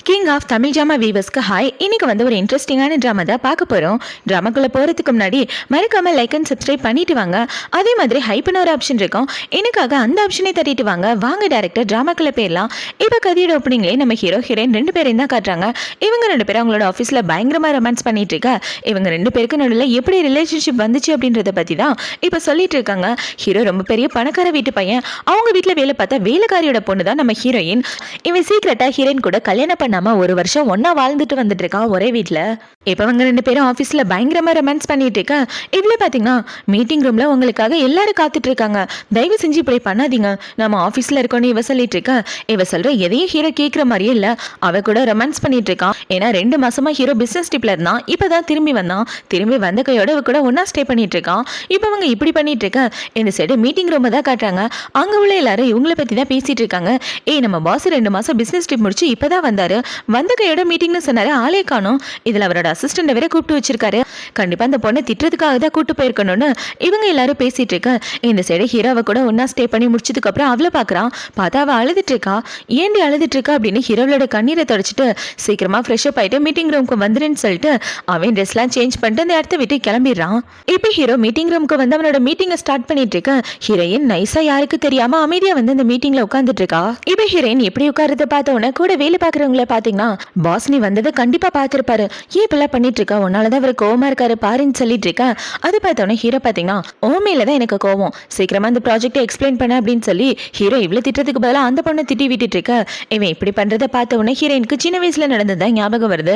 King of Tamil drama வீவர்ஸ்க்கு hi. இன்னைக்கு வந்து ஒரு இன்ட்ரெஸ்டிங்கான ட்ராமா தான் பார்க்க போகிறோம். ட்ராமாக்குள்ளே போகிறதுக்கு முன்னாடி மறக்காமல் லைக் அண்ட் சப்ஸ்கிரைப் பண்ணிட்டு வாங்க. அதே மாதிரி ஹைப்னு ஒரு ஆப்ஷன் இருக்கும், எனக்காக அந்த ஆப்ஷனை தட்டிட்டு வாங்க. வாங்க டேரக்டர் ட்ராமாக்குள்ளே போயிடலாம். இப்போ கதையோட ஓப்பனிங்லேயே நம்ம ஹீரோ ஹீரோயின் 2 பேரையும் தான் காட்டுறாங்க. இவங்க 2 பேரும் அவங்களோட ஆஃபீஸில் பயங்கரமாக ரொமான்ஸ் பண்ணிட்டு இருக்க. இவங்க 2 பேருக்கு நடுவில் எப்படி ரிலேஷன்ஷிப் வந்துச்சு அப்படின்றத பற்றி தான் இப்போ சொல்லிட்டு இருக்காங்க. ஹீரோ ரொம்ப பெரிய பணக்கார வீட்டு பையன். அவங்க வீட்டில் வேலை பார்த்தா வேலைக்காரியோட பொண்ணு தான் நம்ம ஹீரோயின். இவன் சீக்கிரட்டா ஹீரோயின் கூட கல்யாணம் பண்ணாம 1 வருஷம் ஒன்னா வாழ்ந்துட்டு வந்துட்டு இருக்கான் ஒரே வீட்டில். இப்போ அவங்க 2 பேரும் ஆஃபீஸில் பயங்கரமாக ரொமான்ஸ் பண்ணிட்டு இருக்க. இவ்வளோ பார்த்தீங்கன்னா மீட்டிங் ரூமில் உங்களுக்காக எல்லாரும் காத்துட்டு இருக்காங்க. தயவு செஞ்சு இப்படி பண்ணாதீங்க, நம்ம ஆஃபீஸில் இருக்கோன்னு இவ சொல்லிட்டு இருக்க. இவ சொல்ற எதையும் ஹீரோ கேட்குற மாதிரியே இல்லை. அவ கூட ரொமான்ஸ் பண்ணிட்டு இருக்கான். ஏன்னா 2 மாசமா ஹீரோ பிசினஸ் ட்ரிப்ல இருந்தான். இப்போதான் திரும்பி வந்தான். திரும்பி வந்த கையோட இவ கூட ஒன்னா ஸ்டே பண்ணிட்டு இருக்கான். இப்போ அவங்க இப்படி பண்ணிட்டு இருக்க. இந்த சைடு மீட்டிங் ரூமை தான் காட்டுறாங்க. அங்க உள்ள எல்லாரும் இவங்கள பத்தி தான் பேசிட்டு இருக்காங்க. நம்ம பாஸ் 2 மாசம் பிசினஸ் ட்ரிப் முடிச்சு இப்பதான் வந்தாரு. வந்த கையோட மீட்டிங்னு சொன்னாரு, ஆளே காணோம். இதுல அவரோட அசிஸ்டன்ட் வேற கூப்பிட்டு வச்சிருக்காரு. கண்டிப்பா அந்த பொண்ணை திட்டுறதுக்காக தான் கூட்டு போயிருக்கணும்னு இவங்க எல்லாரும் பேசிட்டு இருக்க. இந்த சைடு ஹீரோவை கூட ஒன்னா ஸ்டே பண்ணி முடிச்சதுக்கு அப்புறம் அவளை பாக்குறான். பார்த்தா அவ அழுதுட்டு இருக்கா. ஏண்டி அழுதுட்டு இருக்கா அப்படின்னு ஹீரோவோட கண்ணீரை தொடச்சிட்டு சீக்கிரமா ஃப்ரெஷ் அப் ஆயிட்டு மீட்டிங் ரூமுக்கு வந்துருன்னு சொல்லிட்டு அவன் ட்ரெஸ்லாம் சேஞ்ச் பண்ணிட்டு அந்த இடத்த விட்டு கிளம்பிடுறான். இப்போ ஹீரோ மீட்டிங் ரூமுக்கு வந்து அவனோட மீட்டிங்கை ஸ்டார்ட் பண்ணிட்டு இருக்க. ஹீரோயின் நைஸா யாருக்கு தெரியாம அமைதியா வந்து அந்த மீட்டிங்ல உட்காந்துட்டு இருக்கா. இப்போ ஹீரோயின் எப்படி உட்காரத பார்த்த உடனே கூட வேலை பாக்குறவங்கள பாத்தீங்கன்னா பாஸ் நீ வந்ததை கண்டிப்பா பாத்திருப்பாரு. ஏன் இப்பெல்லாம் பண்ணிட்டு இருக்கா, உன்னாலதான் அவர் கோவமா இருக்காரு பாருன்னு சொல்லிட்டு இருக்கா. அது பார்த்தோன்னே ஹீரோ பாத்தீங்கன்னா ஓமையில தான் எனக்கு கோவம், சீக்கிரமா அந்த ப்ராஜெக்டை எக்ஸ்பிளைன் பண்ண அப்படின்னு சொல்லி ஹீரோ இவ்வளவு திட்டத்துக்கு பதிலாக அந்த பொண்ணை திட்டி விட்டுட்டு இருக்க. இவன் இப்படி பண்றதை பார்த்த உடனே ஹீரோயினுக்கு சின்ன வயசுல நடந்ததுதான் ஞாபகம் வருது.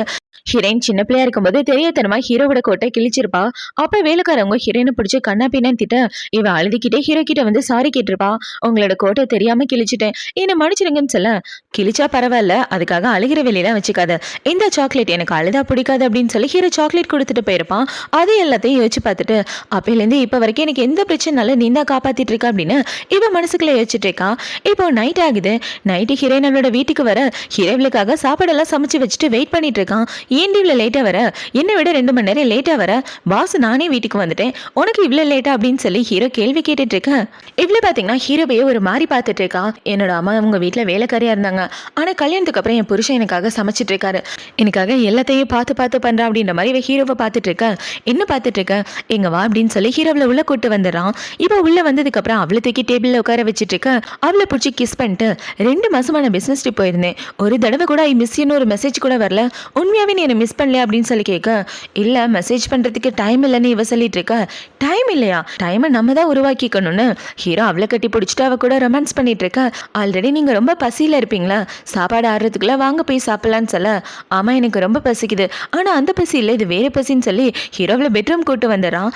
ஹீரோயின் சின்ன பிள்ளையா இருக்கும்போது தெரியத்தனமா ஹீரோவோட கோட்டை கிழிச்சிருப்பா. அப்ப வேலைக்காரவங்க ஹீரோயினை பிடிச்சி கண்ணா பின்னான்னு திட்ட இவ அழுதுகிட்டே ஹீரோ கிட்ட வந்து சாரி கேட்டிருப்பா. உங்களோட கோட்டை தெரியாம கிழிச்சிட்டேன், என்ன மன்னிச்சிடுங்கன்னு சொல்ல. கிழிச்சா பரவாயில்ல, அதுக்காக அழுகிற வெளியெல்லாம் வச்சுக்காத, இந்த சாக்லேட் எனக்கு அழுதா பிடிக்காது அப்படின்னு சொல்லி ஹீரோ சாக்லேட் கொடுத்துட்டு போயிருப்பான். அது எல்லாத்தையும் யோசிச்சு பார்த்துட்டு அப்பையிலேருந்து இப்ப வரைக்கும் எனக்கு எந்த பிரச்சனைனால நீ தான் காப்பாத்திட்டு இருக்க அப்படின்னு இவ மனசுக்குள்ள யோசிச்சுட்டு இருக்கா. இப்போ நைட் ஆகுது. நைட்டு ஹீரோயினோட வீட்டுக்கு வர ஹீரோவுக்காக சாப்பாடெல்லாம் சமைச்சு வச்சுட்டு வெயிட் பண்ணிட்டு இருக்கான். ஏன் இவ்வளவு லேட்டா வர, என்னை விட 2 மணி நேரம் லேட்டா வர, பாஸ் நானே வீட்டுக்கு வந்துட்டேன், உனக்கு இவ்வளவு லேட்டா அப்படின்னு சொல்லி ஹீரோ கேள்வி கேட்டுட்டு இருக்க. இவ்வளவு பாத்தீங்கன்னா ஹீரோவையே ஒரு மாதிரி பார்த்துட்டு இருக்கா. என்னோட அம்மா உங்க வீட்டுல வேலைக்காரியா இருந்தாங்க, ஆனா கல்யாணத்துக்கு அப்புறம் என் புருஷன் எனக்காக சமைச்சிட்டு இருக்காரு, எனக்காக எல்லாத்தையும் பார்த்து பண்றா அப்படின்ற மாதிரி இவ ஹீரோவை பார்த்துட்டு இருக்க. என்ன பார்த்துட்டு இருக்க, எங்க வா அப்படின்னு சொல்லி ஹீரோவில் உள்ள கூட்டு வந்துடுறான். இவ உள்ள வந்ததுக்கு அப்புறம் அவளை தூக்கி டேபிள்ல உட்கார வச்சுட்டு இருக்க. அவளை பிடிச்சி கிஸ் பண்ணிட்டு 2 மாசமா நான் பிசினஸ் ட்ரிப் போயிருந்தேன், ஒரு தடவை கூட ஐ மிஸ் யூன்னு ஒரு மெசேஜ் கூட வரல, உண்மையாவே நீ என்ன மிஸ் பண்ணலையா அப்படின்னு சொல்லி கேட்க. இல்ல மெசேஜ் பண்றதுக்கு டைம் இல்லைன்னு இவ சொல்லிட்டு இருக்க. டைம் இல்லையா, டைமை நம்ம தான் உருவாக்கிக்கணும்னு ஹீரோ அவளை கட்டி பிடிச்சிட்டு அவ கூட ரொமான்ஸ் பண்ணிட்டு இருக்க. ஆல்ரெடி நீங்க ரொம்ப பசியில இருப்பீங்களா, சாப்பாடு ஆடுறதுக்குள்ள வாங்க போய் சாப்பிடலான்னு சொல்ல. ஆமா எனக்கு ரொம்ப பசிக்குது, ஆனா அந்த பசி இல்லை இது வேற பசின்னு சொல்லி ஹீரோவில் பெட்ரூம் கூட்டு வந்துடுறான்.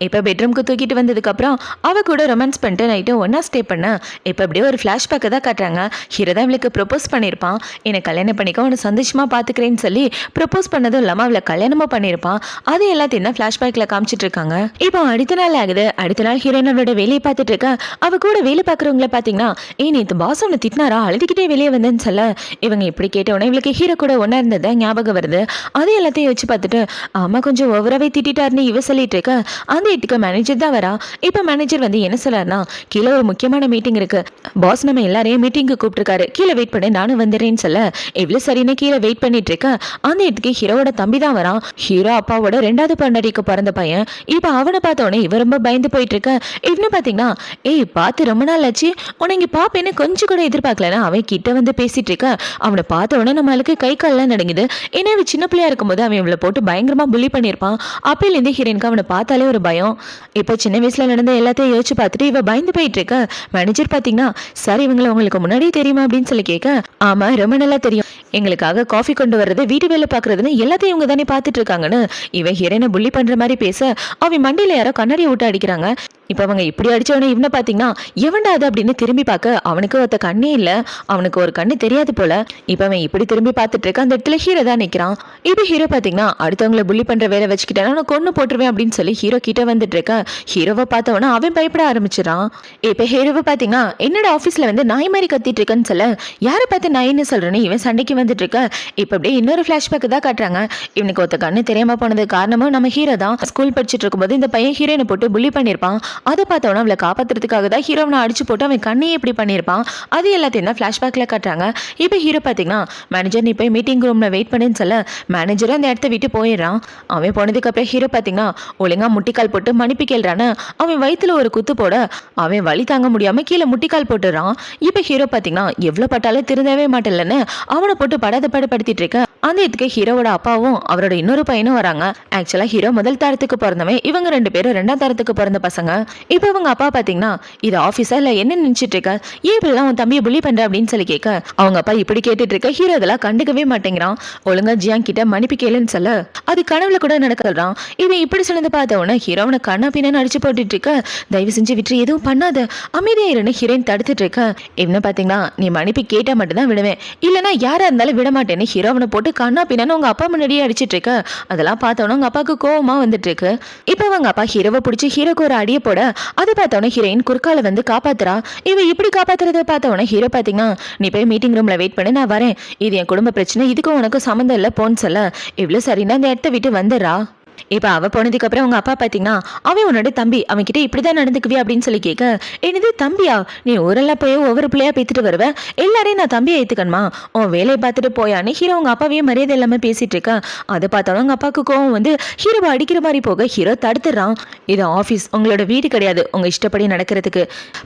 இப்போ பெட்ரூம்க்கு தூக்கிட்டு வந்ததுக்கு அப்புறம் அவ கூட ரொமான்ஸ் பண்ணிட்டு நைட்டு ஒன்னா ஸ்டே பண்ண. இப்போ அப்படியே ஒரு ஃபிளாஷ்பேக்கை தான் காட்டுறாங்க. ஹீரோ தான் இவளுக்கு ப்ரொப்போஸ் பண்ணியிருப்பான். என்னை கல்யாணம் பண்ணிக்க உன்னை சந்தோஷமா பார்த்துக்கிறேன்னு சொல்லி ப்ரொப்போஸ் பண்ணதும் இல்லாமல் அவளை கல்யாணமும் பண்ணியிருப்பான். அது எல்லாத்தையும் தான் ஃபிளாஷ்பேக்கில் காமிச்சிட்டு இருக்காங்க. இப்போ அடுத்த நாள் ஆகுது. அடுத்த நாள் ஹீரோயின் அவளோட வேலையை பார்த்துட்டு இருக்க. அவ கூட வேலை பார்க்குறவங்கள பார்த்தீங்கன்னா நேற்று பாஸ் ஒன்று திட்டினாரா, அழுதுகிட்டே வெளியே வந்தேன்னு சொல்ல. இவங்க இப்படி கேட்டவுடனே இவளுக்கு ஹீரோ கூட ஒன்றா இருந்தது ஞாபகம் வருது. அது எல்லாத்தையும் வச்சு பார்த்துட்டு ஆமா கொஞ்சம் ஓவராகவே திட்டாருன்னு இவ சொல்லிட்டு இருக்க. அந்த இடத்துக்கு மேனேஜர் தான் வரா. இப்போ மேனேஜர் வந்து என்ன சொல்றாருன்னா, கீழே ஒரு முக்கியமான மீட்டிங் இருக்கு, பாஸ் நம்ம எல்லாரையும் மீட்டிங்கு கூப்பிட்டுருக்காரு, கீழே வெயிட் பண்ணி நானும் வந்துடுறேன்னு சொல்ல. இவ்வளவு சரின்னு கீழே வெயிட் பண்ணிட்டு இருக்க. அந்த இடத்துக்கு ஹீரோவோட தம்பி தான் வரான். ஹீரோ அப்பாவோட 2வது பொண்டாட்டிக்கு பிறந்த பையன். இப்போ அவனை பார்த்தோன்னே இவ ரொம்ப பயந்து போயிட்டு இருக்க. இவனு பார்த்தீங்கன்னா பார்த்து ரொம்ப நாள் ஆச்சு, உன்னை இங்கே பாப்பேன்னு கொஞ்சம் கூட எதிர்பார்க்கலன்னா அவன் கிட்ட வந்து பேசிட்டு இருக்க. அவனை பார்த்த உடனே நம்மளுக்கு கை கால்லாம் நடுங்குது. ஏன்னா அவன் சின்ன பிள்ளையா இருக்கும்போது அவன் இவளை போட்டு பயங்கரமா புள்ளி பண்ணியிருப்பான். அப்பையிலேருந்து ஹீரோயினுக்கு அவனை பார்த்தாலே ஒரு பயம். இப்போ சின்ன வயசுல நடந்த எல்லாத்தையும் யோசிச்சு பார்த்துட்டு இவ பயந்து போயிட்டு இருக்க. மேனேஜர் பார்த்தீங்கன்னா சார் இவங்களை உங்களுக்கு முன்னாடியே தெரியுமா அப்படின்னு சொல்லி கேட்க. ஆமா ரொம்ப நல்லா தெரியும், எங்களுக்காக காஃபி கொண்டு வர்றது வீட்டு வேலை பார்க்கறதுன்னு எல்லாத்தையும் இவங்க தானே பார்த்துட்டு இருக்காங்கன்னு இவன் ஹீரோயினை புள்ளி பண்ற மாதிரி பேச. அவன் மண்டியில யாரோ கண்ணாடி விட்டு அடிக்கிறாங்க. இப்போ அவங்க இப்படி அடிச்சவனே இவனை பார்த்தீங்கன்னா எவன்டா அது அப்படின்னு திரும்பி பார்க்க. அவனுக்கு ஒருத்த கண்ணே இல்லை, அவனுக்கு ஒரு கண்ணு தெரியாது போல. இப்போ அவன் இப்படி திரும்பி பார்த்துட்டு இருக்க. அந்த இடத்துல ஹீரோ தான் நிற்கிறான். இப்போ ஹீரோ பார்த்தீங்கன்னா அடுத்தவங்களை புள்ளி பண்ற வேலை வச்சுக்கிட்டேன், நான் கொண்டு போட்டுருவேன் அப்படின்னு சொல்லி ஹீரோ கிட்ட வந்துட்டு இருக்க. ஹீரோவை பார்த்தவனா அவன் பயப்பட ஆரம்பிச்சிடான். இப்போ ஹீரோவை பார்த்தீங்கன்னா என்னோட ஆஃபீஸில் வந்து நாய் மாதிரி கத்திட்டு இருக்கேன்னு சொல்ல. யாரை பார்த்து நாயின்னு சொல்றேன்னு இவன் சண்டைக்கு வந்துட்டு இருக்க. இப்போ அப்படியே இன்னொரு ஃபிளாஷ்பேக் தான் காட்டுறாங்க. இவனுக்கு ஒருத்த கண்ணு தெரியாம போனது காரணமும் நம்ம ஹீரோ தான். ஸ்கூல் படிச்சுட்டு இருக்கும்போது இந்த பையன் ஹீரோயினை போட்டு புள்ளி பண்ணியிருப்பான். அதை பார்த்தோன்னா அவளை காப்பாற்றுறதுக்காக தான் ஹீரோ அவனை அடிச்சு போட்டு அவன் கண்ணையே இப்படி பண்ணியிருப்பான். அது எல்லாத்தையும் தான் ஃப்ளாஷ்பேக்கில் காட்டுறாங்க. இப்போ ஹீரோ பார்த்தீங்கன்னா மேனேஜர் நீ போய் மீட்டிங் ரூமில் வெயிட் பண்ணுன்னு சொல்ல மேனேஜரும் அந்த இடத்த விட்டு போயிடுறான். அவன் போனதுக்கப்புறம் ஹீரோ பார்த்தீங்கன்னா ஒழுங்காக முட்டிக்கால் போட்டு மன்னிப்பு கேள்றான்னு அவன் வயிற்றுல ஒரு குத்து போட அவன் வலி தாங்க முடியாமல் கீழே முட்டிக்கால் போட்டுறான். இப்போ ஹீரோ பார்த்தீங்கன்னா எவ்வளோ பட்டாலும் திருந்தவே மாட்டேன்லன்னு அவனை போட்டு படுத்திட்டு இருக்க அந்த இதுக்கு ஹீரோவோட அப்பாவும் அவரோட இன்னொரு பையனும் வராங்க. ஆக்சுவலா ஹீரோ முதல் தரத்துக்கு பிறந்தவன், இவங்க 2 பேரும் 2ஆம் தரத்துக்கு பிறந்த பசங்க. இப்போ இவங்க அப்பா பாத்தீங்கன்னா இது ஆபீஸா இல்ல என்ன நினைச்சிட்டு இருக்க, ஏன் இப்படிலாம் உன் தம்பியை புள்ளி பண்ற அப்படின்னு சொல்லி கேட்க அவங்க அப்பா இப்படி கேட்டுட்டு இருக்க ஹீரோ இதெல்லாம் கண்டுக்கவே மாட்டேங்கிறான். ஒழுங்கா ஜியாங் கிட்ட மன்னிப்பு கேளுன்னு சொல்ல அது கனவுல கூட நடக்கலாம். இவன் இப்படி சொன்னதை பார்த்த உடனே ஹீரோவனை கண்ணா பின்னு அடிச்சு போட்டுட்டு இருக்க தயவு செஞ்சு விட்டு எதுவும் பண்ணாத அமைதியா இருன்னு ஹீரோயின் தடுத்துட்டு இருக்க இவனை பாத்தீங்கன்னா நீ மன்னிப்பு கேட்டா மட்டும் தான் விடுவேன், இல்லைன்னா யாரா இருந்தாலும் விட மாட்டேன்னு ஹீரோவனை போட்டு கண்ணா பின்னான்னு உங்க அப்பா முன்னாடியே அடிச்சிட்டு இருக்க அதெல்லாம் பார்த்தோன்னா உங்க அப்பாவுக்கு கோவமா வந்துட்டு இருக்கு. இப்போ அவங்க அப்பா ஹீரோவை பிடிச்சி ஹீரோக்கு ஒரு அடியை போட அதை பார்த்தோன்னே ஹீரோயின் குறுக்கால வந்து காப்பாத்துறா. இவ இப்படி காப்பாத்துறதை பார்த்தோன்னே ஹீரோ பாத்தீங்கன்னா நீ போய் மீட்டிங் ரூம்ல வெயிட் பண்ணு நான் வரேன், இது என் குடும்ப பிரச்சனை, இதுக்கும் உனக்கும் சம்மந்தம் இல்லை போன்னு சொல்ல இவ்வளவு சரின்னா அந்த இடத்த விட்டு வந்துடுறா. இப்போ அவ போனதுக்கு அப்புறம் உங்க அப்பா பாத்தீங்கன்னா அவன் உன்னோட தம்பி அவன் கிட்ட இப்படிதான் நடந்துக்குவியா அப்படின்னு சொல்லி கேட்க என்னது தம்பியா, நீ ஊரெல்லாம் போய் ஒவ்வொரு பிள்ளையா பேத்துட்டு வருவ, எல்லாரையும் நான் தம்பியை ஏத்துக்கணுமா, உன் வேலையை பார்த்துட்டு போயான்னு ஹீரோ உங்க அப்பாவே மரியாதை இல்லாம பேசிட்டு இருக்க அதை பார்த்தாலும் உங்க அப்பாவுக்கு கோவம் வந்து ஹீரோவை அடிக்கிற மாதிரி போக ஹீரோ தடுத்துறான். இது ஆஃபீஸ், உங்களோட வீடு கிடையாது உங்க இஷ்டப்படி நடக்கிறதுக்கு,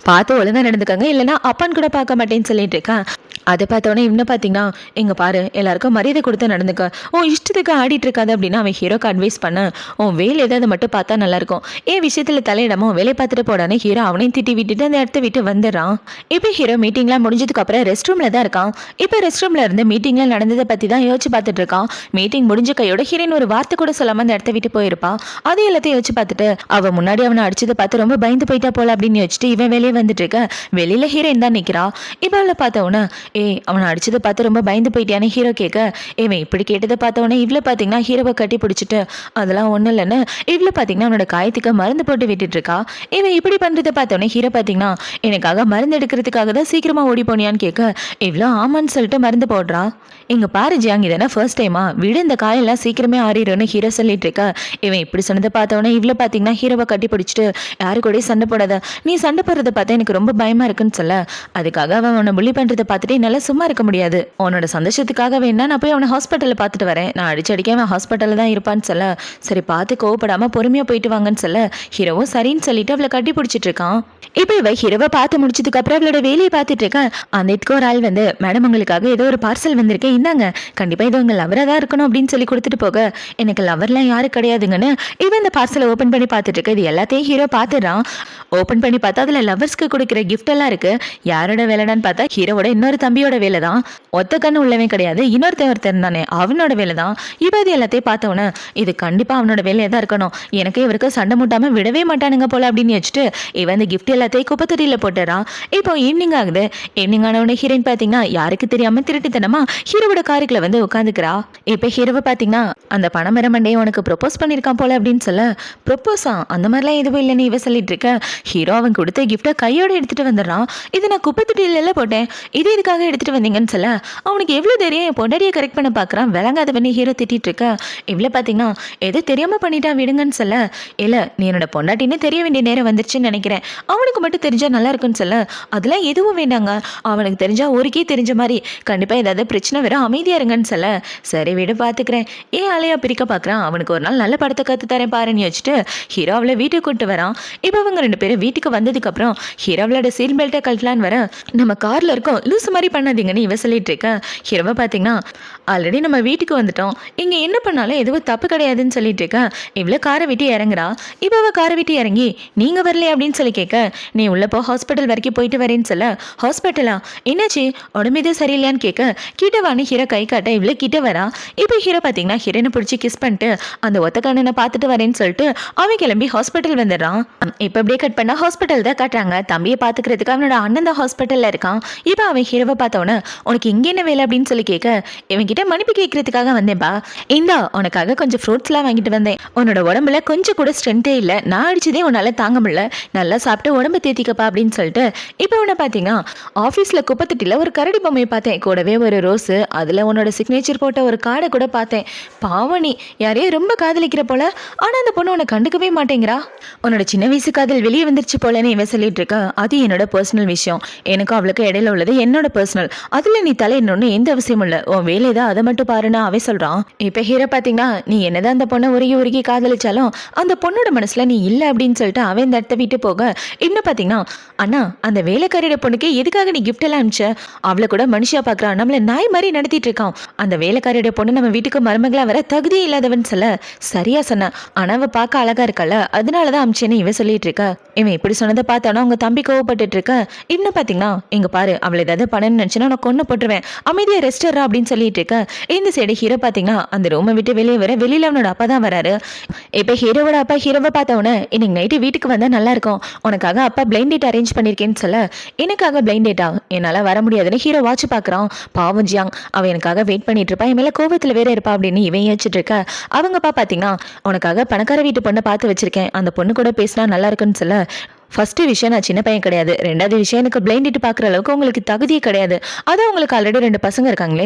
பார்த்து ஒழுங்கா நடந்துக்கங்க இல்லைன்னா அப்பான்னு கூட பார்க்க மாட்டேன்னு சொல்லிட்டு இருக்கேன். அதை பார்த்தோன்னே இன்னும் பார்த்தீங்கன்னா இங்கே பாரு எல்லாருக்கும் மரியாதை கொடுத்து நடந்துக்க, உன் இஷ்டத்துக்கு ஆடிட்டு இருக்காது அப்படின்னு அவன் ஹீரோக்கு அட்வைஸ் பண்ண உன் வேலை ஏதாவது மட்டும் பார்த்தா நல்லாயிருக்கும், ஏன் விஷயத்தில் தலையிடாம வேலை பார்த்துட்டு போடானே ஹீரோ அவனையும் திட்டி விட்டுட்டு அந்த இடத்த விட்டு வந்துடுறான். இப்போ ஹீரோ மீட்டிங்லாம் முடிஞ்சதுக்கு அப்புறம் ரெஸ்ட் ரூமில் தான் இருக்கான். இப்போ ரெஸ்ட் ரூமில் இருந்து மீட்டிங்லாம் நடந்ததை பற்றி தான் யோசிச்சு பார்த்துட்டு இருக்கான். மீட்டிங் முடிஞ்ச கையோட ஹீரோயின் ஒரு வார்த்தை கூட சொல்லாமல் அந்த இடத்த விட்டு போயிருப்பான். அது எல்லாத்தையும் யோசிச்சு பார்த்துட்டு அவன் முன்னாடி அவனை அடிச்சதை பார்த்து ரொம்ப பயந்து போயிட்டா போல அப்படின்னு யோசிச்சுட்டு இவன் வெளியே வந்துட்டு இருக்க வெளியில ஹீரோயின் தான் நிற்கிறா. இப்போ அவளை பார்த்தவொன்னே அவனை அடிச்சதை பார்த்து ரொம்ப பயந்து போயிட்டியானே ஹீரோ கேட்க இவன் இப்படி கேட்டதை பார்த்தவொடனே இவ்வளோ பார்த்தீங்கன்னா ஹீரோவை கட்டி பிடிச்சிட்டு அதெல்லாம் ஒன்றும் இல்லைன்னு இவ்வளோ பார்த்தீங்கன்னா அவனோட காயத்துக்கு மருந்து போட்டு விட்டுட்டு இருக்கா. இவன் இப்படி பண்ணுறதை பார்த்தவொடனே ஹீரோ பார்த்தீங்கன்னா எனக்காக மருந்து எடுக்கிறதுக்காக தான் சீக்கிரமா ஓடி போனியான்னு கேட்க இவ்வளோ ஆமான்னு சொல்லிட்டு மருந்து போடுறா. இங்க பாரு ஜியாங் இதனா ஃபர்ஸ்ட் டைமா விடு, இந்த காயெல்லாம் சீக்கிரமே ஆறிடும்னு ஹீரோ சொல்லிட்டு இருக்க இவன் இப்படி சொன்னதை பார்த்தவொடனே இவ்வளோ பார்த்தீங்கன்னா ஹீரோவை கட்டி பிடிச்சிட்டு யாரு கூட சண்டை போடாத, நீ சண்டை போடுறதை பார்த்தா எனக்கு ரொம்ப பயமா இருக்குன்னு சொல்ல அதுக்காக அவன் அவனை புள்ளி பண்றதை பார்த்துட்டு என்னால சும்மா இருக்க முடியாது, உன்னோட சந்தோஷத்துக்காக வேணா நான் போய் அவனை ஹாஸ்பிட்டலில் பார்த்துட்டு வரேன், நான் அடிச்சடிக்க அவன் ஹாஸ்பிட்டலில் தான் இருப்பான்னு சொல்ல சரி பார்த்து கோவப்படாம பொறுமையா போயிட்டு வாங்கன்னு சொல்ல ஹீரோவும் சரின்னு சொல்லிட்டு அவளை கட்டி பிடிச்சிட்டு இருக்கான். இப்போ இவ ஹீரோவை பார்த்து முடிச்சதுக்கு அப்புறம் அவளோட வேலையை பார்த்துட்டு இருக்க அந்த இதுக்கு ஒரு ஆள் வந்து மேடம் உங்களுக்காக ஏதோ ஒரு பார்சல் வந்திருக்கேன் இந்தாங்க, கண்டிப்பா இது உங்க லவரா தான் இருக்கணும் அப்படின்னு சொல்லி கொடுத்துட்டு போக எனக்கு லவர்லாம் யாரு கிடையாதுங்கன்னு இவன் இந்த பார்சலை ஓப்பன் பண்ணி பார்த்துட்டு இருக்க இது எல்லாத்தையும் ஹீரோ பார்த்துடுறான். ஓப்பன் பண்ணி பார்த்தா அதுல லவர்ஸ்க்கு கொடுக்குற கிஃப்ட் எல்லாம் இருக்கு. யாரோட வேலைடான்னு பார்த்தா ஹீரோவோட இன்னொரு தம்பியோட வேலை தான், ஒத்த கண்ணு உள்ளவன் கிடையாது, ஒருத்தர் தானே அவனோட வேலை தான். இப்போ இது எல்லாத்தையும் பார்த்தவொன்னே இது கண்டிப்பா அவனோட வேலையா தான் இருக்கணும், எனக்கு இவருக்கு சண்டை மூட்டாம விடவே மாட்டானுங்க போல அப்படின்னு வச்சுட்டு இவன் இந்த கிஃப்ட் எல்லாத்தையும் குப்பத்தொட்டியில போட்டுறான். இப்போ ஈவினிங் ஆகுது. ஈவினிங் ஆனவனே ஹீரோயின் பாத்தீங்கன்னா யாருக்கு தெரியாம திருட்டுத்தனமா ஹீரோவோட காருக்குள்ள வந்து உட்காந்துக்கிறா. இப்போ ஹீரோவை பாத்தீங்கன்னா அந்த பணமர மண்டையை உனக்கு ப்ரொப்போஸ் பண்ணிருக்கான் போல அப்படின்னு சொல்ல ப்ரொப்போஸா அந்த மாதிரிலாம் எதுவும் இல்லைன்னு இவ சொல்லிட்டு இருக்க ஹீரோ அவன் கொடுத்த கிஃப்டை கையோட எடுத்துட்டு வந்துடுறான். இது நான் குப்பத்தொட்டியில போட்டேன், இது இதுக்காக எடுத்துட்டு வந்தீங்கன்னு சொல்ல அவனுக்கு எவ்வளவு தெரியும் என் பொண்டாடியை கரெக்ட் பண்ண பாக்குறான். விளங்காத பண்ணி ஹீரோ திட்டிட்டு இருக்க இவ்வளவு பாத்தீங்கன்னா எது தெரியாம பண்ணிட்டான் விடுங்கன்னு சொல்ல இல்ல நீ என்னோட பொண்டாட்டின்னு தெரிய வேண்டிய நேரம் வந்துருச்சுன்னு நினைக்கிறேன், அவனுக்கு மட்டும் தெரிஞ்சா நல்லா இருக்குன்னு சொல்ல அதெல்லாம் எதுவும் வேண்டாங்க, அவனுக்கு தெரிஞ்சா ஒருக்கே தெரிஞ்ச மாதிரி கண்டிப்பா ஏதாவது பிரச்சனை வர அமைதியா இருங்கன்னு சொல்ல சரி வீடு பாத்துக்கிறேன் ஏன் ஆலையா பிரிக்க பாக்குறான், அவனுக்கு ஒரு நாள் நல்ல படத்தை கத்து தரேன் பாருன்னு வச்சுட்டு ஹீரோ அவளை வீட்டுக்கு கூட்டு வரான். இப்போ அவங்க 2 பேரும் வீட்டுக்கு வந்ததுக்கு அப்புறம் ஹீரோவோட சீட் பெல்ட்டை கழட்டலான்னு வர நம்ம கார்ல இருக்கோம் லூசு மாதிரி பண்ணாதீங்கன்னு இவ சொல்லிட்டு இருக்க ஹீரோவை பாத்தீங்கன்னா ஆல்ரெடி நம்ம வீட்டுக்கு வந்துட்டோம், இங்க என்ன பண்ணாலும் எதுவும் தப்பு கிடையாதுன்னு சொல்லிட்டு இருக்க இவ்வளோ காரை விட்டு இறங்குறா. இப்போ அவ காரை விட்டு இறங்கி நீங்க வரலையே அப்படின்னு சொல்லி கேட்க நீ உள்ள போ ஹாஸ்பிட்டல் வரைக்கும் போயிட்டு வரேன்னு சொல்ல ஹாஸ்பிட்டலா என்னாச்சு உடம்பு இது சரியில்லையான்னு கேட்க கிட்டவான்னு ஹீரோ கை காட்ட இவ்வளோ கிட்ட வரா. இப்போ ஹீரோ பார்த்தீங்கன்னா ஹீரோனை பிடிச்சி கிஸ் பண்ணிட்டு அந்த ஒத்த கண்ணனை பார்த்துட்டு வரேன்னு சொல்லிட்டு அவன் கிளம்பி ஹாஸ்பிட்டல் வந்துடுறான். இப்போ அப்படியே கட் பண்ணா ஹாஸ்பிட்டல் தான் காட்டுறாங்க. தம்பியை பார்த்துக்கிறதுக்கு அவனோட அண்ணன் தான் ஹாஸ்பிட்டலில் இருக்கான். இப்போ அவன் ஹீரோவை பார்த்தவொன்னே உனக்கு இங்கே என்ன வேலை அப்படின்னு சொல்லி கேட்க இவன் உன்கிட்ட மன்னிப்பு கேட்கறதுக்காக வந்தேன்பா. இந்தா உனக்காக கொஞ்சம் ஃப்ரூட்ஸ்லாம் வாங்கிட்டு வந்தேன். உன்னோட உடம்புல கொஞ்சம் கூட ஸ்ட்ரென்த்தே இல்லை, நான் அடிச்சதே உன்னால தாங்க முடியல, நல்லா சாப்பிட்டு உடம்பு தேத்திக்கப்பா அப்படின்னு சொல்லிட்டு இப்போ உன்னை பார்த்தீங்கன்னா ஆஃபீஸில் குப்பத்தட்டியில் ஒரு கரடி பொம்மையை பார்த்தேன், கூடவே ஒரு ரோஸு, அதில் உன்னோட சிக்னேச்சர் போட்ட ஒரு கார்டை கூட பார்த்தேன். பாவனி யாரையும் ரொம்ப காதலிக்கிற போல, ஆனால் அந்த பொண்ணு உன்னை கண்டுக்கவே மாட்டேங்கிறா. உன்னோட சின்ன வயசு காதல் வெளியே வந்துருச்சு போலன்னு இவன் சொல்லிட்டு இருக்கா. அது என்னோட பர்சனல் விஷயம், எனக்கும் அவளுக்கு இடையில உள்ளது என்னோட பர்சனல், அதில் நீ தலையிடணும்னு எந்த அவசியமும் இல்லை, உன் வேலை தான், அதை மட்டும் பாருன்னு அவன் சொல்கிறான். இப்போ ஹீரோ பார்த்தீங்கன்னா நீ என்னதான் அந்த பொண்ணை உருகி உருகி காதலிச்சாலும் அந்த பொண்ணோட மனசில் நீ இல்லை அப்படின்னு சொல்லிட்டு அவன் இந்த இடத்த விட்டு போக, இன்னும் பார்த்தீங்கன்னா அண்ணா அந்த வேலைக்காரியோட பொண்ணுக்கு எதுக்காக நீ கிஃப்ட் எல்லாம் அனுப்பிச்ச, அவளை கூட மனுஷியா பார்க்குறான், நம்மள நாய் மாதிரி நடத்திட்டு இருக்கான், அந்த வேலைக்காரியோட பொண்ணு நம்ம வீட்டுக்கு மருமகளா வர தகுதியே இல்லாதவன் சொல்ல சரியா சொன்ன, ஆனா அவ பார்க்க அழகா இருக்கல அதனாலதான் அமிச்சேன்னு இவன் சொல்லிட்டு இருக்க. இவன் இப்படி சொன்னதை பார்த்தானா உங்க தம்பி கோவப்பட்டு இருக்க. இன்னும் பாத்தீங்கன்னா இங்க பாரு அவளை ஏதாவது பண்ணணும்னு நினைச்சுன்னா நான் கொண்டு போட்டுருவேன், அமைதியா ரெஸ்டரா அப்படின்னு சொல்லிட்டு இருக்க. இந்த சைடு ஹீரோ பாத்தீங்கன்னா அந்த ரூமை விட்டு வெளியே வர, வெளியில அவனோட அப்பா தான் வராரு. இப்ப ஹீரோவோட அப்பா ஹீரோவை பார்த்தவன இன்னைக்கு நைட்டு வீட்டுக்கு வந்தா நல்லா இருக்கும், உனக்காக அப்பா பிளைண்ட் டேட் அரேஞ்ச் பண்ணிருக்கேன்னு சொல்ல, எனக்காக பிளைண்ட் டேட்டா, என்னால வர முடியாதுன்னு ஹீரோ வாட்ச் பாக்குறான். பாவம் ஜியாங் அவ எனக்காக வெயிட் பண்ணிட்டு இருப்பா, என் மேல கோபத்துல வேற இருப்பா அப்படின்னு இவன் யோசிச்சுட்டு இருக்க. அவங்கப்பா பாத்தீங்கன்னா உனக்காக பணக்கார வீட்டு பொண்ணை பார்த்து வச்சிருக்கேன், அந்த பொண்ணு கூட பேசினா நல்லா இருக்குன்னு சொல்ல, ஃபர்ஸ்ட் விஷயம் நான் சின்ன பையன் கிடையாது, ரெண்டாவது விஷயம் எனக்கு பிளைண்ட் பார்க்குற அளவுக்கு உங்களுக்கு தகுதியே கிடையாது, அதான் உங்களுக்கு ஆல்ரெடி 2 பசங்க இருக்காங்களே,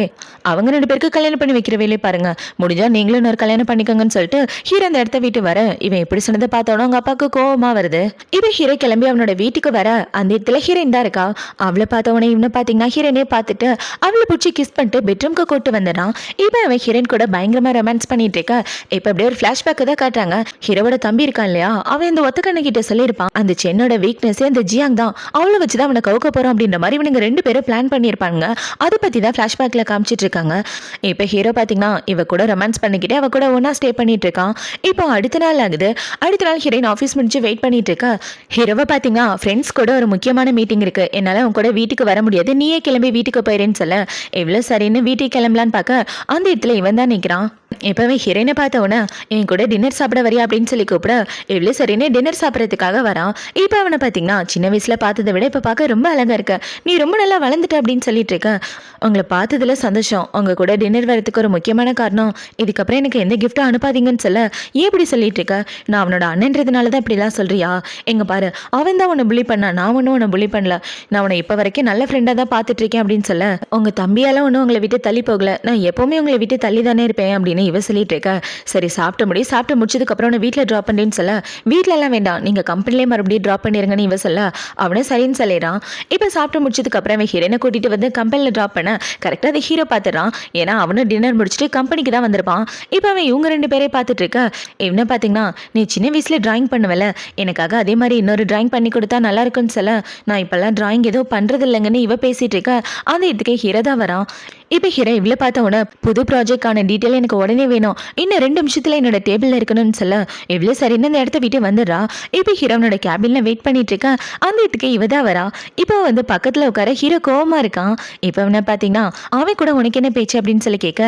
அவங்க 2 பேருக்கு கல்யாணம் பண்ணி வைக்கிற வேலையை பாருங்க, முடிஞ்சா நீங்களும் இன்னொரு கல்யாணம் பண்ணிக்கோங்கன்னு சொல்லிட்டு ஹீரோ அந்த இடத்த விட்டு வர, இவன் எப்படி சொன்னதை பார்த்தோன்னா அவங்க அப்பாவுக்கு கோவமா வருது. இவன் ஹீரோ கிளம்பி அவனோட வீட்டுக்கு வர, அந்த இடத்துல ஹீரோயின் தான் இருக்கா. அவளை பார்த்தவனே இவனை பார்த்தீங்கன்னா ஹீரோனே பார்த்துட்டு அவளை பிடிச்சி கிஸ் பண்ணிட்டு பெட்ரூம்க்கு கூட்டு வந்துடான். இப்போ அவன் ஹீரோயின் கூட பயங்கரமா ரொமான்ஸ் பண்ணிட்டு இருக்க. இப்போ அப்படியே ஒரு ஃபிளாஷ்பேக் தான் காட்டுறாங்க. ஹீரோவோட தம்பி இருக்கான் இல்லையா, அவன் இந்த ஒத்த கண்ணு கிட்ட சொல்லியிருப்பான் அந்த என்னோட வீக்னஸ் அந்த ஜியாங் தான், அவளை வச்சுதான் அவனை கவுக்க போறோம் அப்படின்ற மாதிரி இவனுங்க 2 பேரும் பிளான் பண்ணியிருப்பாங்க. அதை பத்தி தான் ஃபிளாஷ்பேக்ல காமிச்சிட்டு இருக்காங்க. இப்போ ஹீரோ பாத்தீங்கன்னா இவ கூட ரொமான்ஸ் பண்ணிக்கிட்டே அவ கூட ஒன்னா ஸ்டே பண்ணிட்டு இருக்கான். இப்போ அடுத்த நாள் ஆகுது. அடுத்த நாள் ஹீரோயின் ஆஃபீஸ் முடிச்சு வெயிட் பண்ணிட்டு இருக்கா. ஹீரோவை பாத்தீங்கன்னா ஃப்ரெண்ட்ஸ் கூட ஒரு முக்கியமான மீட்டிங் இருக்கு, என்னால உன் கூட வீட்டுக்கு வர முடியாது, நீயே கிளம்பி வீட்டுக்கு போயிறேன்னு சொல்ல, எவ்வளவு சரின்னு வீட்டுக்கு கிளம்பலான்னு பார்க்க அந்த இடத்துல இவன் தான் நிற்கிறான். இப்பவே ஹீரோயினை பார்த்தவன என் கூட டின்னர் சாப்பிட வரியா அப்படின்னு சொல்லி கூப்பிட, எவ்வளோ சரின்னு டின்னர் சாப்பிட்றதுக்காக வரான். இப்போ அவனை பார்த்தீங்கன்னா சின்ன வயசுல பார்த்ததை விட இப்போ பார்க்க ரொம்ப அழகா இருக்க, நீ ரொம்ப நல்லா வளர்ந்துட்ட அப்படின்னு சொல்லிட்டு இருக்க. உங்களை பார்த்ததுல சந்தோஷம், உங்க கூட டின்னர் வரதுக்கு ஒரு முக்கியமான காரணம், இதுக்கப்புறம் எனக்கு எந்த கிஃப்ட்டும் அனுப்பாதீங்கன்னு சொல்ல, ஏன் இப்படி சொல்லிட்டு இருக்க, நான் அவனோட அண்ணன்றதுனால தான் இப்படிலாம் சொல்றியா, எங்க பாரு அவன் தான் உன்னை புள்ளி பண்ணா, நான் ஒன்றும் உன்னை புள்ளி பண்ணல, நான் உன்னை இப்போ வரைக்கும் நல்ல ஃப்ரெண்டாக தான் பார்த்துட்டு இருக்கேன் அப்படின்னு சொல்ல, உங்க தம்பியால ஒன்றும் உங்களை விட்டு தள்ளி போகல, நான் எப்பவுமே உங்களை விட்டு தள்ளி தானே இருப்பேன் அப்படின்னு இவ சொல்லிட்டு இருக்க. சரி சாப்பிட்டு முடிச்சதுக்கு அப்புறம் நான் வீட்டில் ட்ராப் பண்ணுறேன்னு சொல்ல, வீட்டில எல்லாம் வேண்டாம் நீங்க கம்பெனிலே மறுபடியும் ட்ராப் பண்ணிருங்கன்னு இவ சொல்ல, அவனே சரின்னு சொல்லிடுறான். இப்போ சாப்பிட்டு முடிச்சதுக்கு அப்புறம் அவன் ஹீரோனை கூட்டிட்டு வந்து கம்பெனியில் ட்ராப் பண்ண கரெக்டாக அதை ஹீரோ பார்த்துறான். ஏன்னா அவனும் டின்னர் முடிச்சுட்டு கம்பெனிக்கு தான் வந்திருப்பான். இப்போ அவன் இவங்க 2 பேரையும் பார்த்துட்டு இருக்க. இவனை பார்த்தீங்கன்னா நீ சின்ன வயசுல டிராயிங் பண்ணுவல, எனக்காக அதே மாதிரி இன்னொரு டிராயிங் பண்ணி கொடுத்தா நல்லா இருக்குன்னு சொல்ல, நான் இப்பெல்லாம் டிராயிங் எதுவும் பண்றது இல்லைங்கன்னு இவ பேசிட்டு இருக்க. அந்த இடத்துக்கே ஹீரோ தான் வரான். இப்போ ஹீரோ இவ்வளோ பார்த்த உடனே புது ப்ராஜெக்டான டீட்டெயில் எனக்கு உடனே வேணும், இன்னும் 2 நிமிஷத்தில் என்னோட டேபிளில் இருக்கணும்னு சொல்ல, இவ்வளோ சரின்னு அந்த இடத்த விட்டு வந்துடுறா. இப்போ ஹீரோனோட கேபினில் வெயிட் பண்ணிட்டு இருக்கா. அந்த இடத்துக்கு இவ தான் வரா. இப்போ வந்து பக்கத்தில் உட்கார ஹீரோ கோவமா இருக்கான். இப்போ அவனை பார்த்தீங்கன்னா அவன் கூட உனக்கு என்ன பேச்சு அப்படின்னு சொல்லி கேட்க,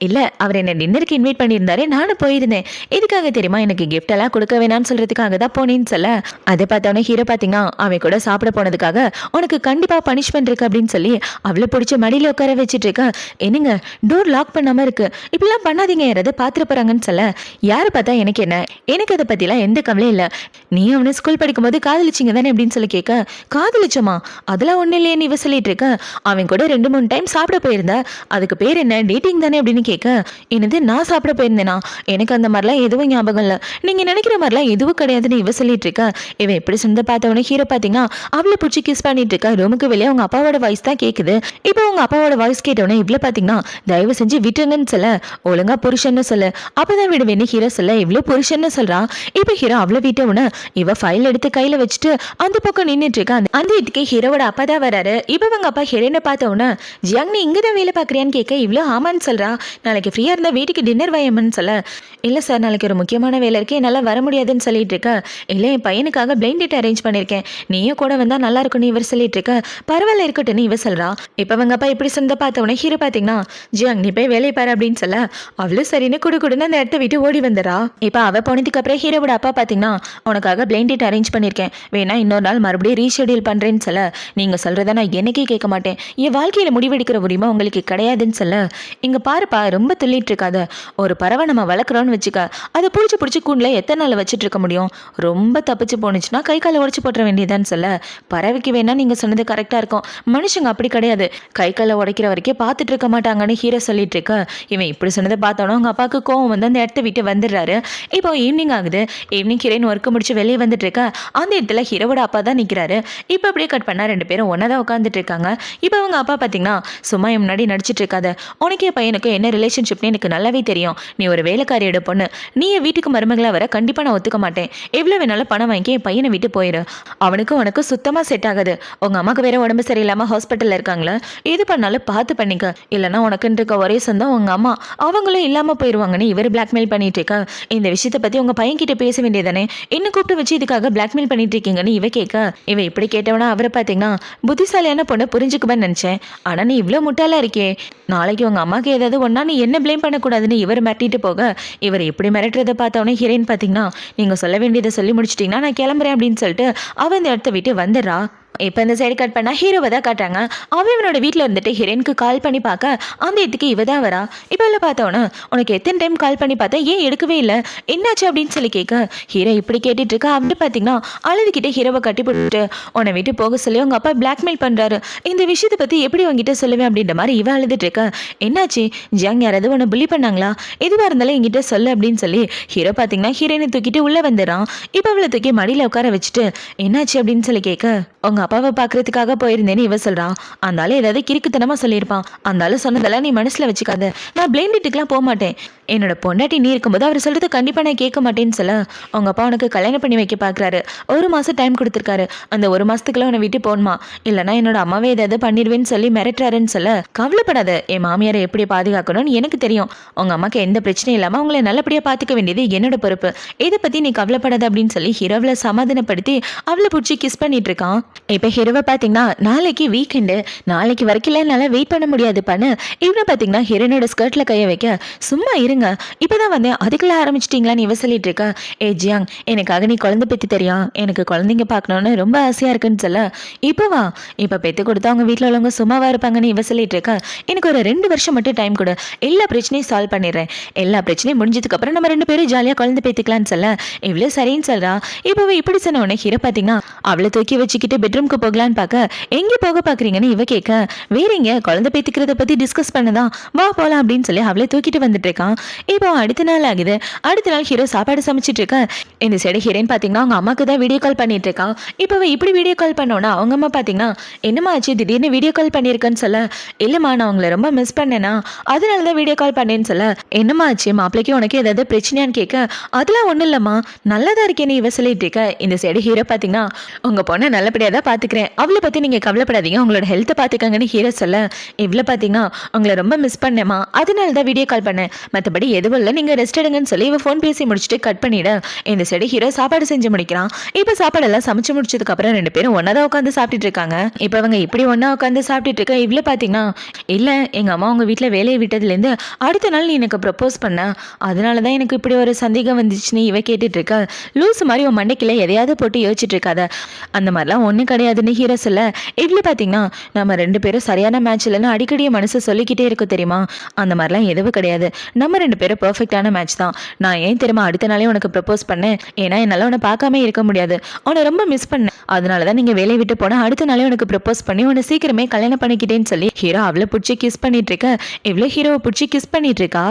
இல்லை அவர் என்ன டின்னருக்கு இன்வைட் பண்ணியிருந்தாரு, நானும் போயிருந்தேன், இதுக்காக தெரியுமா எனக்கு கிஃப்ட் எல்லாம் கொடுக்க வேணாம்னு சொல்றதுக்காக தான் போனேன்னு சொல்ல, அதை பார்த்தவனே ஹீரோ பார்த்தீங்கன்னா அவன் கூட சாப்பிட போனதுக்காக உனக்கு கண்டிப்பாக பனிஷ்மெண்ட் இருக்கு அப்படின்னு சொல்லி அவளை பிடிச்ச மடியில் உட்கார வச்சுட்டு இருக்கா. என்னங்க டோர் லாக் பண்ணாம இருக்கு, இப்படிலாம் பண்ணாதீங்க, யாராவது பாத்துட்டு போறாங்கன்னு சொல்ல, யாரு பார்த்தா எனக்கு என்ன, எனக்கு அதை பத்திலாம் எந்த கவலையும் இல்லை, நீ அவனை ஸ்கூல் படிக்கும் போது காதலிச்சிங்க தானே அப்படின்னு சொல்லி கேட்க, காதலிச்சோமா அதெல்லாம் ஒன்றும் இல்லையே இவ சொல்லிட்டு இருக்க, அவன் கூட 2-3 டைம் சாப்பிட போயிருந்த, அதுக்கு பேர் என்ன டேட்டிங் தானே அப்படின்னு கேட்க, என்னது நான் சாப்பிட போயிருந்தேனா, எனக்கு அந்த மாதிரிலாம் எதுவும் ஞாபகம் இல்லை, நீங்க நினைக்கிற மாதிரிலாம் எதுவும் கிடையாதுன்னு இவ சொல்லிட்டு இருக்க. இவன் எப்படி சொந்த பார்த்தவனே ஹீரோ பார்த்தீங்கன்னா அவளை பிடிச்சி கிஸ் பண்ணிட்டு இருக்கா. ரூமுக்கு வெளியே அவங்க அப்பாவோட வாய்ஸ் தான் கேட்குது. இப்போ அவங்க அப்பாவோட வாய்ஸ் கேட்டவனே இவ்வளோ பார்த்தீங்கன்னா தயவு செஞ்சு விட்டுருங்கன்னு சொல்ல, ஒழுங்கா புருஷன்னு சொல்லு, அப்பதான் விடுவேன்னு ஹீரோ சொல்ல, இவ்வளோ புருஷன்னு சொல்றான். இப்போ ஹீரோ அவ்வளோ விட்டவுன்னு இவ ஃபைல் எடுத்து கையில வச்சுட்டு அந்த பக்கம் நின்றுட்டு இருக்கா. அந்த இதுக்கே ஹீரோவோட அப்பா தான் வராரு. இப்போ அவங்க அப்பா ஹீரோனை பார்த்தவொன்னே, ஜியாங் நீ இங்கே தான் வேலை பார்க்குறியான்னு கேட்க, இவ்வளோ ஆமான்னு சொல்றா. நாளைக்கு ஃப்ரீயாக இருந்தால் வீட்டுக்கு டின்னர் வையம்னு சொல்ல, இல்லை சார் நாளைக்கு ஒரு முக்கியமான வேலை இருக்கு, என்னால் வர முடியாதுன்னு சொல்லிட்டு இருக்க. இல்லை என் பையனுக்காக பிளைண்ட் டேட் அரேஞ்ச் பண்ணியிருக்கேன், நீயும் கூட வந்தால் நல்லா இருக்கும்னு இவர் சொல்லிட்டு இருக்க. பரவாயில்ல இருக்கட்டும்னு இவ சொல்றா. இப்போ அவங்க அப்பா இப்படி சொந்த பார்த்தவொன்னே ஹீரோ பார்த்தீங்கன்னா, ஜியாங் நீ போய் வேலையை பாரு அப்படின்னு சொல்ல, அவ்வளோ இவ்வளவு சரின்னு குடுன்னு அந்த இடத்த விட்டு ஓடி வந்துடா. இப்ப அவ போனதுக்கு அப்புறம் ஹீரோவோட அப்பா பாத்தீங்கன்னா, உனக்காக பிளைண்ட் டேட் அரேஞ்ச் பண்ணிருக்கேன், வேணா இன்னொரு நாள் மறுபடியும் ரீஷெடியூல் பண்றேன்னு சொல்ல, நீங்க சொல்றத நான் எனக்கே கேட்க மாட்டேன், என் வாழ்க்கையில முடிவெடுக்கிற உரிமை உங்களுக்கு கிடையாதுன்னு சொல்ல, இங்க பாருப்பா ரொம்ப துள்ளிட்டு இருக்காத, ஒரு பறவை நம்ம வளர்க்குறோன்னு வச்சுக்க, அதை பிடிச்சி கூண்டில் எத்தனை நாள் வச்சுட்டு இருக்க முடியும், ரொம்ப தப்பிச்சு போனுச்சுன்னா கை காலை உடச்சு போட்டுற வேண்டியதான்னு சொல்ல, பறவைக்கு வேணா நீங்க சொன்னது கரெக்டா இருக்கும், மனுஷங்க அப்படி கிடையாது, கை காலை உடைக்கிற வரைக்கும் பார்த்துட்டு இருக்க மாட்டாங்கன்னு ஹீரோ சொல்லிட்டு இருக்க. இவன் இப்படி சொன்னதை பார்த்தோன்னா அவங்க அப்பாவுக்கு கோவம் வந்து அந்த இடத்த விட்டு வந்துடுறாரு. இப்போ ஈவினிங் ஆகுது. ஈவினிங் ஹீரோயின் ஒர்க்கு முடிச்சு வெளியே வந்துட்டு இருக்க. அந்த இடத்துல ஹீரோவோட அப்பா தான் நிற்கிறாரு. இப்போ அப்படியே கட் பண்ணா 2 பேரும் ஒன்றா தான் உட்காந்துட்டு இருக்காங்க. இப்போ அவங்க அப்பா பார்த்தீங்கன்னா, சும்மா என் முன்னாடி நடிச்சிட்டு இருக்காத, உனக்கே பையனுக்கு என்ன ரிலேஷன்ஷிப்னு எனக்கு நல்லாவே தெரியும், நீ ஒரு வேலைக்காரியோட பொண்ணு, நீ என் வீட்டுக்கு மருமகளாக வர கண்டிப்பாக நான் ஒத்துக்க மாட்டேன், எவ்வளோ வேணாலும் பணம் வாங்கி என் பையனை விட்டு போயிடு, அவனுக்கு உனக்கு சுத்தமாக செட் ஆகாது, உங்கள் அம்மாவுக்கு வேற உடம்பு சரியில்லாமல் ஹாஸ்பிட்டலில் இருக்காங்களே, எது பண்ணாலும் பார்த்து பண்ணிக்க, இல்லைன்னா உனக்குன்னு இருக்க ஒரே சொந்தம் உங்கள் அம்மா, அவங்களும் இல்லாமல் போயிடுவாங்கன்னு இவர் பிளாக்மெயில் பண்ணிட்டு இருக்கா. இந்த விஷயத்தை பற்றி உங்கள் பையன்கிட்ட பேச வேண்டியதானே, இன்னும் கூப்பிட்டு வச்சு இதுக்காக பிளாக்மெயில் பண்ணிட்டு இருக்கீங்கன்னு இவ கேட்க, இவ இப்படி கேட்டவனா அவரை பார்த்தீங்கன்னா, புத்திசாலியான பொண்ணை புரிஞ்சுக்குவேன்னு நினச்சேன், ஆனால் நீ இவ்வளோ முட்டாளாக இருக்கே, நாளைக்கு உங்கள் அம்மாவுக்கு ஏதாவது ஒன்றா நீ என்ன ப்ளேம் பண்ணக்கூடாதுன்னு இவர் மிரட்டிட்டு போக, இவர் இப்படி மிரட்டுறதை பார்த்தவொடனே ஹீரோயின் பார்த்தீங்கன்னா, நீங்கள் சொல்ல வேண்டியதை சொல்லி முடிச்சிட்டிங்கன்னா நான் கிளம்புறேன் அப்படின்னு சொல்லிட்டு அவன் இந்த இடத்த விட்டு வந்துடுறா. இப்போ இந்த சைடு கட் பண்ணால் ஹீரோவை தான் காட்டுறாங்க. அவன் இவனோட வீட்டில் இருந்துட்டு ஹீரோயினுக்கு கால் பண்ணி பார்க்க அந்த இடத்துக்கு இவ தான் வரா. இப்போ இல்லை பார்த்தவொன்னே, உனக்கு எத்தனை டைம் கால் பண்ணி பார்த்தா ஏன் எடுக்கவே இல்லை, என்னாச்சு அப்படின்னு சொல்லி கேட்க, ஹீரோ இப்படி கேட்டுட்டு இருக்கா. அப்படி பார்த்தீங்கன்னா அழுதுகிட்டே ஹீரோவை கட்டி போட்டுட்டு உன்னை விட்டு போக சொல்லி உங்கள் அப்பா பிளாக்மெயில் பண்ணுறாரு, இந்த விஷயத்தை பற்றி எப்படி உங்ககிட்ட சொல்லுவேன் அப்படின்ற மாதிரி இவ அழுதுட்டு இருக்க. என்னாச்சு ஜியாங், யாராவது உன்னை புள்ளி பண்ணாங்களா, எதுவாக இருந்தாலும் என்கிட்ட சொல்லு அப்படின்னு சொல்லி ஹீரோ பார்த்தீங்கன்னா ஹீரோயினை தூக்கிட்டு உள்ளே வந்துடுறான். இப்போ அவளை தூக்கி மடியில் உட்கார வச்சுட்டு என்னாச்சு அப்படின்னு சொல்லி கேட்க, உங்க அப்பாவை பார்க்கறதுக்காக போயிருந்தேன்னு இவ சொல்றான். அந்தாலும் ஏதாவது கிறுக்குத்தனமா சொல்லியிருப்பான். அந்தாலும் சொன்னதெல்லாம் நீ மனசுல வச்சுக்காத, நான் பிளைண்டிட்டுக்கெல்லாம் போக மாட்டேன், என்னோட பொண்டாட்டி நீ இருக்கும்போது அவர் சொல்றது கண்டிப்பா நான் கேட்க மாட்டேன்னு சொல்ல, உங்க அப்பா உனக்கு கல்யாணம் பண்ணி வைக்க பாக்குறாரு, 1 மாசம் டைம் கொடுத்துருக்காரு, அந்த 1 மாசத்துக்குள்ள உன்னை விட்டு போகணுமா, இல்லைன்னா என்னோட அம்மாவே ஏதாவது பண்ணிடுவேன்னு சொல்லி மிரட்டுறாருன்னு சொல்ல, கவலைப்படாத, என் மாமியாரை எப்படி பாதுகாக்கணும்னு எனக்கு தெரியும், உங்க அம்மாக்கு எந்த பிரச்சனையும் இல்லாம உங்களை நல்லபடியா பாத்துக்க வேண்டியது என்னோட பொறுப்பு, இதை பத்தி நீ கவலைப்படாத அப்படின்னு சொல்லி ஹீரோவை சமாதானப்படுத்தி அவளை பிடிச்சி கிஸ் பண்ணிட்டு இருக்கான். இப்போ ஹீரோவை பார்த்தீங்கன்னா, நாளைக்கு வீக்கெண்டு, நாளைக்கு வரைக்கும் என்னால் வெயிட் பண்ண முடியாது பண்ணு. இவனை பார்த்தீங்கன்னா ஹீரோனோட ஸ்கர்ட்டில் கையை வைக்க, சும்மா இருங்க இப்போதான் வந்தேன் அதுக்குள்ளே ஆரம்பிச்சிட்டிங்களான்னு இவ சொல்லிட்டு இருக்கா. ஏ ஜியாங், எனக்காக நீ குழந்தை பெற்று தெரியும், எனக்கு குழந்தைங்க பார்க்கணுன்னு ரொம்ப ஆசையாக இருக்குன்னு சொல்ல, இப்போ வா, இப்போ பெற்று கொடுத்தா அவங்க வீட்டில் உள்ளவங்க சும்மாவாக இருப்பாங்கன்னு இவ சொல்லிட்டு இருக்கா. எனக்கு ஒரு 2 வருஷம் மட்டும் டைம் கொடு, எல்லா பிரச்சனையும் சால்வ் பண்ணிடுறேன், எல்லா பிரச்சனையும் முடிஞ்சதுக்கப்புறம் நம்ம 2 பேரும் ஜாலியாக குழந்தை பெற்றுக்கலான்னு சொல்ல, இவ்வளோ சரின்னு சொல்கிறா. இப்போவே இப்படி சொன்ன உடனே ஹீரோ பார்த்தீங்கன்னா அவளை தூக்கி வச்சுக்கிட்டு பெட்ரூம்க்கு போகலான்னு பார்க்க, எங்கே போக பார்க்குறீங்கன்னு இவ கேட்க, வேற எங்க குழந்தை பேத்திக்கிறத பற்றி டிஸ்கஸ் பண்ணதான், வா போகலாம் அப்படின்னு சொல்லி அவளை தூக்கிட்டு வந்துட்டு இருக்கான். இப்போ அடுத்த நாள் ஆகுது. அடுத்த நாள் ஹீரோ சாப்பாடு சமைச்சிட்டு இருக்க. இந்த சைடு ஹீரோயின் பார்த்தீங்கன்னா அவங்க அம்மாவுக்கு தான் வீடியோ கால் பண்ணிட்டு இருக்கான். இப்போ இப்படி வீடியோ கால் பண்ணோன்னா அவங்க அம்மா பார்த்தீங்கன்னா, என்னம்மா ஆச்சு திடீர்னு வீடியோ கால் பண்ணியிருக்கேன்னு சொல்ல, இல்லைம்மா நான் அவங்கள ரொம்ப மிஸ் பண்ணேனா அதனால தான் வீடியோ கால் பண்ணேன்னு சொல்ல, என்னம்மா ஆச்சு மாப்பிளைக்கு உனக்கு ஏதாவது பிரச்சனையான்னு கேட்க, அதெல்லாம் ஒன்றும் இல்லைம்மா நல்லா தான் இருக்கேன்னு இவ சொல்லிட்டு இருக்க. இந்த சைடு ஹீரோ பார்த்தீங்கன்னா, உங்கள் பொண்ணை நல்லபடியாக தான் பார்த்துக்கிறேன், அவளை பற்றி நீங்கள் கவலைப்படாதீங்க, உங்களோட ஹெல்த்தை பார்த்துக்கங்கன்னு ஹீரோ சொல்ல, இவ்வளோ பார்த்தீங்கன்னா உங்களை ரொம்ப மிஸ் பண்ணேம்மா அதனால தான் வீடியோ கால் பண்ணேன், மற்றபடி எதுவும் இல்லை நீங்கள் ரெஸ்ட் எடுங்கன்னு சொல்லி இவ ஃபோன் பேசி முடிச்சுட்டு கட் பண்ணிவிட. இந்த சைடு ஹீரோ சாப்பாடு செஞ்சு முடிக்கிறான். இப்போ சாப்பாடெல்லாம் சமைச்சு முடிச்சதுக்கப்புறம் 2 பேரும் ஒன்றா தான் உட்காந்து சாப்பிட்டுட்டு இருக்காங்க. இப்போ அவங்க இப்படி ஒன்றா உட்காந்து சாப்பிட்டுட்டு இருக்க. இவ்வளோ பார்த்தீங்கன்னா, இல்லை எங்கள் அம்மா உங்கள் வீட்டில் வேலையை விட்டதுலேருந்து அடுத்த நாள் நீ எனக்கு ப்ரப்போஸ் பண்ண, அதனால தான் எனக்கு இப்படி ஒரு சந்தேகம் வந்துச்சுன்னு இவ கேட்டுட்டு இருக்கா. லூஸ் மாதிரி உன் மண்டைக்கில் எதையாவது போட்டு யோசிச்சுட்டு இருக்காத, அந்த மாதிரிலாம் ஒன்றும் கிடையாதுன்னு ஹீரோ சொல்ல, இவ்வளோ பார்த்தீங்கன்னா நம்ம 2 பேரும் சரியான மேட்ச் இல்லைன்னு அடிக்கடி மனசு சொல்லிக்கிட்டே இருக்கும் தெரியுமா, அந்த மாதிரிலாம் எதுவும் கிடையாது, நம்ம 2 பேரும் பர்ஃபெக்டான மேட்ச் தான், நான் ஏன் தெரியுமா அடுத்த நாளே உனக்கு ப்ரப்போஸ் பண்ணேன், ஏன்னா என்னால் உன்னை பார்க்காம இருக்க முடியாது, உன்னை ரொம்ப மிஸ் பண்ணேன், அதனால தான் நீங்கள் வேலையை விட்டு போனால் அடுத்த நாளே உனக்கு ப்ரப்போஸ் பண்ணி உன்னை சீக்கிரமே கல்யாணம் பண்ணிக்கிட்டேன்னு சொல்லி ஹீரோ அவளை பிடிச்சி கிஸ் பண்ணிட்டு இருக்க. இவ்வளோ ஹீரோவை பிடிச்சி கிஸ் பண்ணிட்டு இருக்கா.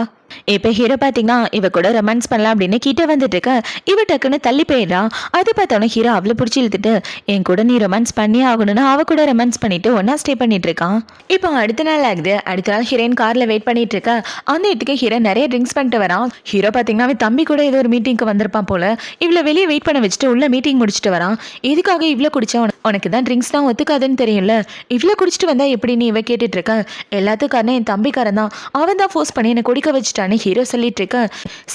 இப்போ ஹீரோ பார்த்தீங்கன்னா இவ கூட ரொமான்ஸ் பண்ணலாம் அப்படின்னு கிட்ட வந்துட்டு இருக்க. இவ டக்குன்னு தள்ளி போயிடுறான். அது பார்த்தோன்னே ஹீரோ அவளை பிடிச்சி இழுத்துட்டு, என் கூட நீ ரொமான்ஸ் பண்ணி ஆகணும்னு அவ கூட ரொமான்ஸ் பண்ணிட்டு ஒன்னா ஸ்டே பண்ணிட்டு இருக்கான். இப்போ அடுத்த நாள் ஆகுது. அடுத்த நாள் ஹீரோயின் கார்ல வெயிட் பண்ணிட்டு இருக்க. அந்த இடத்துக்கு ஹீரோ நிறைய ட்ரிங்க்ஸ் பண்ணிட்டு வரான். ஹீரோ பார்த்தீங்கன்னா அவன் தம்பி கூட ஏதோ ஒரு மீட்டிங்க்கு வந்திருப்பான் போல. இவ்வளோ வெளியே வெயிட் பண்ண வச்சுட்டு உள்ள மீட்டிங் முடிச்சுட்டு வரான். எதுக்காக இவ்வளோ குடிச்சா உனக்கு தான் ட்ரிங்க்ஸ் தான் ஒத்துக்காதுன்னு தெரியும்ல, இவ்வளோ குடிச்சிட்டு வந்தா எப்படி நீ இவ கேட்டுட்டு இருக்க? எல்லாத்துக்கும் காரணம் என் தம்பிக்காரன் தான், அவன் தான் ஃபோர்ஸ் பண்ணி என்னை குடிக்க வச்சுட்டான்னு ஹீரோ சொல்லிட்டு இருக்க.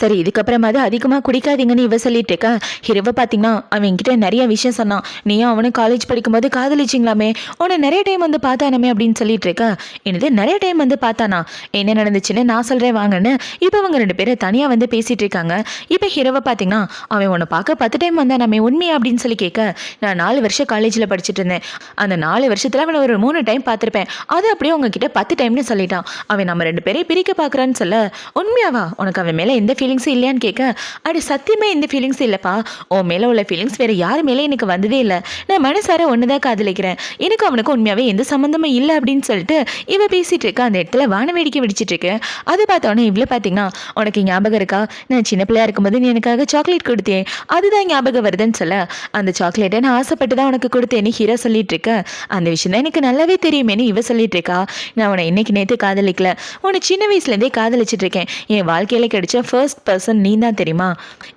சரி இதுக்கப்புறமாவது அதிகமாக குடிக்காதீங்கன்னு இவ சொல்லிட்டு இருக்க. ஹீரோவை பார்த்தீங்கன்னா அவன் என்கிட்ட நிறைய விஷயம் சொன்னான். நீயும் அவனும் காலேஜ் படிக்கும்போது காதலிச்சிங்களாமே, உன்னை நிறைய டைம் வந்து பார்த்தானமே அப்படின்னு சொல்லிட்டு இருக்க. என்னது நிறைய டைம் வந்து பார்த்தானா? என்ன நடந்துச்சுன்னு நான் சொல்கிறேன் வாங்கன்னு இப்போ அவங்க 2 பேரும் தனியாக வந்து பேசிட்டு இருக்காங்க. இப்போ ஹீரோவை பார்த்தீங்கன்னா அவன் உன்னை பார்க்க 10 டைம் வந்தானாமே உண்மையா அப்படின்னு சொல்லி கேட்க, நான் 4 வருஷம் காலேஜில் படிச்சுட்டு இருந்தேன், அந்த 4 வருஷத்தில் அவனை ஒரு 3 டைம் பார்த்துருப்பேன், அது அப்படியே உங்ககிட்ட 10 டைம்னு சொல்லிட்டான். அவன் நம்ம 2 பேரையும் பிரிக்க பார்க்குறான்னு சொல்ல, உண்மையாவா உனக்கு அவன் மேலே எந்த ஃபீலிங்ஸும் இல்லையான்னு கேட்க, அப்படி சத்தியமே எந்த ஃபீலிங்ஸ் இல்லைப்பா, உன் மேலே உள்ள ஃபீலிங்ஸ் வேறு யார் மேலே எனக்கு வந்ததே இல்லை, நான் மனசார ஒன்று தான் காதலிக்கிறேன், எனக்கு அவனுக்கு உண்மையாகவே எந்த சம்மந்தமும் இல்லை அப்படின்னு சொல்லிட்டு இவ பேசிகிட்டு இருக்க. அந்த இடத்துல வான வேடிக்கை வெடிச்சிட்டு இருக்கு. அதை பார்த்தோன்னே இவ்வளோ பார்த்தீங்கன்னா உனக்கு ஞாபகம் இருக்கா, நான் சின்ன பிள்ளையா இருக்கும்போது நீ எனக்காக சாக்லேட் கொடுத்தேன், அதுதான் ஞாபகம் வருதுன்னு சொல்ல, அந்த சாக்லேட்டை நான் ஆசைப்பட்டு தான் உனக்கு கொடுத்தேன்னு ஹீரோ சொல்லிட்டு இருக்க. அந்த விஷயம் தான் எனக்கு நல்லாவே தெரியுமேனு இவ சொல்லிட்டு இருக்கா. நான் உன்னை இன்னைக்கு நேற்று காதலிக்கல, உன்னை சின்ன வயசுலேருந்தே காதலிச்சிட்டு இருக்கேன், என் வாழ்க்கையில் கிடைச்ச ஃபர்ஸ்ட் பர்சன் நீ தான் தெரியுமா,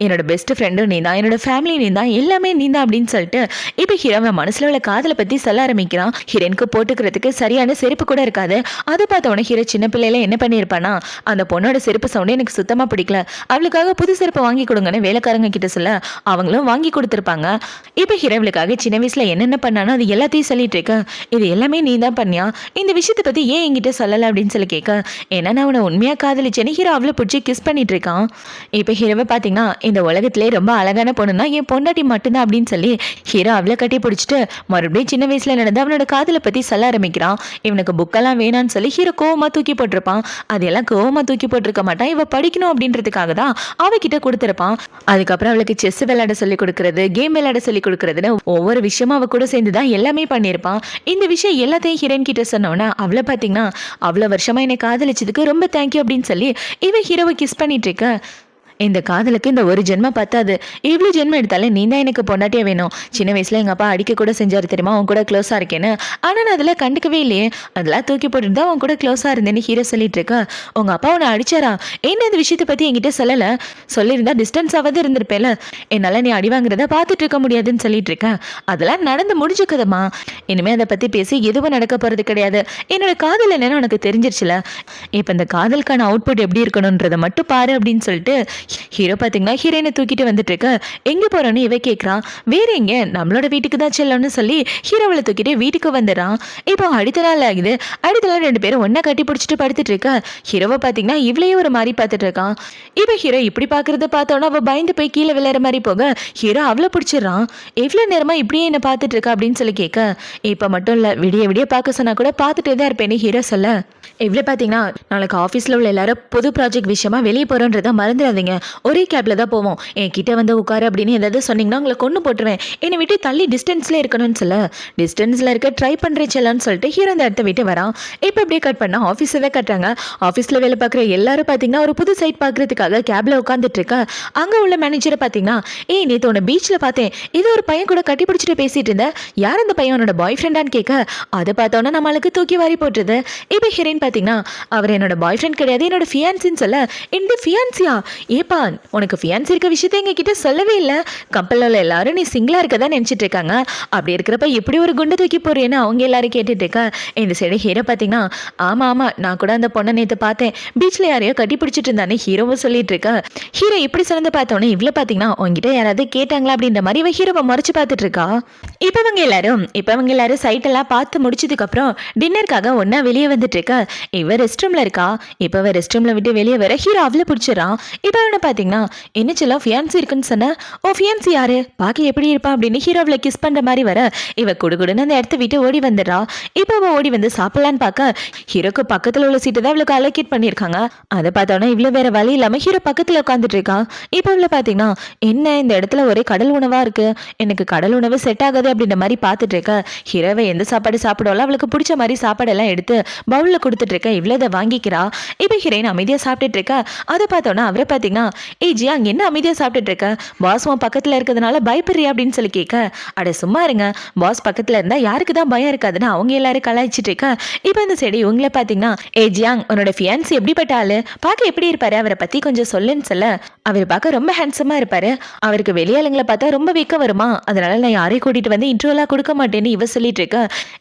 என்னோட பெஸ்ட் ஃப்ரெண்டும் நீ தான், என்னோட ஃபேமிலி நீ தான், எல்லாமே நீ தான் அப்படின்னு சொல்லிட்டு இப்போ ஹீரோவை மனசில் உள்ள காதலை பற்றி சொல்ல ஆரம்பிக்கிறான். ஹீரோனுக்கு போட்டுக்கிறதுக்கு சரியான செருப்பு கூட இருக்காது. அதை பார்த்தவொடனே ஹீரோ சின்ன பிள்ளையில என்ன பண்ணியிருப்பானா, அந்த பொண்ணோட செருப்பு சவுண்டே எனக்கு சுத்தமாக பிடிக்கல, அவளுக்காக புது செருப்பு வாங்கி கொடுங்கன்னு வேலைக்காரங்க கிட்ட சொல்ல அவங்களும் வாங்கி கொடுத்துருப்பாங்க. இப்போ ஹீரோவுக்காக சின்ன வயசுல என்னென்ன பண்ணானோ அது எல்லாத்தையும் சொல்லிட்டு இருக்க. இது எல்லாமே நீ தான் பண்ணியா, இந்த விஷயத்தை பத்தி ஏன் என்கிட்ட சொல்லல அப்படின்னு சொல்லி கேட்க, ஏன்னா நான் அவனை உண்மையா காதலிச்சேன்னு ஹீரோ அவளை பிடிச்சி கிஸ் பண்ணிட்டு இருக்கான். இப்போ ஹீரோவை பார்த்தீங்கன்னா இந்த உலகத்திலே ரொம்ப அழகான பொண்ணுன்னா என் பொண்டாட்டி மட்டும்தான் அப்படின்னு சொல்லி ஹீரோ அவளை கட்டி பிடிச்சிட்டு மறுபடியும் சின்ன வயசுல நடந்து அவனோட காதலை பத்தி சொல்ல ஆரம்பிக்கிறான். இவனுக்கு புக்கெல்லாம் வேணான்னு சொல்லி ஹீரோ கோவமா தூக்கி போட்டிருப்பான். அதெல்லாம் கோவமா தூக்கி போட்டிருக்க மாட்டான், இவ படிக்கணும் அப்படின்றதுக்காக தான் அவகிட்ட கொடுத்துருப்பான். அதுக்கப்புறம் அவளுக்கு செஸ் விளையாட சொல்லி கொடுக்கறது, கேம் விளையாட சொல்லி கொடுக்கறதுன்னு ஒவ்வொரு விஷயமும் அவ கூட சேர்ந்து தான் எல்லாமே பண்ணியிருப்பான். இந்த விஷயம் எல்லாத்தையும் ஹீரோயின் கிட்ட சொன்னோன்னா அவளை பார்த்தீங்கன்னா அவ்வளோ வருஷமா என்னை காதலிச்சதுக்கு ரொம்ப தேங்க்யூ அப்படின்னு சொல்லி இவன் ஹீரோவை கிஸ் பண்ணிட்டு இருக்க. இந்த காதலுக்கு இந்த ஒரு ஜென்மம் பத்தாது, இவ்வளோ ஜென்மம் எடுத்தாலே நீ தான் எனக்கு பொண்டாட்டியே வேணும். சின்ன வயசுல எங்கள் அப்பா அடிக்க கூட செஞ்சார் தெரியுமா, அவன் கூட க்ளோஸாக இருக்கேன்னு, ஆனால் நான் அதெல்லாம் கண்டுக்கவே இல்லையே, அதெல்லாம் தூக்கி போட்டுட்டு தான் அவன் கூட க்ளோஸாக இருந்தேன்னு ஹீரோ சொல்லிட்டு இருக்கா. உங்கள் அப்பா உன்னை அடிச்சாரா, என்ன இந்த விஷயத்தை பற்றி என்கிட்ட சொல்லலை, சொல்லியிருந்தா டிஸ்டன்ஸாவது இருந்திருப்பேல, என்னால் நீ அடி வாங்குறத பார்த்துட்டு இருக்க முடியாதுன்னு சொல்லிட்டு இருக்கேன். அதெல்லாம் நடந்து முடிஞ்சுக்கதம்மா, இனிமேல் அதை பற்றி பேசி எதுவும் நடக்க போகிறது கிடையாது, என்னோட காதல் என்னன்னு உனக்கு தெரிஞ்சிருச்சுல, இப்போ இந்த காதலுக்கான அவுட்புட் எப்படி இருக்கணுன்றதை மட்டும் பாரு அப்படின்னு சொல்லிட்டு ஹீரோ பார்த்தீங்கன்னா ஹீரோயினை தூக்கிட்டு வந்துட்டு இருக்க. எங்கே போகிறோன்னு இவ கேட்குறான். வேற எங்க, நம்மளோட வீட்டுக்கு தான் செல்லணும்னு சொல்லி ஹீரோவில் தூக்கிட்டு வீட்டுக்கு வந்துடுறான். இப்போ அடுத்த நாள் ஆகுது. அடுத்த நாள் 2 பேரும் ஒன்றா கட்டி பிடிச்சிட்டு படுத்துட்டு இருக்க. ஹீரோவை பார்த்தீங்கன்னா இவளையே ஒரு மாதிரி பார்த்துட்டு இருக்கான். இப்போ ஹீரோ இப்படி பார்க்குறத பார்த்தோன்னா அவள் பயந்து போய் கீழே விளையாடுற மாதிரி போக ஹீரோ அவளை பிடிச்சிடறான். எவ்வளோ நேரமாக இப்படியே என்னை பார்த்துட்டு இருக்கா அப்படின்னு சொல்லி கேட்க, இப்போ மட்டும் இல்லை விடிய விடிய பார்க்க சொன்னா கூட பார்த்துட்டே தான் இருப்பேன்னு ஹீரோ சொல்ல, இவ்வளோ பார்த்தீங்கன்னா நாளைக்கு ஆஃபீஸில் உள்ள எல்லாரும் புது ப்ராஜெக்ட் விஷயமா வெளியே போகிறோன்றதை மறந்துடாதீங்க, ஒரே கேபில் தான் போவோம், என் கிட்டே வந்து உட்காரு அப்படின்னு ஏதாவது சொன்னீங்கன்னா உங்களை கொண்டு போட்டுருவேன், என்னை விட்டு தள்ளி டிஸ்டன்ஸில் இருக்கணும்னு சொல்ல, டிஸ்டன்ஸில் இருக்க ட்ரை பண்ணுறேன் செல்லான்னு சொல்லிட்டு ஹீரோ அந்த இடத்த விட்டு வரான். இப்போ அப்படியே கட் பண்ணால் ஆஃபீஸை கட்டுறாங்க. ஆஃபீஸில் வேலை பார்க்குற எல்லாரும் பார்த்தீங்கன்னா ஒரு புது சைட் பார்க்குறதுக்காக கேபில் உட்காந்துட்டு இருக்கா. அங்கே உள்ள மேனேஜரை பார்த்தீங்கன்னா, ஏய் நேற்று உன்னை பீச்சில் பார்த்தேன், இது ஒரு பையன் கூட கட்டி பிடிச்சிட்டு பேசிட்டு இருந்தேன், யார் அந்த பையன் உன்னோட பாய் ஃப்ரெண்டான்னு கேட்க, அதை பார்த்தோன்னா நம்மளுக்கு தூக்கி வாரி போட்டுருது. இப்போ ஹீரோயின் பார்த்தீங்கன்னா அவர் என்னோட பாய் ஃப்ரெண்ட் கிடையாது, என்னோட ஃபியான்சின்னு சொல்ல, இந்த ஃபியான்சியா, ஏப்பா உனக்கு ஃபியான்சி இருக்க விஷயத்த எங்ககிட்ட சொல்லவே இல்லை, கம்பெனியில் எல்லாரும் நீ சிங்கிளாக இருக்க தான் நினச்சிட்டு இருக்காங்க, அப்படி இருக்கிறப்ப எப்படி ஒரு குண்டை தூக்கி போறேன்னு அவங்க எல்லாரும் கேட்டுட்டு இருக்கா. இந்த சைடு ஹீரோ பார்த்தீங்கன்னா, ஆமாம் ஆமாம் நான் கூட அந்த பொண்ணை நேற்று பார்த்தேன், பீச்சில் யாரையோ கட்டி பிடிச்சிட்டு இருந்தானே ஹீரோவும் சொல்லிட்டு இருக்கா. ஹீரோ இப்படி சிறந்து பார்த்தோன்னே இவ்வளோ பார்த்தீங்கன்னா உங்ககிட்ட யாராவது கேட்டாங்களா அப்படின்ற மாதிரி இவ ஹீரோவை மறைச்சு பார்த்துட்டு இருக்கா. இப்போ இவங்க எல்லாரும் சைட்டெல்லாம் பார்த்து முடிச்சதுக்கப்புறம் டின்னருக்காக ஒன்றா வெளியே வந்துட்டு இருக்கா. இவ ரெஸ்ட் ரூமில் இருக்கா. இப்போ அவ ரெஸ்ட் ரூமில் விட்டு வெளியே வர ஹீரோ அவளை பிடிச்சிடறான். இப்போ அவனை பார்த்தீங்கன்னா, என்ன செல்லம் ஃபியான்சி இருக்குன்னு சொன்ன, ஓ ஃபியான்சி யாரு, பார்க்க எப்படி இருப்பான் அப்படின்னு ஹீரோ அவளை கிஸ் பண்ணுற மாதிரி வர இவ குடுகுடுன்னு அந்த இடத்த விட்டு ஓடி வந்துடுறா. இப்போ அவள் ஓடி வந்து சாப்பிடலான்னு பார்க்க ஹீரோக்கு பக்கத்தில் உள்ள சீட்டை தான் அவளுக்கு அலோகேட் பண்ணியிருக்காங்க. அதை பார்த்தோன்னா இவ்வளோ வேற வழி இல்லாமல் ஹீரோ பக்கத்தில் உட்காந்துட்டு இருக்கா. இப்போ அவளை பார்த்தீங்கன்னா, என்ன இந்த இடத்துல ஒரே கடல் உணவாக இருக்கு, எனக்கு கடல் உணவு செட் ஆகாது அப்படின்ற மாதிரி பார்த்துட்டு இருக்க. ஹீரோவை எந்த சாப்பாடு சாப்பிடலாம் அவளுக்கு பிடிச்ச மாதிரி சாப்பாடெல்லாம் எடுத்து பவுலில் கொடுத்துட்டு இருக்க. இவ்வளோ அதை வாங்கிக்கிறா. இப்போ ஹீரோயின் அமைதியாக சாப்பிட்டுட்டு இருக்கா. அதை பார்த்தோன்னா அவரை பார்த்தீங்கன்னா, ஏய் ஜி அங்கே என்ன அமைதியாக சாப்பிட்டுட்டு இருக்க, பாஸ் உன் பக்கத்தில் இருக்கிறதுனால பயப்படுறியா அப்படின்னு சொல்லி கேட்க, அட சும்மா இருங்க, பாஸ் பக்கத்தில் இருந்தால் யாருக்கு தான் பயம் இருக்காதுன்னு அவங்க எல்லாரும் கலாய்ச்சிட்டு இருக்க. இப்போ இந்த செடி இவங்கள பார்த்தீங்கன்னா, ஏய் ஜியாங் உன்னோட ஃபியான்சி எப்படிப்பட்ட ஆளு, பார்க்க எப்படி இருப்பாரு, அவரை பற்றி கொஞ்சம் சொல்லுன்னு சொல்ல, அவர் பார்க்க ரொம்ப ஹேண்ட்ஸமாக இருப்பாரு, அவருக்கு வெளியாளுங்களை பார்த்தா ரொம்ப வீக்கம் வருமா, அதனால நான் யாரையும் கூட்டிகிட்டு வந்து இன்ட்ரோலாம் கொடுக்க மாட்டேன்னு இவ சொல்லிட்டு இருக்க.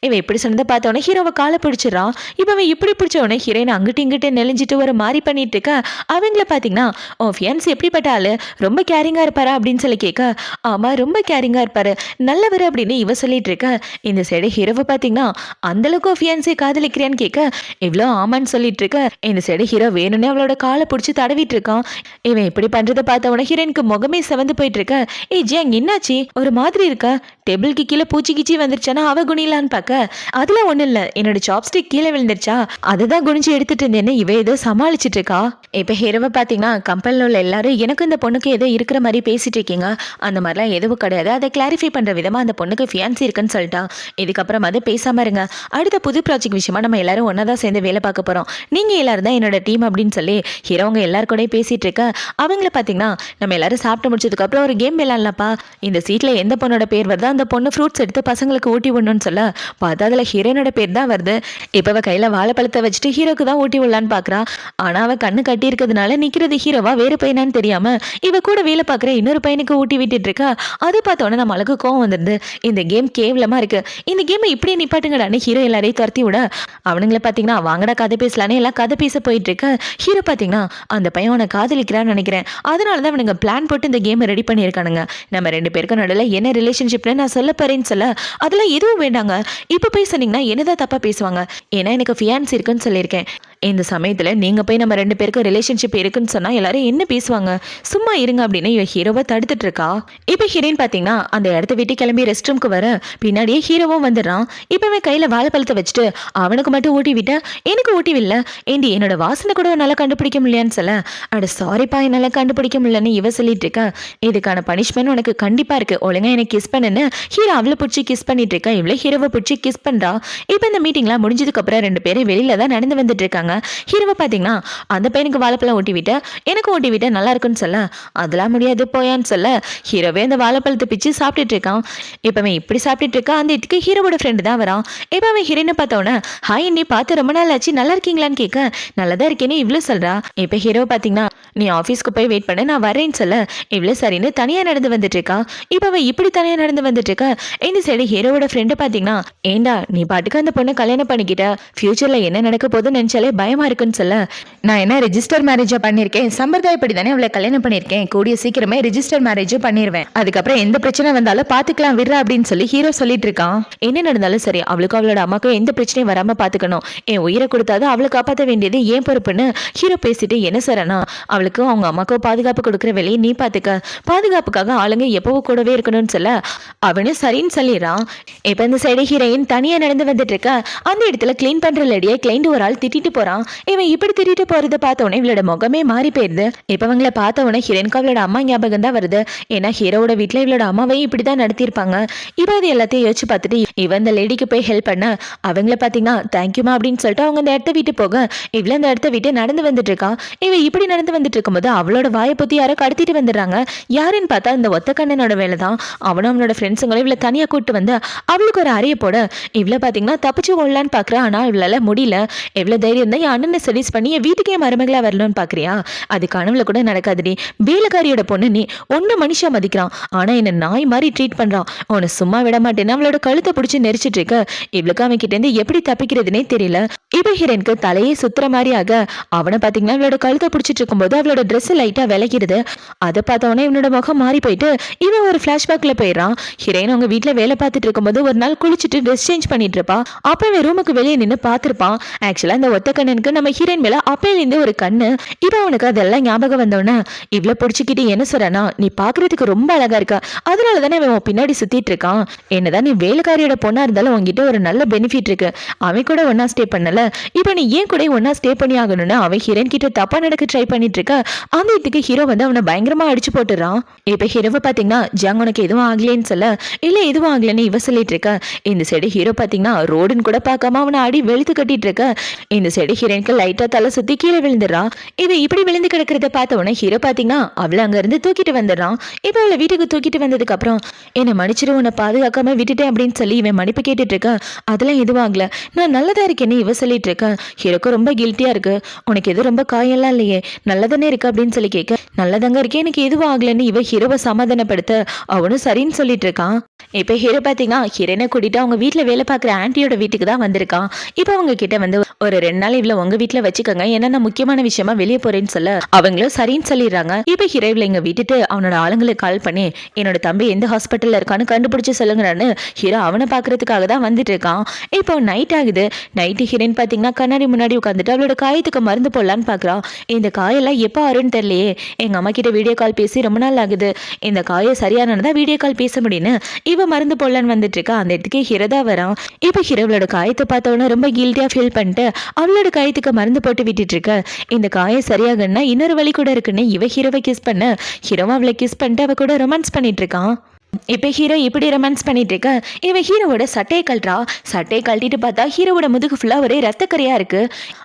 இவன் இப்படி சொன்னதை பார்த்தோன்னே ஹீரோவை காலை பிடிச்சிடறான். இப்போ அவன் இப்படி பிடிச்ச உடனே ஹீரோயின் அங்கிட்டு இங்கிட்டு நெளிஞ்சிட்டு ஒரு மாதிரி பண்ணிட்டு இருக்க. அவங்கள பார்த்தீங்கன்னா உன் ஃபியான்ஸ் எப்படிப்பட்ட ஆளு, ரொம்ப கேரிங்காக இருப்பாரா அப்படின்னு சொல்லி கேட்க, ஆமாம் ரொம்ப கேரிங்காக இருப்பாரு, நல்லவர் அப்படின்னு இவ சொல்லிட்டு இருக்க. இந்த சைடு ஹீரோவை பார்த்தீங்கன்னா அந்தளவுக்கு ஃபியான்ஸை காதலிக்கிறியான்னு கேட்க, இவ்வளோ ஆமான்னு சொல்லிட்டு இருக்க. இந்த சைடு ஹீரோ வேணும்னே அவளோட காலை பிடிச்சி தடவிட்டு இருக்கான். இவன் இப்படி பண்றதை பார்த்த உடனே ஹீரோயினுக்கு முகமே செவந்து போயிட்டு இருக்க. ஏய் ஜியாங் என்னாச்சு, ஒரு மாதிரி இருக்கா, டேபிளுக்கு கீழே பூச்சி கிச்சி வந்துருச்சானா அவ குனிலான்னு பார்க்க, அதுல ஒன்றும் இல்லை என்னோட சாப்ஸ்டிக் கீழே விழுந்துருச்சா அதுதான் குனிஞ்சு எடுத்துட்டு இருந்தேன்னு இவ ஏதோ சமாளிச்சுட்டு இருக்கா. இப்போ ஹீரோவை பார்த்தீங்கன்னா கம்பெனியில் உள்ள எல்லாரும் எனக்கு இந்த பொண்ணுக்கு ஏதோ இருக்கிற மாதிரி பேசிட்டு இருக்கீங்க, அந்த மாதிரிலாம் எதுவும் கிடையாது, அதை கிளாரிஃபை பண்ணுற விதமாக அந்த பொண்ணுக்கு ஃபியான்சி இருக்குன்னு சொல்லிட்டா. இதுக்கப்புறம் அது பேசாமல் இருங்க, அடுத்த புது ப்ராஜெக்ட் விஷயமா நம்ம எல்லாரும் ஒன்றா தான் சேர்ந்து வேலை பார்க்க போகிறோம், நீங்கள் எல்லாரும் தான் என்னோட டீம் அப்படின்னு சொல்லி ஹீரோங்க எல்லாரும் கூட பேசிகிட்டு இருக்க. அவங்கள பார்த்தீங்கன்னா நம்ம எல்லாரும் சாப்பிட்டு முடிச்சதுக்கப்புறம் ஒரு கேம் விளையாடலாம்ப்பா, இந்த சீட்டில் எந்த பொண்ணோட பேர் வருதோ அந்த பொண்ணு ஃப்ரூட்ஸ் எடுத்து பசங்களுக்கு ஊட்டி விடணும்னு சொல்ல பார்த்தா அதில் ஹீரோனோட பேர் தான் வருது. இப்போ அவள் கையில் வாழைப்பழத்தை வச்சுட்டு ஹீரோக்கு தான் ஊட்டி விடலான்னு பார்க்குறா. ஆனால் அவள் கண்ணு கட்டி இருக்கிறதுனால நிற்கிறது ஹீரோவா வேறு பையனான்னு தெரியாமல் இவ கூட வேலை பார்க்குற இன்னொரு பையனுக்கு ஊட்டி விட்டுட்டு இருக்கா. அது பார்த்தோன்னே நம்ம அழகு கோவம் வந்துடுது, இந்த கேம் கேவலமாக இருக்கு, இந்த கேமை இப்படியே நிப்பாட்டுங்கடான்னு ஹீரோ எல்லாரையும் துரத்தி விட அவனுங்களை பார்த்தீங்கன்னா வாங்கடா கதை பேசலான்னு எல்லாம் கதை பேச போயிட்டு இருக்க. ஹீரோ பார்த்தீங்கன்னா அந்த பையன் அவனை காதலிக்கிறான்னு நினைக்கிறேன், அதனால தான் அவனுங்க பிளான் போட்டு இந்த கேமை ரெடி பண்ணியிருக்கானுங்க, நம்ம ரெண்டு பேருக்கும் நடுவில் என்ன ரிலேஷன்ஷிப்னு நான் சொல்ல போறேன்னு சொல்ல அதெல்லாம் எதுவும் வேண்டாங்க, இப்போ போய் சொன்னீங்கன்னா என்னதான் தப்பாக பேசுவாங்க, ஏன்னா எனக்கு ஃபியான்ஸ் இருக்குன்னு சொல்லியிருக்கேன், இந்த சமயத்தில் நீங்கள் போய் நம்ம ரெண்டு பேருக்கும் ரிலேஷன்ஷிப் இருக்குன்னு சொன்னால் எல்லாரும் என்ன பேசுவாங்க, சும்மா இருங்க அப்படின்னு இவன் ஹீரோவை தடுத்துட்டு இருக்கா. இப்போ ஹீரோயின் பார்த்தீங்கன்னா அந்த இடத்த விட்டு கிளம்பி ரெஸ்ட் ரூம்க்கு வர பின்னாடியே ஹீரோவும் வந்துடுறான். இப்போ கையில் வாழைப்பழத்தை வச்சுட்டு அவனுக்கு மட்டும் ஊட்டி விட்ட எனக்கு ஊட்டி விடல, ஏண்டி என்னோட வாசனை கூட நல்லா கண்டுபிடிக்க முடியலன்னு சொல்ல, அட சாரிப்பா என்னால் கண்டுபிடிக்க முடியலன்னு இவ சொல்லிட்டு இருக்க. இதுக்கான பனிஷ்மெண்ட் உனக்கு கண்டிப்பாக இருக்குது, ஒழுங்கா எனக்கு கிஸ் பண்ணுன்னு ஹீரோ அவளை பிடிச்சி கிஸ் பண்ணிட்டு இருக்கா. இவ்வளோ ஹீரோவை பிடிச்சி கிஸ் பண்ணுறா. இப்போ இந்த மீட்டிங்லாம் முடிஞ்சதுக்கப்புறம் ரெண்டு பேரும் வெளியில தான் நடந்து வந்துட்டு இருக்காங்க. ஹீரோவை பார்த்தீங்கன்னா அந்த பையனுக்கு வாழைப்பழம் ஊட்டி விட்ட எனக்கு ஊட்டி விட்ட நல்லா இருக்குன்னு சொல்ல அதெல்லாம் முடியாது போயான்னு சொல்ல ஹீரோவே அந்த வாழைப்பழத்தை பிச்சு சாப்பிட்டுட்டு இருக்கான். இப்போ இப்படி சாப்பிட்டுட்டு இருக்கா. அந்த இதுக்கு ஹீரோவோட ஃப்ரெண்டு தான் வரான். இப்போ அவன் ஹீரோனை பார்த்தவொன்னே ஹாய் நீ பார்த்து ரொம்ப நாள் ஆச்சு, நல்லா இருக்கீங்களான்னு கேட்க நல்லதா இருக்கேன்னு இவ்வளோ சொல்றா. இப்போ ஹீரோவை பார்த்தீங்கன்னா நீ ஆஃபீஸ்க்கு போய் வெயிட் பண்ண நான் வரேன்னு சொல்ல இவ்வளோ சரின்னு தனியாக நடந்து வந்துட்டு இருக்கா. இப்போ அவன் இப்படி தனியாக நடந்து வந்துட்டு இருக்க. இந்த சைடு ஹீரோவோட ஃப்ரெண்டு பார்த்தீங்கன்னா ஏண்டா நீ பாட்டுக்கு அந்த பொண்ணை கல்யாணம் பண்ணிக்கிட்ட, ஃபியூச்சரில் என்ன நடக்க போதுன்னு நினச்சாலே பயமா இருக்குன்னு சொல்ல நான் என்ன ரெஜிஸ்டர் மேரேஜா பண்ணியிருக்கேன், சம்பிரதாயப்படி தானே அவளை கல்யாணம் பண்ணியிருக்கேன், கூடிய சீக்கிரமே ரெஜிஸ்டர் மேரேஜும் பண்ணிடுவேன், அதுக்கப்புறம் எந்த பிரச்சனை வந்தாலும் பார்த்துக்கலாம் விடுறா அப்படின்னு சொல்லி ஹீரோ சொல்லிட்டு இருக்கான். என்ன நடந்தாலும் சரி அவளுக்கும் அவளோட அம்மாக்கும் எந்த பிரச்சனையும் வராமல் பார்த்துக்கணும், என் உயிரை கொடுத்தாதான் அவளை காப்பாற்ற வேண்டியது ஏன் பொறுப்புன்னு ஹீரோ பேசிட்டு என்ன சொல்றனா அவளுக்கும் அவங்க அம்மாக்கும் பாதுகாப்பு கொடுக்குற வேலையை நீ பார்த்துக்க, பாதுகாப்புக்காக ஆளுங்க எப்பவும் கூடவே இருக்கணும்னு சொல்ல அவனும் சரின்னு சொல்லிடுறான். இப்போ இந்த சைடு ஹீரோயின் தனியாக நடந்து வந்துட்டு இருக்க. அந்த இடத்துல கிளீன் பண்ற லேடியை கிளைண்ட் ஒரு ஆள் திட்டிட்டு போறான். இவன் இப்படி திட்டிட்டு போறதை பார்த்தவொடனே இவளோட முகமே மாறி போயிருது. இப்ப அவங்கள பார்த்தவொடனே ஹீரோயினுக்கு அவளோட அம்மா ஞாபகம் தான் வருது. ஏன்னா ஹீரோவோட வீட்டுல இவளோட அம்மாவையும் இப்படிதான் நடத்திருப்பாங்க. இப்போ அது எல்லாத்தையும் யோசிச்சு பார்த்துட்டு இவன் இந்த லேடிக்கு போய் ஹெல்ப் பண்ண அவங்கள பாத்தீங்கன்னா தேங்க்யூமா அப்படின்னு சொல்லிட்டு அவங்க அந்த இடத்த விட்டு போக இவ்வளவு அந்த இடத்த விட்டு நடந்து வந்துட்டு இருக்கா. இவன் இப்படி நடந்து வந்துட்டு இருக்கும்போது அவளோட வாயை பத்தி யாரோ கடத்திட்டு வந்துடுறாங்க. யாருன்னு பார்த்தா இந்த ஒத்த கண்ணனோட வேலை தான். அவனும் அவனோட ஃப்ரெண்ட்ஸுங்களும் இவ்வளவு தனியா கூட்டு வந்து அவளுக்கு ஒரு அறைய போட இவ்வளவு பாத்தீங்கன்னா தப்பிச்சு கொள்ளலான்னு பாக்குறா. ஆனா இவளால முடியல. எவ்வளவு தைரியம் தான் அண்ணனை சர்வீஸ் பண்ணி என் வீட்டுக்கே மருமகளா வரணும்னு பாக்குறியா, அது கனவுல கூட நடக்காதுடி. வேலைக்காரியோட பொண்ணு நீ ஒன்னு மனுஷா மதிக்கிறான், ஆனா என்ன நாய் மாதிரி ட்ரீட் பண்றான், உன்னை சும்மா விட மாட்டேன்னு அவளோட கழுத்தை பிடிச்சி நெரிச்சிட்டு இருக்க. இவளுக்கு அவன் கிட்ட இருந்து எப்படி தப்பிக்கிறதுனே தெரியல. இப்ப ஹீரோனுக்கு தலையே சுத்துற மாதிரி ஆக அவனை பாத்தீங்கன்னா அவளோட கழுத்தை பிடிச்சிட்டு இருக்கும்போது அவளோட ட்ரெஸ் லைட்டா விலகிடுது. அதை பார்த்தவொடனே இவனோட முகம் மாறி போயிட்டு இவன் ஒரு பிளாஷ்பேக்ல போயிடறான். ஹீரோயின் அவங்க வீட்டுல வேலை பார்த்துட்டு இருக்கும்போது ஒரு நாள் குளிச்சுட்டு ட்ரெஸ் சேஞ்ச் பண்ணிட்டு இருப்பா. அப்ப அவன் ரூமுக்கு வெளியே நின்று பார்த்திருப்பான். ஆக்சுவலா அந்த ஒத்த கண்ணனுக்கு நம்ம ஹீரோயின் மேல அப்பையிலேருந்து ஒரு கண்ணு. இப்போ அவனுக்கு அதெல்லாம் ஞாபகம் வந்தோடனே இவ்வளவு பிடிச்சிக்கிட்டு என்ன சொல்றானா, நீ பாக்குறதுக்கு ரொம்ப அழகா இருக்கா, அதனால தானே அவன் பின்னாடி சுத்திட்டு இருக்கான். என்னதான் நீ வேலைக்காரியோட பொண்ணா இருந்தாலும் உங்ககிட்ட ஒரு நல்ல பெனிஃபிட் இருக்கு, அவன் கூட ஒன்னா ஸ்டே பண்ணல, இப்போ நீ ஏன் கூட ஒன்னா ஸ்டே பண்ணி ஆகணும்னு அவன் ஹீரோயின் கிட்ட தப்பா நடக்க ட்ரை பண்ணிட்டு இருக்க. அந்த இதுக்கு ஹீரோ வந்து அவனை பயங்கரமா அடிச்சு போட்டுறான். இப்ப ஹீரோவை பாத்தீங்கன்னா ஜாங் உனக்கு எதுவும் ஆகலேன்னு சொல்ல இல்ல எதுவும் ஆகலன்னு இவ சொல்லிட்டு இருக்க. இந்த சைடு ஹீரோ பாத்தீங்கன்னா ரோடுன்னு கூட பார்க்காம அவனை அடி வெளுத்து கட்டிட்டு இருக்க. இந்த சைடு ஹீரோயினுக்கு லைட்டா தலை சுத்தி கீழே விழுந்துடுறான். இவன் இப்படி விழுந்து கிடக்கிறத பார்த்த உடனே ஹீரோ பாத்தீங்கன்னா அவளை அங்க இருந்து தூக்கிட்டு வந்துடுறான். இப்ப அவளை வீட்டுக்கு தூக்கிட்டு வந்ததுக்கு அப்புறம் என்னை மன்னிச்சிரு, உன்னை பாதுகாக்காம விட்டுட்டேன் அப்படின்னு சொல்லி இவன் மன்னிப்பு கேட்டுட்டு இருக்க. அதெல்லாம் எதுவும் ஆகல, நான் நல்லதா இருக்கேன்னு இவ சொல்லிட்டு இருக்க. ஹீரோக்கு ரொம்ப கில்ட்டியா இருக்கு. உனக்கு எதுவும் ரொம்ப காயெல்லாம் இல்லையே, நல்லதானே இருக்கு அப்படின்னு சொல்லி கேட்க நல்லதாங்க இருக்கேன், எனக்கு எதுவும் ஆகலைன்னு இவ ஹீரோவை சமாதானப்படுத்த அவனும் சரின்னு சொல்லிட்டு இருக்கான். இப்போ ஹீரோ பார்த்தீங்கன்னா ஹீரோனை கூட்டிட்டு அவங்க வீட்டில் வேலை பார்க்குற ஆன்ட்டியோட வீட்டுக்கு தான் வந்திருக்கான். இப்போ அவங்க கிட்ட வந்து ஒரு 2 நாள் இவ்வளோ உங்க வீட்டில் வச்சுக்கோங்க, ஏன்னா நான் முக்கியமான விஷயமா வெளியே போறேன்னு சொல்ல அவங்களும் சரின்னு சொல்லிடுறாங்க. இப்போ ஹீரோ இவளை இங்க விட்டுட்டு அவனோட ஆளுங்களுக்கு கால் பண்ணி என்னோட தம்பி எந்த ஹாஸ்பிட்டல்ல இருக்கான்னு கண்டுபிடிச்சு சொல்லுங்கன்னு ஹீரோ அவனை பார்க்கறதுக்காக தான் வந்துட்டு இருக்கான். இப்போ நைட் ஆகுது. நைட்டு ஹீரோயின் பார்த்தீங்கன்னா கண்ணாடி முன்னாடி உட்காந்துட்டு அவளோட காயத்துக்கு மருந்து போடலான்னு பார்க்குறான். இந்த காயெல்லாம் எப்போ ஆறுன்னு தெரியலையே, எங்க அம்மா கிட்ட வீடியோ கால் பேசி ரொம்ப நாள் ஆகுது, இந்த காயம் சரியானதா வீடியோ கால் பேச முடியும்னு இவ மருந்து போடலான்னு வந்துட்டு இருக்கா. அந்த இடத்துக்கு ஹீரோதா வரான். இப்போ ஹீரோவோட காயத்தை பார்த்தவொன்னே ரொம்ப கில்ட்டியா ஃபீல் பண்ணிட்டு அவளோட காயத்துக்கு மருந்து போட்டு விட்டுட்டு இருக்க. இந்த காயம் சரியாகன்னா இன்னொரு வழி கூட இருக்குன்னு இவ ஹீரோவை கிஸ் பண்ண ஹீரோவை அவளை கிஸ் பண்ணிட்டு அவ கூட ரொமான்ஸ் பண்ணிட்டு இருக்கான். இப்போ ஹீரோ இப்படி ரொமான்ஸ் பண்ணிட்டு இருக்க இவன் ஹீரோவோட சட்டையை கழட்டா. சட்டையை கழட்டிட்டு பார்த்தா ஹீரோவோட முதுகு ஃபுல்லாக ஒரே ரத்தக்கரையா இருக்கு.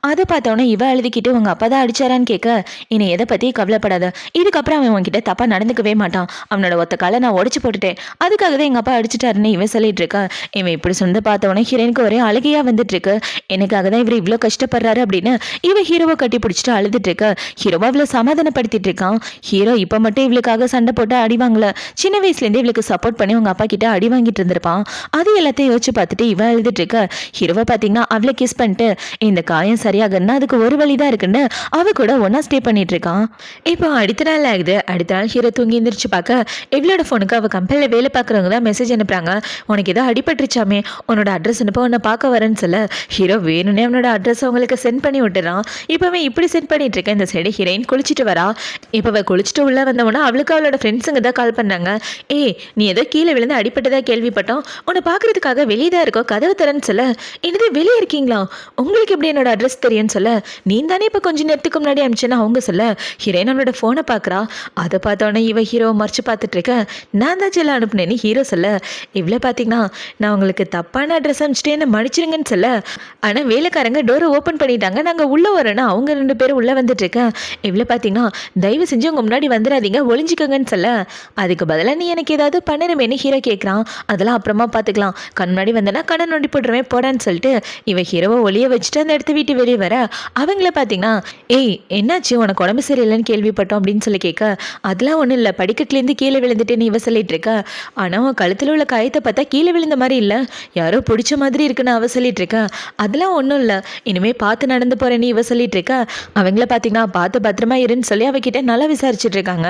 அதை பார்த்தோன்னே இவ அழுதுகிட்டு உங்க அப்பா தான் அடிச்சாரான்னு கேட்க, இனி எதை பத்தி கவலைப்படாத, இதுக்கப்புறம் அவன் உன்கிட்ட தப்பா நடந்துக்கவே மாட்டான், அவனோட ஒத்த காலை நான் உடச்சு போட்டுட்டேன், அதுக்காக தான் எங்க அப்பா அடிச்சிட்டாருன்னு இவன் சொல்லிட்டு இருக்கா. இவன் இப்படி சொன்னதை பார்த்தவொன்னே ஹீரோனுக்கு ஒரே அழுகையா வந்துட்டு இருக்கு. எனக்காக தான் இவர் இவ்வளோ கஷ்டப்படுறாரு அப்படின்னு இவன் ஹீரோவை கட்டி பிடிச்சிட்டு அழுதுட்டு இருக்க. ஹீரோவை அவளை சமாதானப்படுத்திட்டு இருக்கான். ஹீரோ இப்போ மட்டும் இவளுக்காக சண்டை போட்டு அடிவாங்கல, சின்ன வயசுலேருந்து இவளுக்கு சப்போர்ட் பண்ணி உங்க அப்பா கிட்ட அடி வாங்கிட்டு இருந்திருப்பான். அது எல்லாத்தையும் யோசிச்சு பார்த்துட்டு இவ எழுதிட்டு இருக்க. ஹீரோவை பார்த்தீங்கன்னா அவளை கிஸ் பண்ணிட்டு இந்த காயம் சரியாகன்னா அதுக்கு ஒரு வழிதான் இருக்குன்னு அவ கூட ஒன்னா ஸ்டே பண்ணிட்டு இருக்கான். இப்போ அடுத்த நாள் ஆகுது. அடுத்த நாள் ஹீரோ தூங்கி எந்திரிச்சு பார்க்க இவளோட ஃபோனுக்கு அவ கம்பெனில வேலை பார்க்குறவங்க தான் மெசேஜ் அனுப்புறாங்க. உனக்கு ஏதோ அடிபட்டுருச்சாமே, உன்னோட அட்ரஸ் அனுப்ப உன்னை பார்க்க வரேன்னு சொல்ல ஹீரோ வேணும்னே அவனோட அட்ரஸ் அவங்களுக்கு சென்ட் பண்ணி விட்டுறான். இப்போ அவன் இப்படி சென்ட் பண்ணிட்டு இருக்க. இந்த சைடு ஹீரோயின் குளிச்சுட்டு வரா. இப்போ அவ குளிச்சுட்டு உள்ள வந்தவொன்னா அவளுக்கு அவளோட ஃப்ரெண்ட்ஸுங்க தான் கால் பண்ணாங்க. ஏய், நீ ஏதோ கீழே விழுந்து அடிப்பட்டதா கேள்விப்பட்டோம், உன்னை பார்க்கறதுக்காக வெளியே தான் இருக்கோம், கதவு தரேன்னு சொல்ல என்னது வெளியே இருக்கீங்களா, உங்களுக்கு எப்படி என்னோட அட்ரஸ் தெரியும்னு சொல்ல நீ தானே இப்போ கொஞ்சம் நேரத்துக்கு முன்னாடி அனுப்பிச்சேன்னா அவங்க சொல்ல ஹீரோயின் அவனோட ஃபோனை பார்க்குறா. அதை பார்த்தோன்னே இவ ஹீரோவை மறைச்சு பார்த்துட்டு இருக்க. நான் தான் செல்ல அனுப்புனேன்னு ஹீரோ சொல்ல இவ்வளோ பார்த்தீங்கன்னா நான் உங்களுக்கு தப்பான அட்ரஸ் அனுப்பிச்சிட்டு என்ன மன்னிச்சிருங்கன்னு சொல்ல, ஆனால் வேலைக்காரங்க டோரை ஓப்பன் பண்ணிட்டாங்க, நாங்கள் உள்ளே வரோன்னா அவங்க 2 பேரும் உள்ளே வந்துட்டு இருக்கேன். இவ்வளோ பார்த்தீங்கன்னா தயவு செஞ்சு உங்க முன்னாடி வந்துடாதீங்க, ஒளிஞ்சிக்கங்கன்னு சொல்ல அதுக்கு பதிலாக நீ எனக்கு ஏதாவது பண்ணணுமேனு ஹீரோ கேட்குறான். அதெல்லாம் அப்புறமா பார்த்துக்கலாம், கண் முன்னாடி வந்தேன்னா கண்ணை நொண்டி போட்டுருவேன் போடான்னு சொல்லிட்டு இவன் ஹீரோவை ஒளிய வச்சுட்டு அந்த இடத்த வீட்டு வெளியே வர அவங்கள பார்த்தீங்கன்னா ஏய் என்னாச்சு உனக்கு உடம்பு சரியில்லைன்னு கேள்விப்பட்டோம் அப்படின்னு சொல்லி கேட்க அதெல்லாம் ஒன்றும் இல்லை, படிக்கட்டுலேருந்து கீழே விழுந்துட்டேன்னு இவ சொல்லிட்டு இருக்க. ஆனால் உன் கழுத்தில் உள்ள காயத்தை பார்த்தா கீழே விழுந்த மாதிரி இல்லை, யாரோ பிடிச்ச மாதிரி இருக்குன்னு அவ சொல்லிட்டு இருக்க. அதெல்லாம் ஒன்றும் இல்லை, இனிமேல் பார்த்து நடந்து போறேன்னு இவ சொல்லிட்டு இருக்க. அவங்கள பார்த்தீங்கன்னா பார்த்து பத்திரமா இருன்னு சொல்லி அவகிட்ட நல்லா விசாரிச்சுட்டு இருக்காங்க.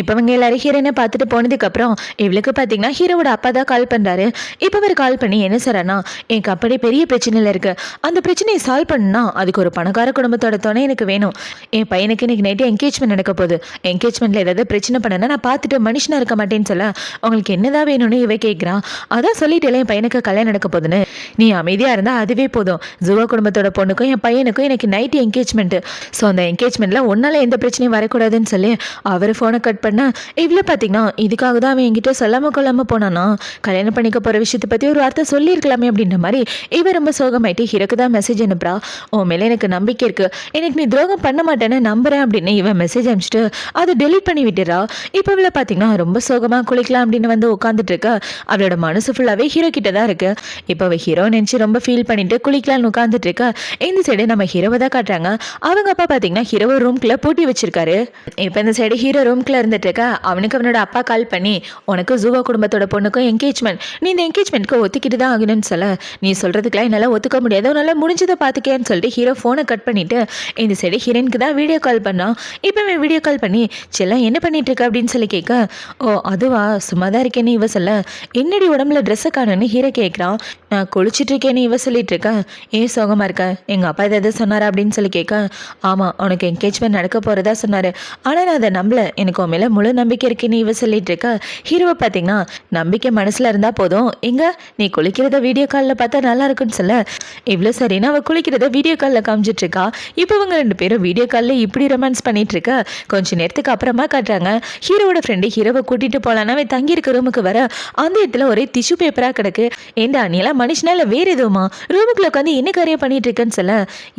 இப்போ அவங்க எல்லாரும் ஹீரோனை பார்த்துட்டு போனதுக்கப்புறம் இவளுக்கு பார்த்தீங்கன்னா ஹீரோவோட அப்பா தான் கால் பண்ணுறாரு. இப்போ அவர் கால் பண்ணி என்ன சொல்கிறான்னா, என் கம்பெனி பெரிய பிரச்சனையில் இருக்குது, அந்த பிரச்சனையை சால்வ் பண்ணுன்னா அதுக்கு ஒரு பணக்கார குடும்பத்தோட துணை எனக்கு வேணும், என் பையனுக்கு இன்னைக்கு நைட்டு என்கேஜ்மெண்ட் நடக்க போகுது, என்கேஜ்மெண்ட்டில் ஏதாவது பிரச்சனை பண்ணனா நான் பார்த்துட்டு மனுஷனாக இருக்க மாட்டேன்னு சொல்ல உங்களுக்கு என்னதான் வேணும்னு இவ கேட்குறான். அதான் சொல்லிட்டு என் பையனுக்கு கல்யாணம் நடக்க போகுதுன்னு, நீ அமைதியாக இருந்தால் அதுவே போதும், ஜுவா குடும்பத்தோட பொண்ணுக்கும் என் பையனுக்கும் எனக்கு நைட்டு என்கேஜ்மெண்ட்டு, ஸோ அந்த என்கேஜ்மெண்ட்டில் ஒன்றால் எந்த பிரச்சனையும் வரக்கூடாதுன்னு சொல்லி அவர் ஃபோனை கட் பண்ண இவ்வளோ பார்த்தீங்கன்னா இதுக்காக தான் அவன் என்கிட்ட சொல்லாமல் கொள்ளாமல் போனானா, கல்யாணம் பண்ணிக்க போகிற விஷயத்தை பற்றி ஒரு வார்த்தை சொல்லியிருக்கலாமே அப்படின்ற மாதிரி இவ ரொம்ப சோகமாயிட்டு ஹீரோக்கு தான் மெசேஜ் அனுப்புறா. உன் மேலே எனக்கு நம்பிக்கை இருக்கு, எனக்கு நீ துரோகம் பண்ண மாட்டேன்னு நம்புறேன் அப்படின்னு இவன் மெசேஜ் அனுப்பிச்சிட்டு அதை டெலீட் பண்ணி விட்டுறா. இப்போ இவளை பார்த்தீங்கன்னா ரொம்ப சோகமாக குளிக்கலாம் அப்படின்னு வந்து உட்காந்துட்டு இருக்க. அவளோட மனசு ஃபுல்லாகவே ஹீரோ கிட்ட தான் இருக்கு. இப்போ அவள் ஹீரோ நினச்சி ரொம்ப ஃபீல் பண்ணிட்டு குளிக்கலாம்னு உட்காந்துட்டு இருக்க. இந்த சைடு நம்ம ஹீரோவை தான் காட்டுறாங்க. அவங்க அப்பா பார்த்தீங்கன்னா ஹீரோவை ரூம்குள்ளே பூட்டி வச்சிருக்காரு. இப்போ இந்த சைடு ஹீரோ ரூம்குள்ளே இருந்துட்டு இருக்க. அவனுக்கு அவனோட அப்பா கால் பண்ணி உனக்கு ஜூவா குடும்பத்தோட பொண்ணுக்கும் என்கேஜ்மெண்ட், நீ இந்த என்கேஜ்மெண்ட்க்கு ஒத்துக்கிட்டு தான் ஆகணும்னு சொல்ல நீ சொல்கிறதுக்குலாம் என்னால் ஒத்துக்க முடியாது, உன்னால் முடிஞ்சதை பார்த்துக்கேன்னு சொல்லிட்டு ஹீரோ ஃபோனை கட் பண்ணிவிட்டு இந்த சைடு ஹீரோனுக்கு தான் வீடியோ கால் பண்ணான். இப்போ வீடியோ கால் பண்ணி செல்லம் என்ன பண்ணிட்டு இருக்க அப்படின்னு சொல்லி கேட்க, ஓ அதுவா சும்மா தான் இருக்கேன்னு இவ சொல்ல, என்னடி உடம்புல ட்ரெஸ்ஸை காணுன்னு ஹீரோ கேட்குறான். நான் குளிச்சுட்டு இருக்கேன்னு இவ சொல்லிட்டு இருக்கேன். ஏன் சோகமாக இருக்க, எங்கள் அப்பா ஏதாவது சொன்னாரா அப்படின்னு சொல்லி கேட்க, ஆமாம் உனக்கு என்கேஜ்மெண்ட் நடக்க போகிறதா சொன்னார், ஆனால் நான் அதை நம்பல, எனக்கு உன் மேலே முழு நம்பிக்கை இருக்குன்னு இவ சொல்லிட்டு இருக்க. ஹீரோவை பார்த்தீங்கன்னா நம்பிக்கை மனசில் இருந்தால் போதும், எங்க நீ குளிக்கிறத வீடியோ காலில் பார்த்தா நல்லா இருக்குன்னு சொல்ல இவ்வளோ சரின்னு அவள் குளிக்கிறத வீடியோ காலில் காமிச்சிட்டு இருக்கா. இப்போ இவங்க 2 பேரும் வீடியோ காலில் இப்படி ரொமான்ஸ் பண்ணிட்டு இருக்க. கொஞ்சம் நேரத்துக்கு அப்புறமா காட்டுறாங்க ஹீரோவோட ஃப்ரெண்டு ஹீரோவை கூட்டிட்டு போகலான்னா அவன் தங்கியிருக்க ரூமுக்கு வர அந்த இடத்துல ஒரே டிஷ்யூ பேப்பராக கிடக்கு. ஏண்டா நீ எல்லாம் மனுஷனா இல்லை வேறு எதுவுமா, ரூமுக்குள்ள உட்காந்து என்ன காரியம் பண்ணிட்டு இருக்கேன்னு சொல்ல,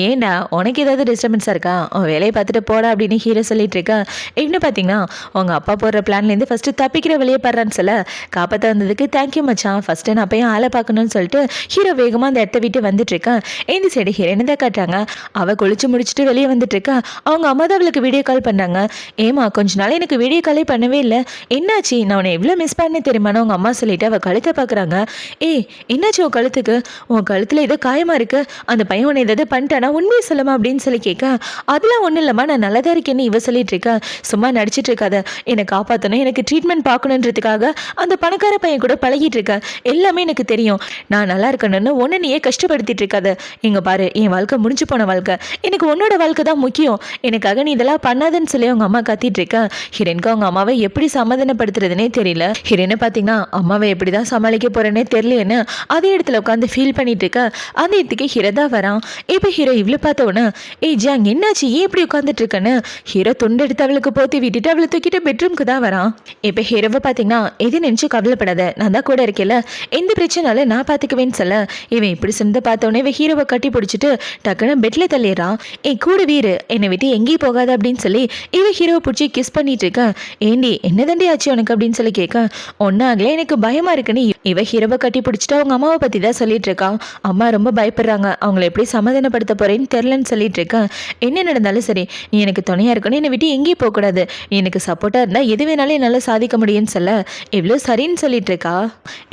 ஏண்டா உனக்கு ஏதாவது டிஸ்டர்பன்ஸாக இருக்கா, உன் வேலையை பார்த்துட்டு போடா அப்படின்னு ஹீரோ சொல்லிட்டு இருக்கா. இன்னும் பார்த்தீங்கன்னா உங்கள் அப்பா போடுற பிளான்லேருந்து ஃபஸ்ட்டு தப்பிக்கிற வெளியே படுற வரான்னு சொல்ல, காப்பாற்ற வந்ததுக்கு தேங்க்யூ மச்சான், ஃபஸ்ட்டு நான் போய் ஆளை பார்க்கணும்னு சொல்லிட்டு ஹீரோ வேகமாக அந்த இடத்த விட்டு வந்துட்டு இருக்கேன். இந்த சைடு ஹீரோயினை தான் காட்டுறாங்க. அவள் குளிச்சு முடிச்சுட்டு வெளியே வந்துட்டு இருக்கா. அவங்க அம்மா தான் அவளுக்கு வீடியோ கால் பண்ணாங்க. ஏமா கொஞ்ச நாள் எனக்கு வீடியோ காலே பண்ணவே இல்லை, என்னாச்சு, நான் உன்னை எவ்வளோ மிஸ் பண்ணேன் தெரியுமான்னு அவங்க அம்மா சொல்லிட்டு அவள் கழுத்தை பார்க்குறாங்க. ஏய் என்னாச்சு உன் கழுத்துக்கு, உன் கழுத்தில் ஏதோ காயமாக இருக்கு, அந்த பையன் உன்னை ஏதாவது பண்ணிட்டானா உண்மையை சொல்லுமா அப்படின்னு சொல்லி கேட்க, அதெல்லாம் ஒன்றும் இல்லைம்மா நான் நல்லா தான் இருக்கேன்னு இவ சொல்லிட்டு இருக்கா. சும்மா நடிச்சிட்டு இருக்காத, என்னை காப்பாற்றணும், எனக்கு ட்ரீட்மெண்ட் பார்க்கணுன்றதுக்காக அந்த பணக்கார பையன் கூட பழகிட்டு இருக்க, எல்லாமே எனக்கு தெரியும், நான் நல்லா இருக்கணும்னு ஒன்று நீயே கஷ்டப்படுத்திட்டு இருக்காத. இங்க பாரு என் வாழ்க்கை முடிஞ்சு போன வாழ்க்கை, எனக்கு உன்னோட வாழ்க்கை தான் முக்கியம், எனக்காக நீ இதெல்லாம் பண்ணாதுன்னு சொல்லி அவங்க அம்மா கத்திட்டு இருக்க. ஹிரனுக்கு அவங்க அம்மாவை எப்படி சமாதானப்படுத்துறதுனே தெரியல. ஹிரனை பார்த்தீங்கன்னா அம்மாவை எப்படி தான் சமாளிக்க போறேன்னே தெரியலன்னு அதே இடத்துல உட்காந்து ஃபீல் பண்ணிட்டு இருக்க. அந்த இடத்துக்கு ஹீரோ வரான். இப்போ ஹீரோ இவ்வளோ பார்த்தவொன்னே, ஏய் ஜாங் என்னாச்சு ஏன் இப்படி உட்காந்துட்டு இருக்கேன்னு ஹீரோ துண்டு எடுத்து அவளுக்கு போத்தி விட்டுட்டு அவளை தூக்கிட்டு பெட்ரூம்க்கு தான் வரான். இப்போ ஹீரோவை பார்த்தீங்கன்னா எது நினச்சி கவலைப்படாத, நான் தான் கூட இருக்கேல, எந்த பிரச்சனால நான் பார்த்துக்குவேன்னு சொல்ல, இவன் இப்படி சொந்த பார்த்தோன்னே இவன் ஹீரோவை கட்டி பிடிச்சிட்டு டக்குன்னு பெட்ல தள்ளிடுறான். என் கூட வீரு என்னை விட்டு எங்கேயும் போகாத அப்படின்னு சொல்லி இவன் ஹீரோவை பிடிச்சி கிஸ் பண்ணிட்டு இருக்க. ஏண்டி என்ன தண்டி ஆச்சு உனக்கு அப்படின்னு சொல்லி கேட்க, ஒன்னாகல எனக்கு பயமா இருக்குன்னு இவ ஹீரோவை கட்டி பிடிச்சிட்டு அவங்க அம்மாவை பத்தி தான் சொல்லிட்டு இருக்கான். அம்மா ரொம்ப பயப்படுறாங்க, அவங்களை எப்படி சமாதானப்படுத்த போறேன்னு தெரியலன்னு சொல்லிட்டு இருக்கேன். என்ன நடந்தாலும் சரி நீ எனக்கு துணையா இருக்கணும், என்னை விட்டு எங்கேயும் போகக்கூடாது, நீ எனக்கு சப்போர்ட்டா இருந்தா எது வேணாலும் என்னால் சாதிக்க முடியும்னு சொல்ல எவ்வளோ சரின்னு சொல்லிட்டு இருக்கா.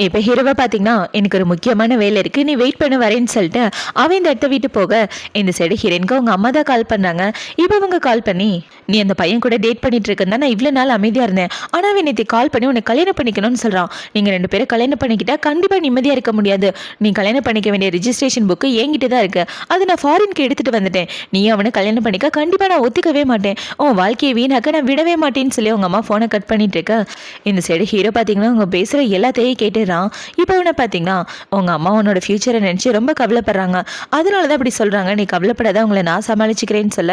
இப்போ ஹீரோவை பார்த்தீங்கன்னா எனக்கு ஒரு முக்கியமான வேலை இருக்கு, நீ வெயிட் பண்ண வரேன்னு சொல்லிட்டு அவன் இந்த இடத்த விட்டு போக, இந்த சைடு ஹீரோனுக்கு அவங்க அம்மா தான் கால் பண்ணாங்க. இப்போ அவங்க கால் பண்ணி, நீ அந்த பையன் கூட டேட் பண்ணிட்டு இருக்கா, நான் இவ்வளோ நாள் அமைதியா இருந்தேன், ஆனா அவன் நேற்று கால் பண்ணி உன்னை கல்யாணம் பண்ணிக்கணும்னு சொல்றான், நீங்க ரெண்டு பேரும் கல்யாணம் பண்ணிக்கிட்டா கண்டிப்பா நிம்மதியா இருக்க முடியாது, நீ கல்யாணம் பண்ணிக்க வேண்டிய ரிஜிஸ்ட்ரேஷன் புக்கு என்கிட்ட தான் இருக்கு, அது நான் ஃபாரினுக்கு எடுத்துட்டு வந்துட்டேன், நீ அவனை கல்யாணம் பண்ணிக்க கண்டிப்பா நான் ஒத்துக்கவே மாட்டேன், உன் வாழ்க்கையை வீணாக்க நான் விடவே மாட்டேன்னு சொல்லி அவங்க அம்மா ஃபோனை கட் பண்ணிட்டு இருக்க. இந்த சைடு ஹீரோ பார்த்தீங்கன்னா அவங்க பேசுற எல்லாத்தையும் கேட்டுறான். இப்போ அவனை பார்த்தீங்கன்னா உங்க அம்மா உன்னோட ஃபியூச்சரை நினைச்சு ரொம்ப கவலைப்படுறாங்க, அதனால தான் அப்படி சொல்றாங்க, நீ கவலைப்படாத உங்களை நான் சமாளிச்சுக்கிறேன்னு சொல்ல,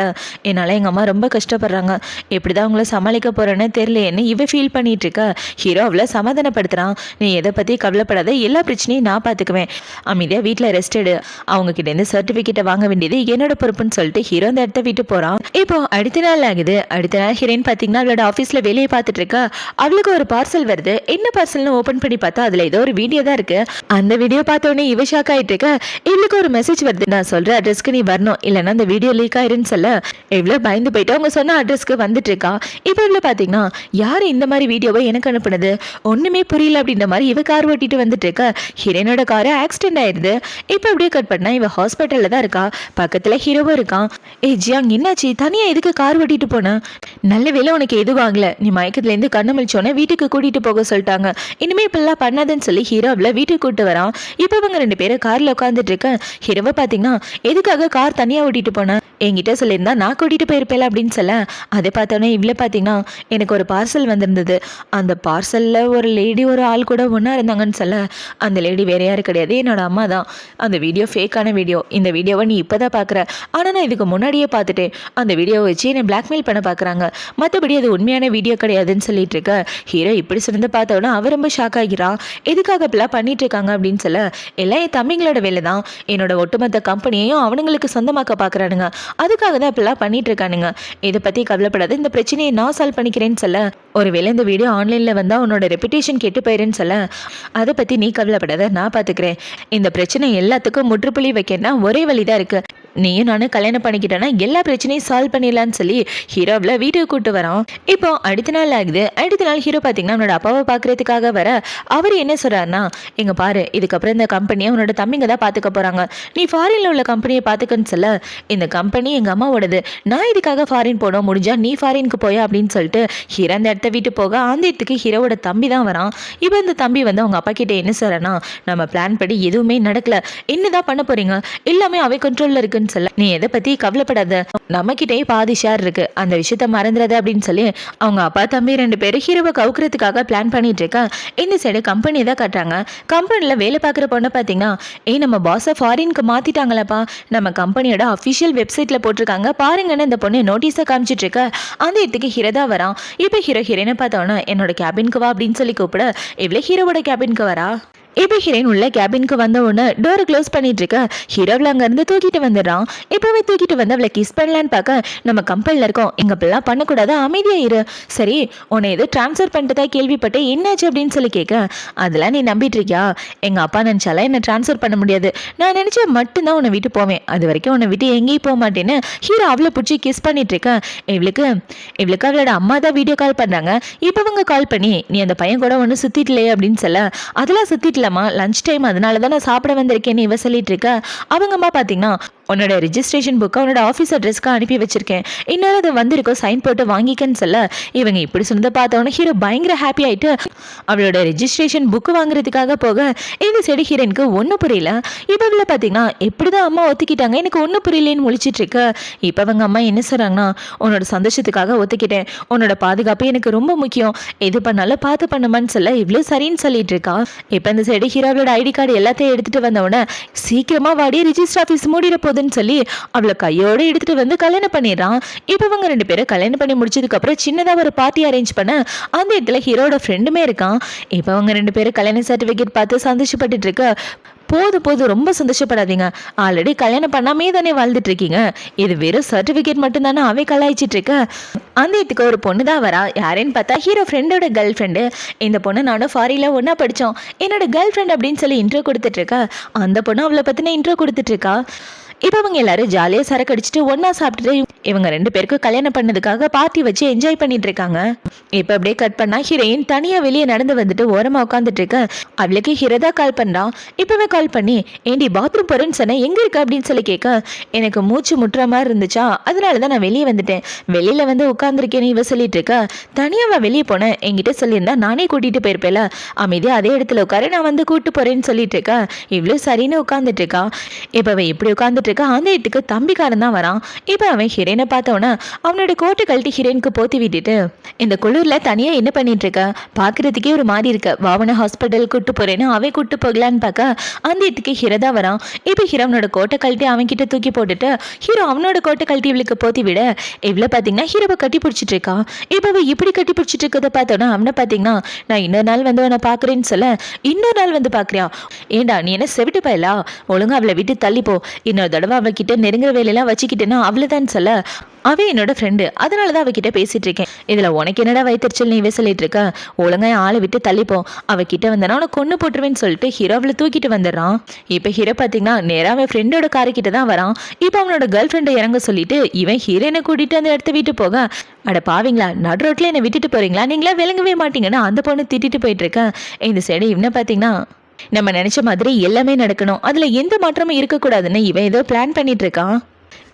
என்னால எங்க அம்மா ரொம்ப கஷ்டப்படுறாங்க, எப்படிதான் உங்களை சமாளிக்க போறேன்னு தெரியலையேன்னு இவ ஃபீல் பண்ணிட்டு இருக்க. ஹீரோ அவளை சமாதானப்படுத்துறான். நீ எதை பத்தி கவலைப்படாத, எல்லா பிரச்சனையும் நான் பார்த்துக்குவேன், அமைதியா வீட்டில் ரெஸ்ட் எடு, அவங்க கிட்ட இருந்து சர்டிஃபிகேட்டை வாங்க வேண்டியது என்னோட பொறுப்புன்னு சொல்லிட்டு ஹீரோ அந்த இடத்த விட்டு போறான். இப்போ அடுத்த நாள் ஆகுது. அடுத்த நாள் ஹீரோயின் பார்த்தீங்கன்னா அவளோட ஆஃபீஸ்ல வேலையை பார்த்துட்டு இருக்கா. அவளுக்கு ஒரு பார்சல் வருது. என்ன பார்சல்னு ஓப்பன் பண்ணி பார்த்தா அதுல ஏதோ ஒரு வீடியோ தான் இருக்கு. அந்த வீடியோ பார்த்த உடனே இவ ஷாக் ஆயிட்டு இருக்க. இவளுக்கு ஒரு மெசேஜ் வருது, நான் சொல்ற அட்ரஸ்க்கு நீ வரணும், இல்லைன்னா அந்த வீடியோ லீக் ஆயிருன்னு சொல்ல எவ்வளவு பயந்து போயிட்டு அவங்க சொன்ன அட்ரஸ்க்கு வந்துட்டு இருக்கா. இப்போ இவ்வளவு பார்த்தீங்கன்னா யாரு இந்த மாதிரி வீடியோவை எனக்கு அனுப்புனது ஒண்ணுமே புரியல அப்படின்ற மாதிரி இவ கார் ஓட்டிட்டு வந்துட்டு இருக்க. ஹீரோனோட காரு ஆக்சிடென்ட் ஆயிருது. இப்போ அப்படியே கட் பண்ணா இவ ஹாஸ்பிட்டல்ல தான் இருக்கா. பக்கத்துல ஹீரோவும் இருக்கான். ஏய் ஜியாங் என்னாச்சு, தனியா எதுக்கு கார் ஓட்டிட்டு போன, நல்ல வேலை உனக்கு எதுவும் ஆகல, நீ மயக்கத்துல இருந்து கண்ணு முழிச்சோன்னே வீட்டுக்கு கூட்டிட்டு போக சொல்லிட்டாங்க, இனிமே இப்பெல்லாம் பண்ணாதுன்னு சொல்லி ஹீரோ அவளை வீட்டுக்கு கூட்டு வரான். இப்போ இவங்க ரெண்டு பேரும் கார்ல உட்காந்துட்டு இருக்க. ஹீரோவை பாத்தீங்கன்னா எதுக்காக கார் தனியா ஓட்டிட்டு போன, என்கிட்ட சொல்லியிருந்தா நான் கூட்டிட்டு போயிருப்பேல அப்படின்னு சொல்ல, அதை பார்த்தோன்னே இவ்வளோ பார்த்தீங்கன்னா எனக்கு ஒரு பார்சல் வந்திருந்தது, அந்த பார்சல்ல ஒரு லேடி ஒரு ஆள் கூட ஒன்றா இருந்தாங்கன்னு சொல்ல, அந்த லேடி வேற யாரும் கிடையாது என்னோட அம்மா தான், அந்த வீடியோ ஃபேக்கான வீடியோ, இந்த வீடியோவை நீ இப்போ தான் பார்க்குற, ஆனால் நான் இதுக்கு முன்னாடியே பார்த்துட்டேன், அந்த வீடியோவை வச்சு என்னை பிளாக்மெயில் பண்ண பார்க்குறாங்க, மற்றபடி அது உண்மையான வீடியோ கிடையாதுன்னு சொல்லிட்டு இருக்க. ஹீரோ இப்படி சொன்னதை பார்த்தோன்னா அவர் ரொம்ப ஷாக் ஆகிறான். எதுக்காக இப்பெல்லாம் பண்ணிட்டு இருக்காங்க அப்படின்னு சொல்ல, எல்லாம் என் தம்பிங்களோட வேலை தான், என்னோட ஒட்டுமொத்த கம்பெனியையும் அவனுங்களுக்கு சொந்தமாக்க பார்க்குறானுங்க, அதுக்காக தான் இப்பெல்லாம் பண்ணிட்டு இருக்கானுங்க, இதை பற்றி கவலைப்படாத, இந்த பிரச்சனையை நான் சால்வ் பண்ணிக்கிறேன்னு சொல்ல, ஒருவேளை இந்த வீடியோ ஆன்லைனில் வந்தால் உன்னோட ரெப்புடேஷன் கெட்டு போயிருன்னு சொல்ல, அதை பற்றி நீ கவலைப்படாத நான் பார்த்துக்கிறேன், இந்த பிரச்சனை எல்லாத்துக்கும் முற்றுப்புள்ளி வைக்கணும்னா ஒரே வழிதான் இருக்கு, நீயும் நானும் கல்யாணம் பண்ணிக்கிட்டேன்னா எல்லா பிரச்சனையும் சால்வ் பண்ணிடலான்னு சொல்லி ஹீரோவில் வீட்டுக்கு கூட்டு வரான். இப்போ அடுத்த நாள் ஆகுது. அடுத்த நாள் ஹீரோ பார்த்தீங்கன்னா அவனோட அப்பாவை பார்க்கறதுக்காக வர, அவர் என்ன சொல்றாருன்னா, எங்க பாரு இதுக்கப்புறம் இந்த கம்பெனியை உன்னோட தம்பிங்க தான் பார்த்துக்க போறாங்க, நீ ஃபாரின்ல உள்ள கம்பெனியை பார்த்துக்கன்னு சொல்ல, இந்த கம்பெனி எங்க அம்மாவோடது, நான் இதுக்காக ஃபாரின் போனோம், முடிஞ்சா நீ ஃபாரினுக்கு போயா அப்படின்னு சொல்லிட்டு ஹீரோ அந்த இடத்த விட்டு போக, அந்த இடத்துக்கு ஹீரோவோட தம்பி தான் வரான். இப்போ இந்த தம்பி வந்து அவங்க அப்பா கிட்ட என்ன சொல்றேன்னா, நம்ம பிளான் படி எதுவுமே நடக்கல, என்னதான் பண்ண போறீங்க, எல்லாமே அவை கண்ட்ரோல்ல இருக்குன்னு சொல்ல, நீ எதை பத்தி கவலைப்படாத, நம்ம கிட்டே பாதி ஷேர் இருக்கு, அந்த விஷயத்த மறந்துடாத அப்படின்னு சொல்லி அவங்க அப்பா தம்பி ரெண்டு பேரும் ஹீரோவை கவுக்கிறதுக்காக பிளான் பண்ணிட்டு இருக்கா. இந்த சைடு கம்பெனி தான் கட்டுறாங்க. கம்பெனில வேலை பார்க்குற பொண்ணை பார்த்தீங்கன்னா, நம்ம பாஸை ஃபாரினுக்கு மாத்திட்டாங்களப்பா, நம்ம கம்பெனியோட அஃபிஷியல் வெப்சைட்ல போட்டிருக்காங்க பாருங்கன்னு இந்த பொண்ணு நோட்டீஸை காமிச்சிட்டு இருக்க. அந்த இடத்துக்கு ஹீரோ தான் வரான். இப்போ ஹீரோயினை பார்த்தோன்னா என்னோட கேபினுக்கு வா அப்படின்னு சொல்லி கூப்பிட, இவ்வளோ ஹீரோவோட கேபினுக்கு வரா. இப்போ ஹீரோயின் உள்ள கேபினுக்கு வந்த உடனே டோரை க்ளோஸ் பண்ணிட்டு இருக்க ஹீரோவில் அங்கேருந்து தூக்கிட்டு வந்துடுறான். இப்போவே தூக்கிட்டு வந்து அவளை கிஸ் பண்ணலான்னு பார்க்க நம்ம கம்பெனியில் இருக்கோம், எங்கள் பிள்ளைலாம் பண்ணக்கூடாது, அமைதியாக இரு. சரி, உன்னை எது ட்ரான்ஸ்ஃபர் பண்ணிட்டதா கேள்விப்பட்டு என்னாச்சு அப்படின்னு சொல்லி கேட்க, அதெல்லாம் நீ நம்பிட்டு இருக்கியா? எங்கள் அப்பா நினச்சாலாம் என்னை ட்ரான்ஸ்ஃபர் பண்ண முடியாது, நான் நினச்சா மட்டும்தான் உன்னை விட்டு போவேன், அது வரைக்கும் உன்னை விட்டு எங்கேயும் போக மாட்டேன்னு ஹீரோ அவளை பிடிச்சி கிஸ் பண்ணிட்டு இருக்க. இவளுக்கு அவளோட அம்மா தான் வீடியோ கால் பண்ணுறாங்க. இப்போ அவங்க கால் பண்ணி நீ அந்த பையன் கூட ஒன்று சுற்றிட்டலையே அப்படின்னு சொல்ல, அதெல்லாம் சுற்றிட்டலாமா, லஞ்ச் டைம், அதனால தான் நான் சாப்பிட வந்திருக்கேன்னு இவ சொல்லிட்டு இருக்க. அவங்க அம்மா பார்த்தீங்கன்னா உன்னோட ரிஜிஸ்ட்ரேஷன் புக்கை உன்னோட ஆஃபீஸ் அட்ரஸ்க்கு அனுப்பி வச்சிருக்கேன், இன்னொரு அது வந்திருக்கோம், சைன் போட்டு வாங்கிக்கன்னு சொல்ல, இவங்க இப்படி சொன்னதை பார்த்தவொன்னே ஹீரோ பயங்கர ஹாப்பி ஆகிட்டு அவளோட ரெஜிஸ்ட்ரேஷன் புக்கு வாங்குறதுக்காக போக இந்த சைடு ஹீரோனுக்கு ஒன்றும் புரியல. இப்போ இவ்வளோ பார்த்தீங்கன்னா எப்படி தான் அம்மா ஒத்துக்கிட்டாங்க, எனக்கு ஒன்றும் புரியலேன்னு முழிச்சிட்டு இருக்க. இப்போ அவங்க அம்மா என்ன சொல்கிறாங்கன்னா, உன்னோட சந்தோஷத்துக்காக ஒத்துக்கிட்டேன், உன்னோட பாதுகாப்பு எனக்கு ரொம்ப முக்கியம், எது பண்ணாலும் பார்த்து பண்ணுமான்னு சொல்ல இவ்வளோ சரின்னு சொல்லிட்டு இருக்கா. இப்போ இந்த சைடு ஹீரோவோட ஐடி கார்டு எல்லாத்தையும் எடுத்துகிட்டு வந்தவொடனே சீக்கிரமாக வாடி ரிஜிஸ்டர் ஆஃபீஸ் மூடிட போதுன்னு சொல்லி அவளை கையோடு எடுத்துட்டு வந்து கல்யாணம் பண்ணிடுறான். இப்போ அவங்க 2 பேரும் கல்யாணம் பண்ணி முடிச்சதுக்கு அப்புறம் சின்னதாக ஒரு பார்ட்டி அரேஞ்ச் பண்ண அந்த இடத்துல ஹீரோட ஃப்ரெண்டுமே இருக்கான். இப்போ அவங்க 2 பேரும் கல்யாண சர்டிஃபிகேட் பார்த்து சந்தோஷப்பட்டுட்டு இருக்க. போதும் ரொம்ப சந்தோஷப்படாதீங்க, ஆல்ரெடி கல்யாணம் பண்ணாமே தானே வாழ்ந்துட்டு இருக்கீங்க, இது வெறும் சர்டிஃபிகேட் மட்டும் தானே அவை கலாய்ச்சிட்டு இருக்க. அந்த இடத்துக்கு ஒரு பொண்ணு தான் வரா. யாருன்னு பார்த்தா ஹீரோ ஃப்ரெண்டோட கேர்ள் ஃப்ரெண்டு. இந்த பொண்ணு நானும் ஃபாரின்ல ஒன்றா படித்தோம், என்னோட கேர்ள் ஃப்ரெண்ட் அப்படின்னு சொல்லி இன்ட்ரோ கொடுத்துட்டு இருக்கா. அந்த பொண்ணு அவளை பற்றின இன்ட்ரோ கொடுத்துட்டு இருக்கா. இப்போ அவங்க எல்லாரும் ஜாலியாக சரக்கு அடிச்சுட்டு ஒன்றா சாப்பிட்டுட்டு இவங்க 2 பேருக்கும் கல்யாணம் பண்ணதுக்காக பார்ட்டி வச்சு என்ஜாய் பண்ணிட்டு இருக்காங்க. இப்போ அப்படியே கட் பண்ணா ஹீரோயின் தனியாக வெளியே நடந்து வந்துட்டு ஓரமாக உட்காந்துட்டு இருக்க. அவளுக்கு ஹீரோ தான் கால் பண்ணுறான். இப்போவே கால் பண்ணி ஏண்டி பாத்ரூம் போகிறேன்னு சொன்னேன், எங்கே இருக்க அப்படின்னு சொல்லி கேட்க, எனக்கு மூச்சு முட்டுற மாதிரி இருந்துச்சா, அதனால தான் நான் வெளியே வந்துட்டேன், வெளியில் வந்து உட்காந்துருக்கேன்னு இவ சொல்லிட்டு இருக்க. தனியாக வெளியே போனேன், என்கிட்ட சொல்லியிருந்தா நானே கூட்டிகிட்டு போயிருப்பேல, அமைதியாக அதே இடத்துல உட்கார, நான் வந்து கூட்டு போகிறேன்னு சொல்லிட்டு இருக்க. இவ்வளோ சரின்னு உட்காந்துட்டு இருக்கா. இப்போ அவன் இப்படி உட்காந்துட்டு இருக்க. அந்த இடத்துக்கு தம்பிக்காரன் தான் வரான். இப்போ அவன் ஹீரோயினை பார்த்தவொன்னே அவனோட கோட்டை கழட்டி ஹீரோயினுக்கு போத்தி விட்டுட்டு, இந்த குளிரில் தனியாக என்ன பண்ணிட்டு இருக்க, பார்க்குறதுக்கே ஒரு மாதிரி இருக்க, வாவனை ஹாஸ்பிட்டல் கூட்டு போறேன்னு அவன் கூட்டு போகலான்னு பார்க்க அந்த இடத்துக்கு ஹீரோ தான் வரான். இப்போ ஹீரோ அவனோட கோட்டை கழட்டி அவன்கிட்ட தூக்கி போட்டுட்டு ஹீரோ அவனோட கோட்டை கழட்டி இவளுக்கு போத்தி விட, இவ்வளோ பார்த்தீங்கன்னா ஹீரோவை கட்டி பிடிச்சிட்டு இருக்கான். இப்போ அவள் இப்படி கட்டி பிடிச்சிட்டு இருக்கதை பார்த்தோன்னா அவனை பார்த்தீங்கன்னா நான் இன்னொரு நாள் வந்து அவனை பார்க்குறேன்னு சொல்ல, இன்னொரு நாள் வந்து பார்க்குறியா, ஏண்டா நீ என்ன செவிட்டு போயலா, ஒழுங்கா அவளை விட்டு தள்ளிப்போ, இன்னொரு தடவை அவகிட்ட நெருங்குற வேலையெல்லாம் வச்சுக்கிட்டேன்னா அவ்வளோதான் சொல்ல, அவன் என்னோட ஃப்ரெண்டு, அதனால தான் அவகிட்ட பேசிட்டு இருக்கேன், இதில் உனக்கு என்னடா வயிற்றுச்சல் நீ சொல்லிட்டு இருக்க, ஒழுங்கா ஆளை விட்டு தள்ளிப்போம், அவகிட்ட வந்தனா உனக்கு கொண்டு போட்டுருவேன்னு சொல்லிட்டு ஹீரோ அவளை தூக்கிட்டு வந்துடுறான். இப்போ ஹீரோ பார்த்தீங்கன்னா நேராக அவன் ஃப்ரெண்டோட காருக்கிட்ட தான் வரான். இப்போ அவனோட கேர்ள் ஃப்ரெண்டை இறங்க சொல்லிட்டு இவன் ஹீரோயினை கூட்டிட்டு அந்த இடத்த விட்டு போக, அட பாவீங்களா, நடு ரோட்டில் என்னை விட்டுட்டு போறீங்களா, நீங்களா விளங்கவே மாட்டீங்கன்னா அந்த பொண்ணு திட்டிட்டு போயிட்டு இருக்கேன். இந்த சைடு இவனை பார்த்தீங்கன்னா நம்ம நினைச்ச மாதிரி எல்லாமே நடக்கணும், அதுல எந்த மாற்றமும் இருக்கக்கூடாதுன்னு இவன் ஏதோ பிளான் பண்ணிட்டு இருக்கான்.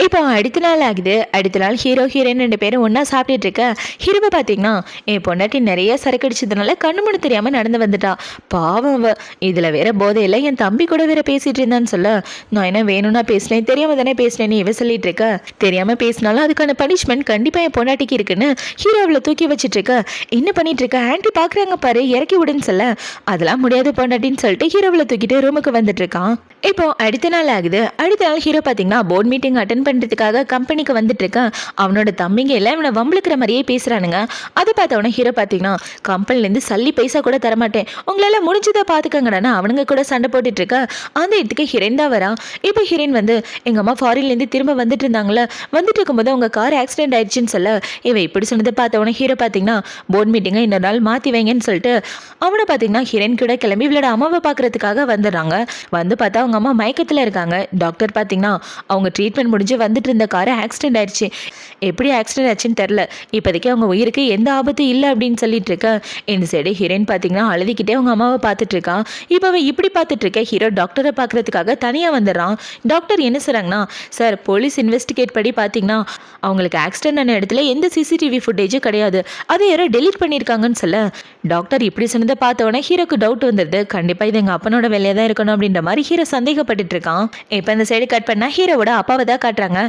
இப்போ அடுத்த நாள் ஆகுது. அடுத்த நாள் ஹீரோ ஹீரோயின் 2 பேரும் ஒன்றா சாப்பிட்டுட்டு இருக்க. ஹீரோவை பார்த்தீங்கன்னா என் பொண்டாட்டி நிறைய சரக்கு அடிச்சதுனால கண்ணு முன்னு தெரியாமல் நடந்து வந்துட்டா, பாவம் அவ, இதில் வேற போதையில் என் தம்பி கூட வேற பேசிட்டு இருந்தான்னு சொல்ல, நான் என்ன வேணும்னா பேசினேன், தெரியாமல் தானே பேசினேன்னு இவ சொல்லிட்டு இருக்க. தெரியாமல் பேசினாலும் அதுக்கான பனிஷ்மெண்ட் கண்டிப்பாக என் பொண்டாட்டிக்கு இருக்குன்னு ஹீரோ அவளை தூக்கி வச்சுட்டு இருக்க. என்ன பண்ணிட்டு இருக்க, ஆன்ட்டி பார்க்குறாங்க பாரு, இறக்கி விடுன்னு சொல்ல, அதெல்லாம் முடியாது பொண்டாட்டின்னு சொல்லிட்டு ஹீரோவில் தூக்கிட்டு ரூமுக்கு வந்துட்டு இருக்கான். இப்போ அடுத்த நாள் ஆகுது. அடுத்த நாள் ஹீரோ பார்த்தீங்கன்னா போர்ட் மீட்டிங் அட்டன் பண்ணுறதுக்காக கம்பெனிக்கு வந்துட்டு இருக்கான். அவனோட தம்பிங்க எல்லாம் இவனை வம்பளுக்கிற மாதிரியே பேசுகிறானுங்க. அதை பார்த்தவொடனே ஹீரோ பார்த்தீங்கன்னா கம்பெனிலேருந்து சல்லி பைசா கூட தரமாட்டேன், உங்களால் முடிஞ்சதை பார்த்துக்கங்கடானா அவனுங்க கூட சண்டை போட்டுட்டு இருக்க. அந்த இடத்துக்கு ஹீரோயின் தான் வரான். இப்போ ஹீரோயின் வந்து எங்கள் அம்மா ஃபாரின்லேருந்து திரும்ப வந்துட்டு இருந்தாங்களே, வந்துட்டு இருக்கும்போது அவங்க கார் ஆக்சிடென்ட் ஆயிடுச்சுன்னு சொல்ல, இவன் இப்படி சொன்னதை பார்த்தவொடனே ஹீரோ பார்த்தீங்கன்னா போர்ட் மீட்டிங்கை இன்னொரு நாள் மாற்றி வைங்கன்னு சொல்லிட்டு அவனை பார்த்தீங்கன்னா ஹீரோயின் கூட கிளம்பி இவளோட அம்மாவை பார்க்கறதுக்காக வந்துடுறாங்க. வந்து பார்த்தா அவங்க அம்மா மயக்கத்தில் இருக்காங்க. டாக்டர் பார்த்தீங்கன்னா அவங்க ட்ரீட்மெண்ட் முடிஞ்சு வந்துட்டு இருந்த காரை ஆக்சிடென்ட் ஆயிடுச்சு, எப்படி ஆக்சிடென்ட் ஆச்சுன்னு தெரில, இப்போதைக்கு அவங்க உயிருக்கு எந்த ஆபத்தும் இல்லை அப்படின்னு சொல்லிட்டு இருக்க. இந்த சைடு ஹீரோயின் பார்த்தீங்கன்னா அழுதிக்கிட்டே அவங்க அம்மாவை பார்த்துட்டு இருக்கான். இப்போ அவன் இப்படி பார்த்துட்டு இருக்க ஹீரோ டாக்டரை பார்க்கறதுக்காக தனியாக வந்துடுறான். டாக்டர் என்ன சொல்கிறாங்கன்னா, சார் போலீஸ் இன்வெஸ்டிகேட் படி பார்த்தீங்கன்னா அவங்களுக்கு ஆக்சிடென்ட் ஆன இடத்துல எந்த சிசிடிவி ஃபுட்டேஜும் கிடையாது, அதை யாரோ டெலீட் பண்ணியிருக்காங்கன்னு சொல்ல, டாக்டர் இப்படி சொன்னதை பார்த்தவொடனே ஹீரோக்கு டவுட் வந்துடுது, கண்டிப்பாக இது எங்கள் அப்பனோட வேலையாக தான் இருக்கணும் அப்படின்ற மாதிரி ஹீரோ சந்தேகப்பட்டுட்டு இருக்கான். இப்போ இந்த சைடு கட் பண்ணால் ஹீரோவோட அப்பாவை தான் காட்டுறாங்க.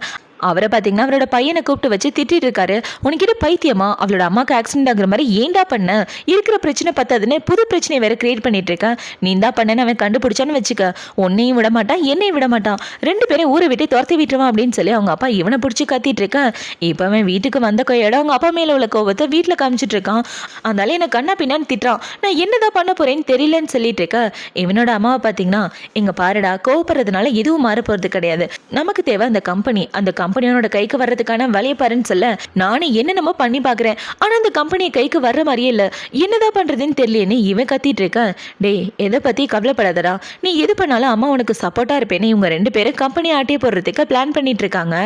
அவரை பார்த்தீங்கன்னா அவரோட பையனை கூப்பிட்டு வச்சு திட்டிட்டு இருக்காரு. உனக்கிட்ட பைத்தியமா, அவளோட அம்மாக்கு ஆக்சிடென்ட் ஆகுற மாதிரி ஏன்டா பண்ண, இருக்கிற பிரச்சனை பத்தாதுன்னு புது பிரச்சனை வேற கிரியேட் பண்ணிட்டு இருக்கேன், நீ தான் பண்ணன்னு அவன் கண்டுபிடிச்சான்னு வச்சுக்க, உன்னையும் விட மாட்டான் என்னையும் விட மாட்டான், ரெண்டு பேரும் ஊரை விட்டு துரத்தி விட்டுருவான் அப்படின்னு சொல்லி அவங்க அப்பா இவனை பிடிச்சி கத்திட்டு இருக்கேன். இப்போ அவன் வீட்டுக்கு வந்த கையோட அவங்க அப்பா மேல உள்ள கோபத்தை வீட்டில் காமிச்சிட்டு இருக்கான். அதனால என்ன கண்ணா பின்னான்னு திட்டுறான். நான் என்னதான் பண்ண போறேன்னு தெரியலன்னு சொல்லிட்டு இருக்க. இவனோட அம்மாவை பார்த்தீங்கன்னா, இங்க பாருடா, கோவப்படுறதுனால எதுவும் மாற போறது கிடையாது, நமக்கு தேவை அந்த கம்பெனி, அந்த கம்பெனியோட கைக்கு வர்றதுக்கான வழியை பாருன்னு சொல்ல, நானே என்னென்னமோ பண்ணி பார்க்குறேன், ஆனால் அந்த கம்பெனியை கைக்கு வர்ற மாதிரியே இல்லை, என்னதான் பண்ணுறதுன்னு தெரியலேன்னு இவன் கத்திட்டு இருக்கேன். டே, எதை பற்றி கவலைப்படாதடா, நீ எது பண்ணாலும் அம்மா உனக்கு சப்போர்ட்டாக இருப்பேன்னு இவங்க ரெண்டு பேரும் கம்பெனி ஆட்டியே போடுறதுக்கு பிளான் பண்ணிட்டு இருக்காங்க.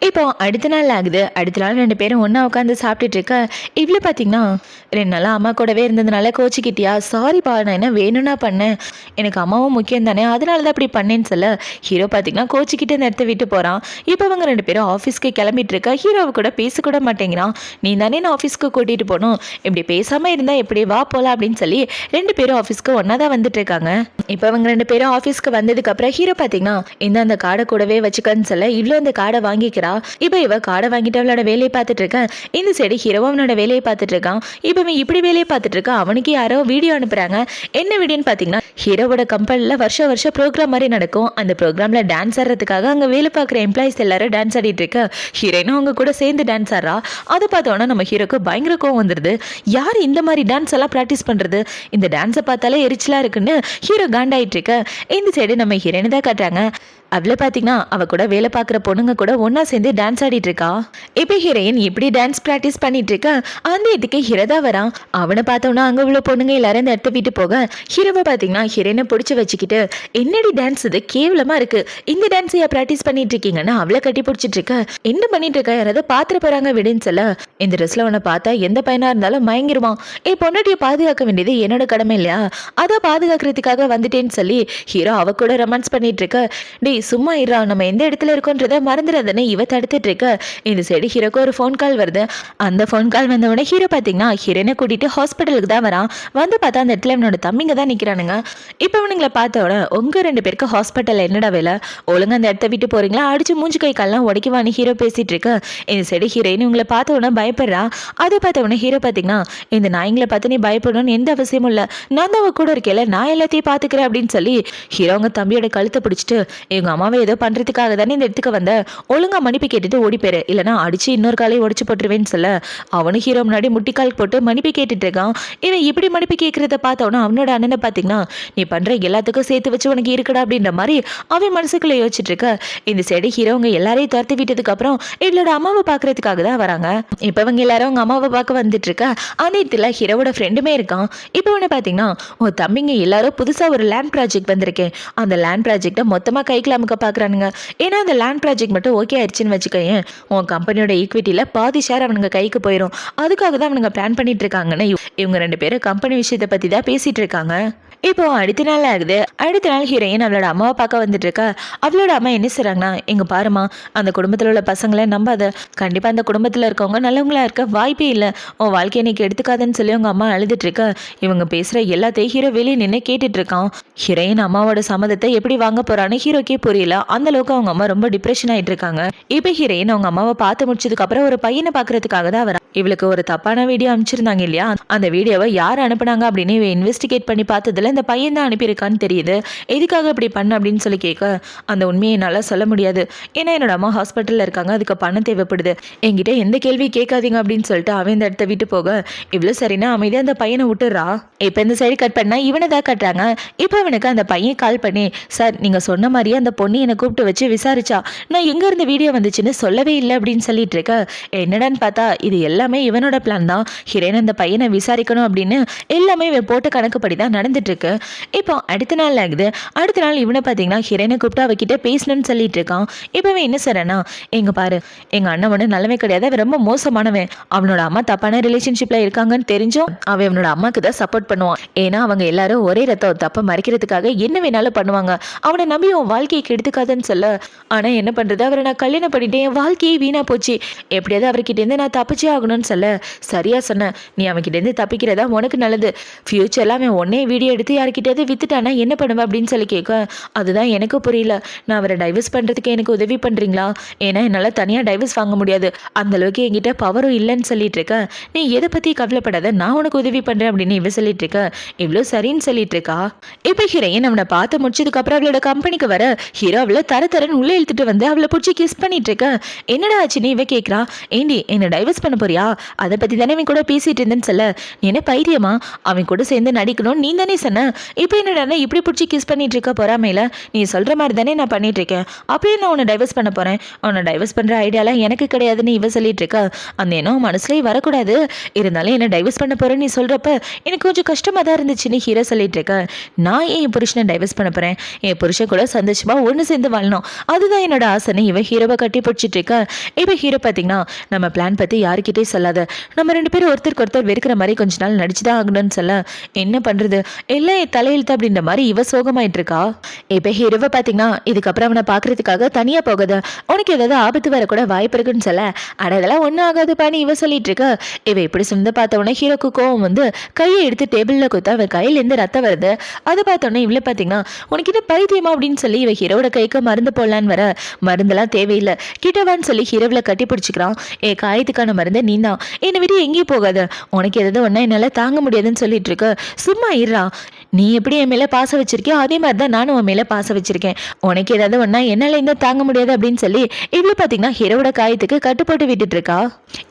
இப்போ அடுத்த நாள் ஆகுது. அடுத்த நாள் ரெண்டு பேரும் ஒன்றா உட்காந்து சாப்பிட்டுட்டு இருக்க. இவ்வளோ பார்த்தீங்கன்னா, 2 நாளாக அம்மா கூடவே இருந்ததுனால கோச்சிக்கிட்டியா, சாரிப்பா, நான் என்ன வேணும்னா பண்ணேன், எனக்கு அம்மாவும் முக்கியம் தானே, அதனால தான் அப்படி பண்ணேன்னு சொல்ல, ஹீரோ பார்த்தீங்கன்னா கோச்சிக்கிட்டு அந்த இடத்த விட்டு போகிறான். இப்போ அவங்க ரெண்டு பேரும் ஆஃபீஸ்க்கு கிளம்பிட்டு இருக்க. ஹீரோவை கூட பேசக்கூட மாட்டேங்கிறான். நீ தானே நான் ஆஃபீஸ்க்கு கூட்டிகிட்டு போகணும், இப்படி பேசாமல் இருந்தால் எப்படி, வா போகலாம் அப்படின்னு சொல்லி ரெண்டு பேரும் ஆஃபீஸ்க்கு ஒன்றா தான் வந்துட்டு இருக்காங்க. இப்போ அவங்க ரெண்டு பேரும் ஆஃபீஸ்க்கு வந்ததுக்கப்புறம் ஹீரோ பார்த்தீங்கன்னா, இந்த அந்த கார்டை கூடவே வச்சுக்கன்னு சொல்ல இவ்வளோ அந்த கார்டை வாங்கிக்கிறா. இப்போ இவ கார்டை வாங்கிட்டு அவளோட வேலையை பார்த்துட்டு இருக்கேன். இந்த சைடு ஹீரோ அவனோட வேலையை பார்த்துட்டு இருக்கான். இப்போ அவன் இப்படி வேலையை பார்த்துட்டு இருக்கான். அவனுக்கு யாரோ வீடியோ அனுப்புறாங்க. என்ன வீடியோன்னு பார்த்தீங்கன்னா, ஹீரோவோட கம்பெனியில் வருஷம் ப்ரோக்ராம் மாதிரி நடக்கும். அந்த ப்ரோக்ராமில் டான்ஸ் ஆடுறதுக்காக அங்கே வேலை பார்க்குற எம்ப்ளாயிஸ் எல்லாரும் டான்ஸ் ஆடிட்டு இருக்க. ஹீரோயினும் அவங்க கூட சேர்ந்து டான்ஸ் ஆடுறா. அதை பார்த்தோன்னா நம்ம ஹீரோக்கு பயங்கர கோவம் வந்துடுது. யார் இந்த மாதிரி டான்ஸ் எல்லாம் ப்ராக்டிஸ் பண்ணுறது, இந்த டான்ஸை பார்த்தாலே எரிச்சலாக இருக்குன்னு ஹீரோ காண்டாயிட்டு இருக்க. இந்த சைடு நம்ம ஹீரோயினை தான் காட்டுறாங்க. அவளை பார்த்தீங்கன்னா அவ கூட வேலை பார்க்குற பொண்ணுங்க கூட ஒன்றா சேர்ந்து டான்ஸ் ஆடிட்டு இருக்கா. இப்போ ஹீரோயின் இப்படி டான்ஸ் ப்ராக்டிஸ் பண்ணிட்டு இருக்கா. அந்த இதுக்கு ஹீரோதா வரான். அவனை பார்த்தோன்னா அங்கே உள்ள பொண்ணுங்க எல்லாரும் இந்த இடத்த விட்டு போக, ஹீரோவை பார்த்தீங்கன்னா ஹீரோயினை பிடிச்சி வச்சுக்கிட்டு, என்னடி டான்ஸ் இது, கேவலமாக இருக்கு, இந்த டான்ஸையா ப்ராக்டிஸ் பண்ணிட்டு இருக்கீங்கன்னா அவளை கட்டி பிடிச்சிட்டு இருக்க, என்ன பண்ணிட்டு இருக்கா, யாராவது பார்த்துட்டு போறாங்க விடுன்னு சொல்ல, இந்த ட்ரெஸ்ல உன்னை பார்த்தா எந்த பையனா இருந்தாலும் மயங்கிருவான், பொண்டாட்டியை பாதுகாக்க வேண்டியது என்னோட கடமை இல்லையா, அதை பாதுகாக்கிறதுக்காக வந்துட்டேன்னு சொல்லி ஹீரோ அவ கூட ரொமான்ஸ் பண்ணிட்டு இருக்க. டே சும்மா இருறா, நம்ம எந்த இடத்துல இருக்கோன்றத மறந்துடாதன்னு இவ தடுத்துட்டு இருக்க. இந்த சைடு ஹீரோக்கு ஒரு ஃபோன் கால் வருது. அந்த ஃபோன் கால் வந்தவுடனே ஹீரோ பார்த்தீங்கன்னா ஹீரோனை கூட்டிட்டு ஹாஸ்பிட்டலுக்கு தான் வரான். வந்து பார்த்தா அந்த இடத்துல இவனோட தம்பிங்க தான் நிற்கிறானுங்க. இப்போ இவனுங்களை பார்த்த உடனே, உங்க ரெண்டு பேருக்கு ஹாஸ்பிட்டல் என்னடா வேலை, ஒழுங்கு அந்த இடத்த விட்டு போறீங்களா, அடிச்சு மூஞ்சி கை கால்லாம் உடைக்குவான்னு ஹீரோ பேசிட்டு இருக்க. இந்த சைடு ஹீரோயின் உங்களை பார்த்த உடனே பயப்படுறா. அதை பார்த்த உடனே ஹீரோ பார்த்தீங்கன்னா, இந்த நாய்ங்களை பார்த்து நீ பயப்படணும்னு எந்த அவசியமும் இல்லை, நான் தான் கூட இருக்கேன், நான் எல்லாத்தையும் பார்த்துக்கிறேன் அப்படின்னு சொல்லி ஹீரோ அவங்க தம்பியோட கழுத்தை பிடிச்சிட்டு, எங்க அம்மாவை ஏதோ பண்றதுக்காக தானே இந்த இடத்துக்கு வந்த, ஒழுங்கா மன்னிப்பு கேட்டுட்டு ஓடி போயிரு, இல்லைனா அடிச்சு இன்னொரு காலையை உடைச்சு போட்டுருவேன்னு சொல்ல, அவனு ஹீரோ முன்னாடி முட்டிக்கால் போட்டு மன்னிப்பு கேட்டுட்டு இருக்கான். இவன் இப்படி மன்னிப்பு கேட்கறத பார்த்தவனா அவனோட அண்ணனை பார்த்தீங்கன்னா, நீ பண்ற எல்லாத்துக்கும் சேர்த்து வச்சு உனக்கு இருக்கடா அப்படின்ற மாதிரி அவன் மனசுக்குள்ள யோசிச்சுட்டு இருக்க. இந்த சைடு ஹீரோங்க எல்லாரையும் துரத்தி விட்டதுக்கு அப்புறம் இவளோட அம்மாவை பாக்குறதுக்காக தான் வராங்க. இப்ப அவங்க எல்லாரும் அவங்க அம்மாவை பார்க்க வந்துட்டு இருக்க. அந்த இடத்துல ஹீரோவோட ஃப்ரெண்டுமே இருக்கான். இப்போ உன்னை பார்த்தீங்கன்னா, உன் தம்பிங்க எல்லாரும் புதுசா ஒரு லேண்ட் ப்ராஜெக்ட் வந்திருக்கேன், அந்த லேண்ட் ப்ராஜெக்டை மொத்தமா கைக்குள்ள அமுக்க பார்க்குறானுங்க. ஏன்னா அந்த லேண்ட் ப்ராஜெக்ட் மட்டும் ஓகே ஆயிடுச்சுன்னு வச்சுக்கேன், உன் கம்பெனியோட ஈக்விட்டியில் பாதி ஷேர் அவனுங்க கைக்கு போயிடும், அதுக்காக தான் அவனுங்க பிளான் பண்ணிட்டு இருக்காங்கன்னு இவங்க ரெண்டு பேரும் கம்பெனி விஷயத்தை பற்றி தான் பேசிட்டு இருக்காங்க. இப்போ அடுத்த நாள் ஆகுது. அடுத்த நாள் ஹீரோயின் அவளோட அம்மாவை பார்க்க வந்துட்டு இருக்கா. அவளோட அம்மா என்ன செய்றாங்கன்னா, எங்க பாருமா, அந்த குடும்பத்தில் உள்ள பசங்களை நம்பாத, கண்டிப்பா அந்த குடும்பத்தில் இருக்கவங்க நல்லவங்களா இருக்க வாய்ப்பே இல்லை, உன் வாழ்க்கையை நீக்கு எடுத்துக்காதுன்னு சொல்லி அவங்க அம்மா அழுதுட்டு இருக்க. இவங்க பேசுற எல்லாத்தையும் ஹீரோ வெளியே நின்று கேட்டுட்டு இருக்கான். ஹீரோயின் அம்மாவோட சம்மதத்தை எப்படி வாங்க போறான்னு ஹீரோக்கே புரியல. அந்த அளவுக்கு அவங்க அம்மா ரொம்ப டிப்ரெஷன் ஆயிட்டு இருக்காங்க. இப்போ ஹீரோயின் அவங்க அம்மாவை பார்த்து முடிச்சதுக்கு அப்புறம் ஒரு பையனை பார்க்கறதுக்காக தான் வரா. இவளுக்கு ஒரு தப்பான வீடியோ அனுப்பிச்சிருந்தாங்க இல்லையா, அந்த வீடியோவை யார் அனுப்புனாங்க அப்படின்னு இன்வெஸ்டிகேட் பண்ணி பார்த்ததுல இந்த பையன் தான் அனுப்பியிருக்கான்னு தெரியுது. எதுக்காக இப்படி பண்ண அப்படின்னு சொல்லி கேட்க, அந்த உண்மையை என்னால் சொல்ல முடியாது, ஏன்னா என்னோட அம்மா ஹாஸ்பிட்டலில் இருக்காங்க, அதுக்கு பணம் தேவைப்படுது, என்கிட்ட எந்த கேள்வி கேட்காதீங்க அப்படின்னு சொல்லிட்டு அவன் இந்த இடத்த விட்டு போக, இவ்வளோ சரினா அமைதியாக அந்த பையனை விட்டுறா. இப்போ இந்த சைடு கட் பண்ணா இவனை தான் கட்டுறாங்க. இப்போ அவனுக்கு அந்த பையன் கால் பண்ணி, சார் நீங்கள் சொன்ன மாதிரியே அந்த பொண்ணு என்னை கூப்பிட்டு வச்சு விசாரிச்சா, நான் எங்கேருந்து வீடியோ வந்துச்சுன்னு சொல்லவே இல்லை அப்படின்னு சொல்லிட்டு இருக்க. என்னடான்னு பார்த்தா இது எல்லாமே இவனோட பிளான் தான். ஹீரோயின் அந்த பையனை விசாரிக்கணும் அப்படின்னு எல்லாமே இவன் போட்ட கணக்குப்படி தான் நடந்துட்டு இருக்கு. இப்போ அடுத்த நாள் ஆகுது. அடுத்த நாள் இவனை பார்த்தீங்கன்னா ஹீரோயினை கூப்பிட்டு அவகிட்ட பேசணும்னு சொல்லிட்டு இருக்கான். இப்போவே என்ன சொல்றேன்னா, எங்க பாரு, எங்க அண்ணன் ஒன்று நல்லவே கிடையாது, அவன் ரொம்ப மோசமானவன், அவனோட அம்மா தப்பான ரிலேஷன்ஷிப்ல இருக்காங்கன்னு தெரிஞ்சும் அவன் அவனோட அம்மாக்கு தான் சப்போர்ட் பண்ணுவான். ஏன்னா அவங்க எல்லாரும் ஒரே ரத்தம், தப்பை மறைக்கிறதுக்காக என்ன வேணாலும் பண்ணுவாங்க, அவனை நம்பி உன் வாழ்க்கையை கெடுத்துக்காதுன்னு சொல்ல, ஆனா என்ன பண்றது, அவரை நான் கல்யாணம் பண்ணிட்டேன், என் வாழ்க்கையே வீணா போச்சு, எப்படியாவது அவர்கிட்ட இருந்து நான் தப்பிச்சே ஆகணும் ஆகணும்னு சொல்ல, சரியா சொன்ன, நீ அவன்கிட்டேருந்து தப்பிக்கிறதா உனக்கு நல்லது. ஃபியூச்சர்ல அவன் உன்னே வீடியோ எடுத்து யார்கிட்டயாவது வித்துட்டானா என்ன பண்ணுவ அப்படின்னு சொல்லி கேட்க, அதுதான் எனக்கு புரியல. நான் அவரை டைவர்ஸ் பண்றதுக்கு எனக்கு உதவி பண்றீங்களா? ஏன்னா என்னால தனியா டைவர்ஸ் வாங்க முடியாது, அந்த அளவுக்கு என்கிட்ட பவரும் இல்லைன்னு சொல்லிட்டு இருக்க. நீ எதை பத்தி கவலைப்படாத, நான் உனக்கு உதவி பண்றேன் அப்படின்னு இவ சொல்லிட்டு இருக்க. இவ்வளோ சரின்னு சொல்லிட்டு இருக்கா. இப்ப ஹீரோயின் அவனை பார்த்து முடிச்சதுக்கு அப்புறம் அவளோட கம்பெனிக்கு வர, ஹீரோ அவளை தரன்னு உள்ள இழுத்துட்டு வந்து அவளை பிடிச்சி கிஸ் பண்ணிட்டு இருக்க. என்னடா ஆச்சுன்னு இவ கேட்கிறா. ஏண்டி என்ன டைவர்ஸ் பண்ண போறியா? அதை பத்தி தானே அவன் கூட பேசிட்டு இருந்தேன்னு சொல்ல, நீ என்ன பைத்தியமா? அவன் கூட சேர்ந்து நடிக்கணும் நீ தானே சொன்ன. இப்போ என்னடா இப்படி பிடிச்சி கிஸ் பண்ணிட்டு இருக்க பொறாமையில? நீ சொல்ற மாதிரி தானே நான் பண்ணிட்டு இருக்கேன். அப்பயே நான் உன்னை டைவர்ஸ் பண்ண போறேன். உன்னை டைவர்ஸ் பண்ற ஐடியாலாம் எனக்கு கிடையாதுன்னு இவ சொல்லிட்டு இருக்கா. அந்த எண்ணம் மனசுலயே வரக்கூடாது, இருந்தாலும் என்ன டைவர்ஸ் பண்ண போறேன்னு நீ சொல்றப்ப எனக்கு கொஞ்சம் கஷ்டமா தான் இருந்துச்சுன்னு ஹீரோ சொல்லிட்டு இருக்க. நான் ஏன் என் புருஷனை டைவர்ஸ் பண்ண போறேன்? என் புருஷன் கூட சந்தோஷமா ஒன்று சேர்ந்து வாழணும், அதுதான் என்னோட ஆசைன்னு இவ ஹீரோவை கட்டி பிடிச்சிட்டு இருக்க. இப்போ ஹீரோ பார்த்தீங்கன்னா, நம்ம பிளான் பத்தி யாருக்கிட்டே சொல்லாத, நம்ம 2 பேரும் ஒருத்தருக்கு ஒருத்தர் வெறுக்கிற மாதிரி கொஞ்ச நாள் நடிச்சுதான் ஆகணும்னு சொல்ல, என்ன பண்றது எல்லாம் என் தலையெழுத்து அப்படின்ற மாதிரி இவ சோகமாயிட்டு இருக்கா. இப்போ ஹீரோவை பார்த்தீங்கன்னா, இதுக்கப்புறம் அவனை பார்க்கறதுக்காக தனியா போகாத, உனக்கு ஏதாவது ஆபத்து வரக்கூட வாய்ப்பு இருக்குன்னு சொல்ல, அட இதெல்லாம் ஒன்றும் ஆகாதுப்பான்னு இவ சொல்லிட்டு இருக்க. இவ இப்படி சொந்த பார்த்தவொடனே ஹீரோக்கு கோவம் வந்து கையை எடுத்து டேபிளில் குத்த அவன் கையிலேருந்து ரத்தம் வருது. அதை பார்த்தோன்னே இவ்வளோ பார்த்தீங்கன்னா, உனக்கு என்ன பைத்தியமா அப்படின்னு சொல்லி இவ ஹீரோட கைக்கு மருந்து போடலான்னு வர, மருந்தெல்லாம் தேவையில்லை கிட்டவான்னு சொல்லி ஹீரோவில் கட்டி பிடிச்சிக்கிறான். காயத்துக்கான மருந்து நீ தான், என்னை விட்டு எங்கேயும் போகாத, உனக்கு எதாவது ஒன்றா என்னால் தாங்க முடியாதுன்னு சொல்லிட்டு இருக்க. சும்மா இருறா, நீ எப்படி என் மேலே பாசம் வச்சிருக்கியோ அதே மாதிரி தான் நானும் உன் மேலே பாசம் வச்சிருக்கேன், உனக்கு ஏதாவது ஒன்றா என்னால் இந்த தாங்க முடியாது அப்படின்னு சொல்லி இவ்வளோ பார்த்தீங்கன்னா ஹீரோட காயத்துக்கு கட்டுப்போட்டு விட்டுட்டு இருக்கா.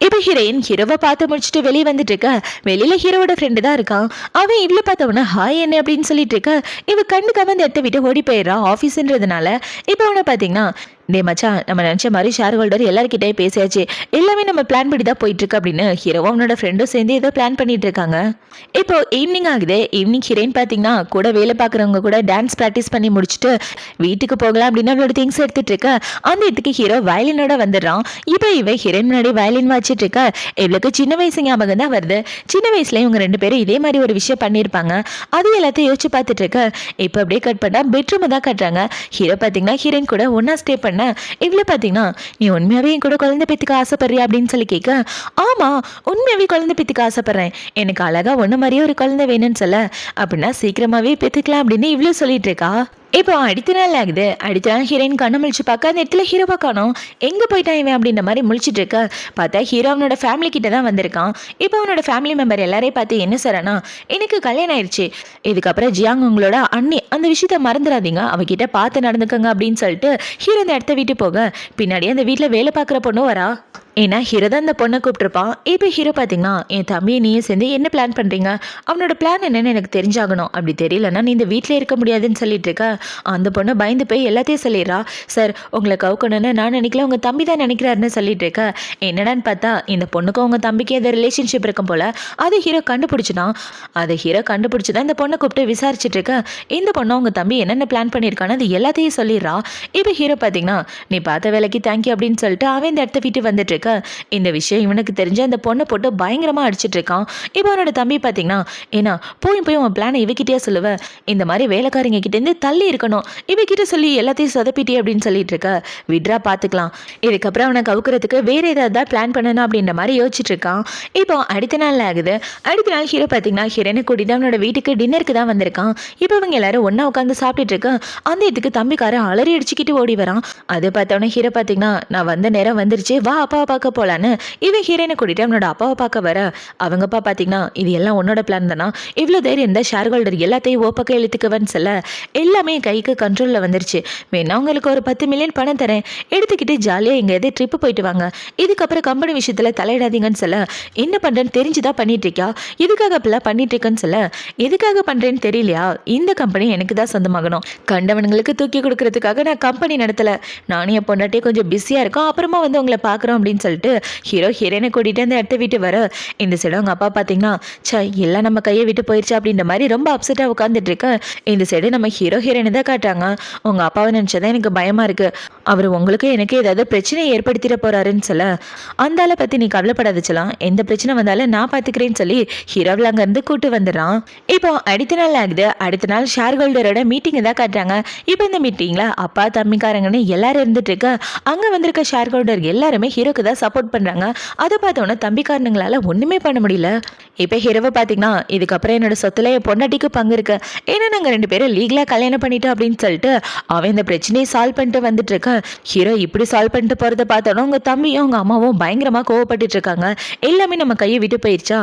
இப்போ ஹீரோயின் ஹீரோவை பார்த்து முடிச்சுட்டு வெளியே வந்துட்டு இருக்க. வெளியில ஹீரோவோட ஃப்ரெண்டு தான் இருக்கான். அவன் இவ்வளோ பார்த்தவன ஹாய் என்ன அப்படின்னு சொல்லிட்டு இருக்க. இவ கண்டுக்காம அந்த இடத்த விட்டு ஓடி போயிடுறான் ஆஃபீஸ்ன்றதுனால. இப்போ அவனை பார்த்தீங்கன்னா, டே மச்சான், நம்ம நினச்ச மாதிரி ஷேர் ஹோல்டர் எல்லாருக்கிட்டே பேசியாச்சு, எல்லாமே நம்ம பிளான் பண்ணி தான் போயிட்டு இருக்கு அப்படின்னு ஹீரோவும் அவனோட ஃப்ரெண்டும் சேர்ந்து ஏதோ பிளான் பண்ணிட்டு இருக்காங்க. இப்போ ஈவினிங் ஆகுது. ஈவினிங் ஹீரோயின் பார்த்தீங்கன்னா கூட வேலை பார்க்குறவங்க கூட டான்ஸ் ப்ராக்டிஸ் பண்ணி முடிச்சுட்டு வீட்டுக்கு போகலாம் அப்படின்னு அவளோட திங்ஸ் எடுத்துட்டு இருக்க. அந்த இடத்துக்கு ஹீரோ வயலினோட வந்துடுறான். இப்போ இவ ஹீரோயின் முன்னாடி வயலின் வச்சுட்டு இருக்க. இவளுக்கு சின்ன வயசு ஞாபகம் தான் வருது. சின்ன வயசுல இவங்க 2 பேரும் இதே மாதிரி ஒரு விஷயம் பண்ணியிருப்பாங்க. அது எல்லாத்தையும் யோசிச்சு பார்த்துட்டு இருக்க. இப்போ அப்படியே கட் பண்ணா பெட்ரூம் தான் கட்டுறாங்க. ஹீரோ பார்த்தீங்கன்னா ஹீரோயின் கூட ஒன்னா ஸ்டே பண்ண. இவ்வளோ பார்த்தீங்கன்னா, நீ உண்மையாவே என் கூட குழந்தை பெற்றுக்க ஆசைப்படுறியா அப்படின்னு சொல்லி கேட்க, ஆமா உண்மையாவே குழந்தை பெற்றுக்க ஆசைப்படுறேன், எனக்கு அழகா ஒன்று மாதிரியே ஒரு குழந்தை வேணும்னு சொல்ல, அப்படின்னா சீக்கிரமாவே பெற்றுக்கலாம் அப்படின்னு இவ்வளோ சொல்லிட்டு இருக்கா. இப்போ அடுத்த நாள் ஆகுது. அடுத்த நாள் ஹீரோயின் கண்ணை முழிச்சு பார்க்க அந்த இடத்துல ஹீரோவை காணோம். எங்கே போயிட்டான் இவன் அப்படின்ற மாதிரி முழிச்சிட்டு இருக்க. பார்த்தா ஹீரோ அவனோட ஃபேமிலி கிட்ட தான் வந்திருக்கான். இப்போ அவனோட ஃபேமிலி மெம்பர் எல்லாரையும் பார்த்து என்ன சொல்றானா, எனக்கு கல்யாணம் ஆயிடுச்சு, இதுக்கப்புறம் ஜியாங் உங்களோட அண்ணி, அந்த விஷயத்த மறந்துடாதீங்க, அவகிட்ட பார்த்து நடந்துக்கங்க அப்படின்னு சொல்லிட்டு ஹீரோ அந்த இடத்த விட்டு போக, பின்னாடி அந்த வீட்டில் வேலை பார்க்குற பொண்ணும் வரா. ஏன்னா ஹீரோ தான் அந்த பொண்ணை கூப்பிட்டுருப்பான். இப்போ ஹீரோ பார்த்தீங்கன்னா, என் தம்பியை நீயே சேர்ந்து என்ன பிளான் பண்ணுறீங்க, அவனோட பிளான் என்னன்னு எனக்கு தெரிஞ்சாகணும், அப்படி தெரியலன்னா நீ இந்த வீட்டில் இருக்க முடியாதுன்னு சொல்லிட்டு இருக்க. அந்த பொண்ணை பயந்து போய் எல்லாத்தையும் சொல்லிடுறா. சார் உங்களை கவுக்கணும்னு நான் நினைக்கல, உங்கள் தம்பி தான் நினைக்கிறாருன்னு சொல்லிட்டு இருக்க. என்னடான்னு பார்த்தா இந்த பொண்ணுக்கும் உங்கள் தம்பிக்கு எதாவது ரிலேஷன்ஷிப் இருக்கும் போல. அதை ஹீரோ கண்டுபிடிச்சிட்டான். அதை ஹீரோ கண்டுபிடிச்சி தான் இந்த பொண்ணை கூப்பிட்டு விசாரிச்சுட்டு இருக்க. இந்த பொண்ணை உங்கள் தம்பி என்னென்ன பிளான் பண்ணியிருக்கான்னு அது எல்லாத்தையும் சொல்லிடுறா. இப்போ ஹீரோ பார்த்தீங்கன்னா, நீ பார்த்த வேலைக்கு தேங்க்யூ அப்படின்னு சொல்லிட்டு அவன் இந்த இடத்த விட்டு வந்துட்டு இருக்க. இந்த விஷயம் இவனுக்கு தெரிஞ்ச அந்த பொண்ணை போட்டு பயங்கரமா அடிச்சிட்டு இருக்கான். இப்போ அவனோட தம்பி பார்த்தீங்கன்னா, ஏன்னா போய் உன் பிளானை இவகிட்டே சொல்லுவ, இந்த மாதிரி வேலைக்காரங்க கிட்ட இருந்து தள்ளி இருக்கணும், இவகிட்ட சொல்லி எல்லாத்தையும் சொதப்பிட்டே அப்படின்னு சொல்லிட்டு இருக்க. விட்ரா பார்த்துக்கலாம், இதுக்கப்புறம் அவனை கவுக்கிறதுக்கு வேற ஏதாவது பிளான் பண்ணணும் அப்படின்ற மாதிரி யோசிச்சுட்டு இருக்கான். இப்போ அடுத்த நாள் ஆகுது. அடுத்த நாள் ஹீரோ பார்த்தீங்கன்னா ஹீரோனை கூட்டிட்டு அவனோட வீட்டுக்கு டின்னருக்கு தான் வந்திருக்கான். இப்போ இவங்க எல்லாரும் ஒன்னா உட்காந்து சாப்பிட்டுட்டு இருக்க. அந்த இதுக்கு தம்பிக்காரன் அலறி அடிச்சுக்கிட்டு ஓடி வரான். அதை பார்த்தவொடனே ஹீரோ பார்த்தீங்கன்னா, நான் வந்த நேரம் வந்துருச்சு, வா அப்பாவை பார்க்க போலான்னு இவன் ஹீரோனை கூட்டிட்டு அவனோட அப்பாவை பார்க்க வர, அவங்க அப்பா பார்த்தீங்கன்னா, இது எல்லாம் உன்னோட பிளான் தானா, இவ்வளோ தைரியம் இந்த ஷேர் ஹோல்டர் எல்லாத்தையும் ஓப்பக்க இழுத்துக்குவன்னு சொல்ல, எல்லாமே கைக்கு கண்ட்ரோலில் வந்துருச்சு, வேணா உங்களுக்கு ஒரு 10 மில்லியன் பணம் தரேன், எடுத்துக்கிட்டு ஜாலியாக எங்கே எதே ட்ரிப்பு போயிட்டு வாங்க, இதுக்கப்புறம் கம்பெனி விஷயத்தில் தலையிடாதீங்கன்னு சொல்ல, என்ன பண்ணுறேன்னு தெரிஞ்சுதான் பண்ணிட்டு இருக்கியா, எதுக்காக அப்படிலாம் பண்ணிட்டு இருக்கேன்னு சொல்ல, எதுக்காக பண்ணுறேன்னு தெரியலையா, இந்த கம்பெனி எனக்கு தான் சொந்தமாகணும், கண்டவனுங்களுக்கு தூக்கி கொடுக்கறதுக்காக நான் கம்பெனி நடத்தலை, நானும் என் பொண்டாட்டியே கொஞ்சம் பிஸியாக இருக்கோம், அப்புறமா வந்து உங்களை பார்க்குறோம் அப்படின்னு சொல்லிட்டு ஹீரோ ஹீரோனை கூட்டிட்டு அந்த இடத்த விட்டு வர. இந்த சைடு அவங்க அப்பா பார்த்தீங்கன்னா, சை எல்லாம் நம்ம கையை விட்டு போயிடுச்சு அப்படின்ற மாதிரி ரொம்ப அப்செட்டாக உட்காந்துட்டு இருக்க. இந்த சைடு நம்ம ஹீரோ ஹீரோனை தான் காட்டுறாங்க. உங்க அப்பாவை நினைச்சதான் எனக்கு பயமா இருக்கு, அவர் உங்களுக்கு எனக்கு ஏதாவது பிரச்சனையை ஏற்படுத்திட போறாருன்னு சொல்ல, அந்த ஆளை பத்தி நீ கவலைப்படாதச்சலாம், எந்த பிரச்சனை வந்தாலும் நான் பார்த்துக்கிறேன்னு சொல்லி ஹீரோவில் அங்கேருந்து கூட்டு வந்துடுறான். இப்போ அடுத்த நாள் ஆகுது. அடுத்த நாள் ஷேர் ஹோல்டரோட மீட்டிங்கை தான் காட்டுறாங்க. இப்போ இந்த மீட்டிங்ல அப்பா தம்பிக்காரங்கன்னு எல்லாரும் இருந்துட்டு இருக்க. அங்கே வந்திருக்க ஷேர் ஹோல்டர் எல்லாருமே ஹீரோக்கு தான் சப்போர்ட் பண்ணுறாங்க. அதை பார்த்தோன்னே தம்பிக்காரனுங்களால ஒன்றுமே பண்ண முடியல. இப்போ ஹீரோவை பார்த்தீங்கன்னா இதுக்கப்புறம் என்னோட சொத்துல என் பொண்டாட்டிக்கு பங்கு இருக்கு, ஏன்னா நாங்கள் 2 பேரும் லீகலாக கல்யாணம் பண்ணிட்டோம் அப்படின்னு சொல்லிட்டு அவன் இந்த பிரச்சனையை சால்வ் பண்ணிட்டு வந்துட்டு இருக்க. ஹீரோ இப்படி சால்வ் பண்ணிட்டு போகிறத பார்த்தோன்னா உங்கள் தம்பியும் உங்கள் அம்மாவும் பயங்கரமாக கோவப்பட்டுட்டு இருக்காங்க. எல்லாமே நம்ம கையை விட்டு போயிடுச்சா,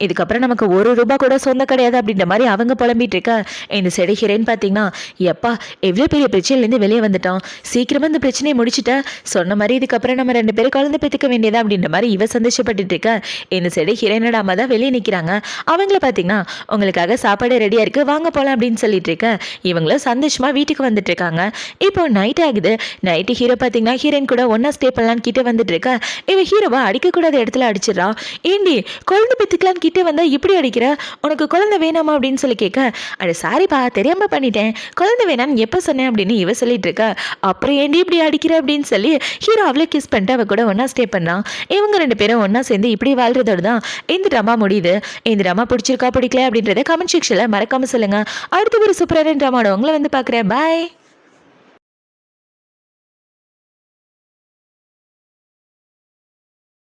இதுக்கப்புறம் நமக்கு ₹1 கூட சொந்த கிடையாது அப்படின்ற மாதிரி அவங்க புலம்பிட்டு இருக்க. இந்த சைடு ஹீரோயின் பார்த்தீங்கன்னா எப்பா எவ்வளோ பெரிய பிரச்சனையிலேருந்து வெளியே வந்துட்டோம், சீக்கிரமாக இந்த பிரச்சனையை முடிச்சுட்ட, சொன்ன மாதிரி இதுக்கப்புறம் நம்ம 2 பேரும் குழந்தை பெற்றுக்க வேண்டியதா அப்படின்ற மாதிரி இவ சந்தோஷப்பட்டுட்டு இருக்க. இந்த சைடு ஹீரோயினோட அம்மா தான் வெளியே நிற்கிறாங்க. அவங்கள பார்த்தீங்கன்னா உங்களுக்காக சாப்பாடு ரெடியாக இருக்குது வாங்க போகலாம் அப்படின்னு சொல்லிட்டு இருக்க. இவங்களும் சந்தோஷமாக வீட்டுக்கு வந்துட்டு இருக்காங்க. இப்போ நைட் ஆகுது. நைட்டு ஹீரோ பார்த்தீங்கன்னா ஹீரோயின் கூட ஒன்றா ஸ்டே பண்ணலான்னு கிட்டே வந்துட்டு இருக்க. இவன் ஹீரோவை அடிக்கக்கூடாத இடத்துல அடிச்சிடறா. ஏண்டி குழந்தை பெற்றுக்கலான்னு கிட்டே வந்தால் இப்படி அடிக்கிற, உனக்கு குழந்தை வேணாமா அப்படின்னு சொல்லி கேட்க, அட சாரிப்பா தெரியாமல் பண்ணிட்டேன், குழந்தை வேணான்னு எப்போ சொன்னேன் அப்படின்னு இவ சொல்லிட்டு இருக்க. அப்புறம் ஏண்டி இப்படி அடிக்கிற அப்படின்னு சொல்லி ஹீரோ அவளை கிஸ் பண்ணிட்டு அவ கூட ஒன்றா ஸ்டே பண்ணான். இவங்க 2 பேரும் ஒன்றா சேர்ந்து இப்படி வாழ்றதோடு தான் இந்த ட்ராமா முடியுது. இந்த ட்ராமா பிடிச்சிருக்கா பிடிக்கல அப்படின்றத கமெண்ட் செக்ஷனில் மறக்காமல் சொல்லுங்கள். அடுத்த ஒரு சூப்பரான ட்ராமாவோட உங்களை வந்து பார்க்குறேன். பாய்.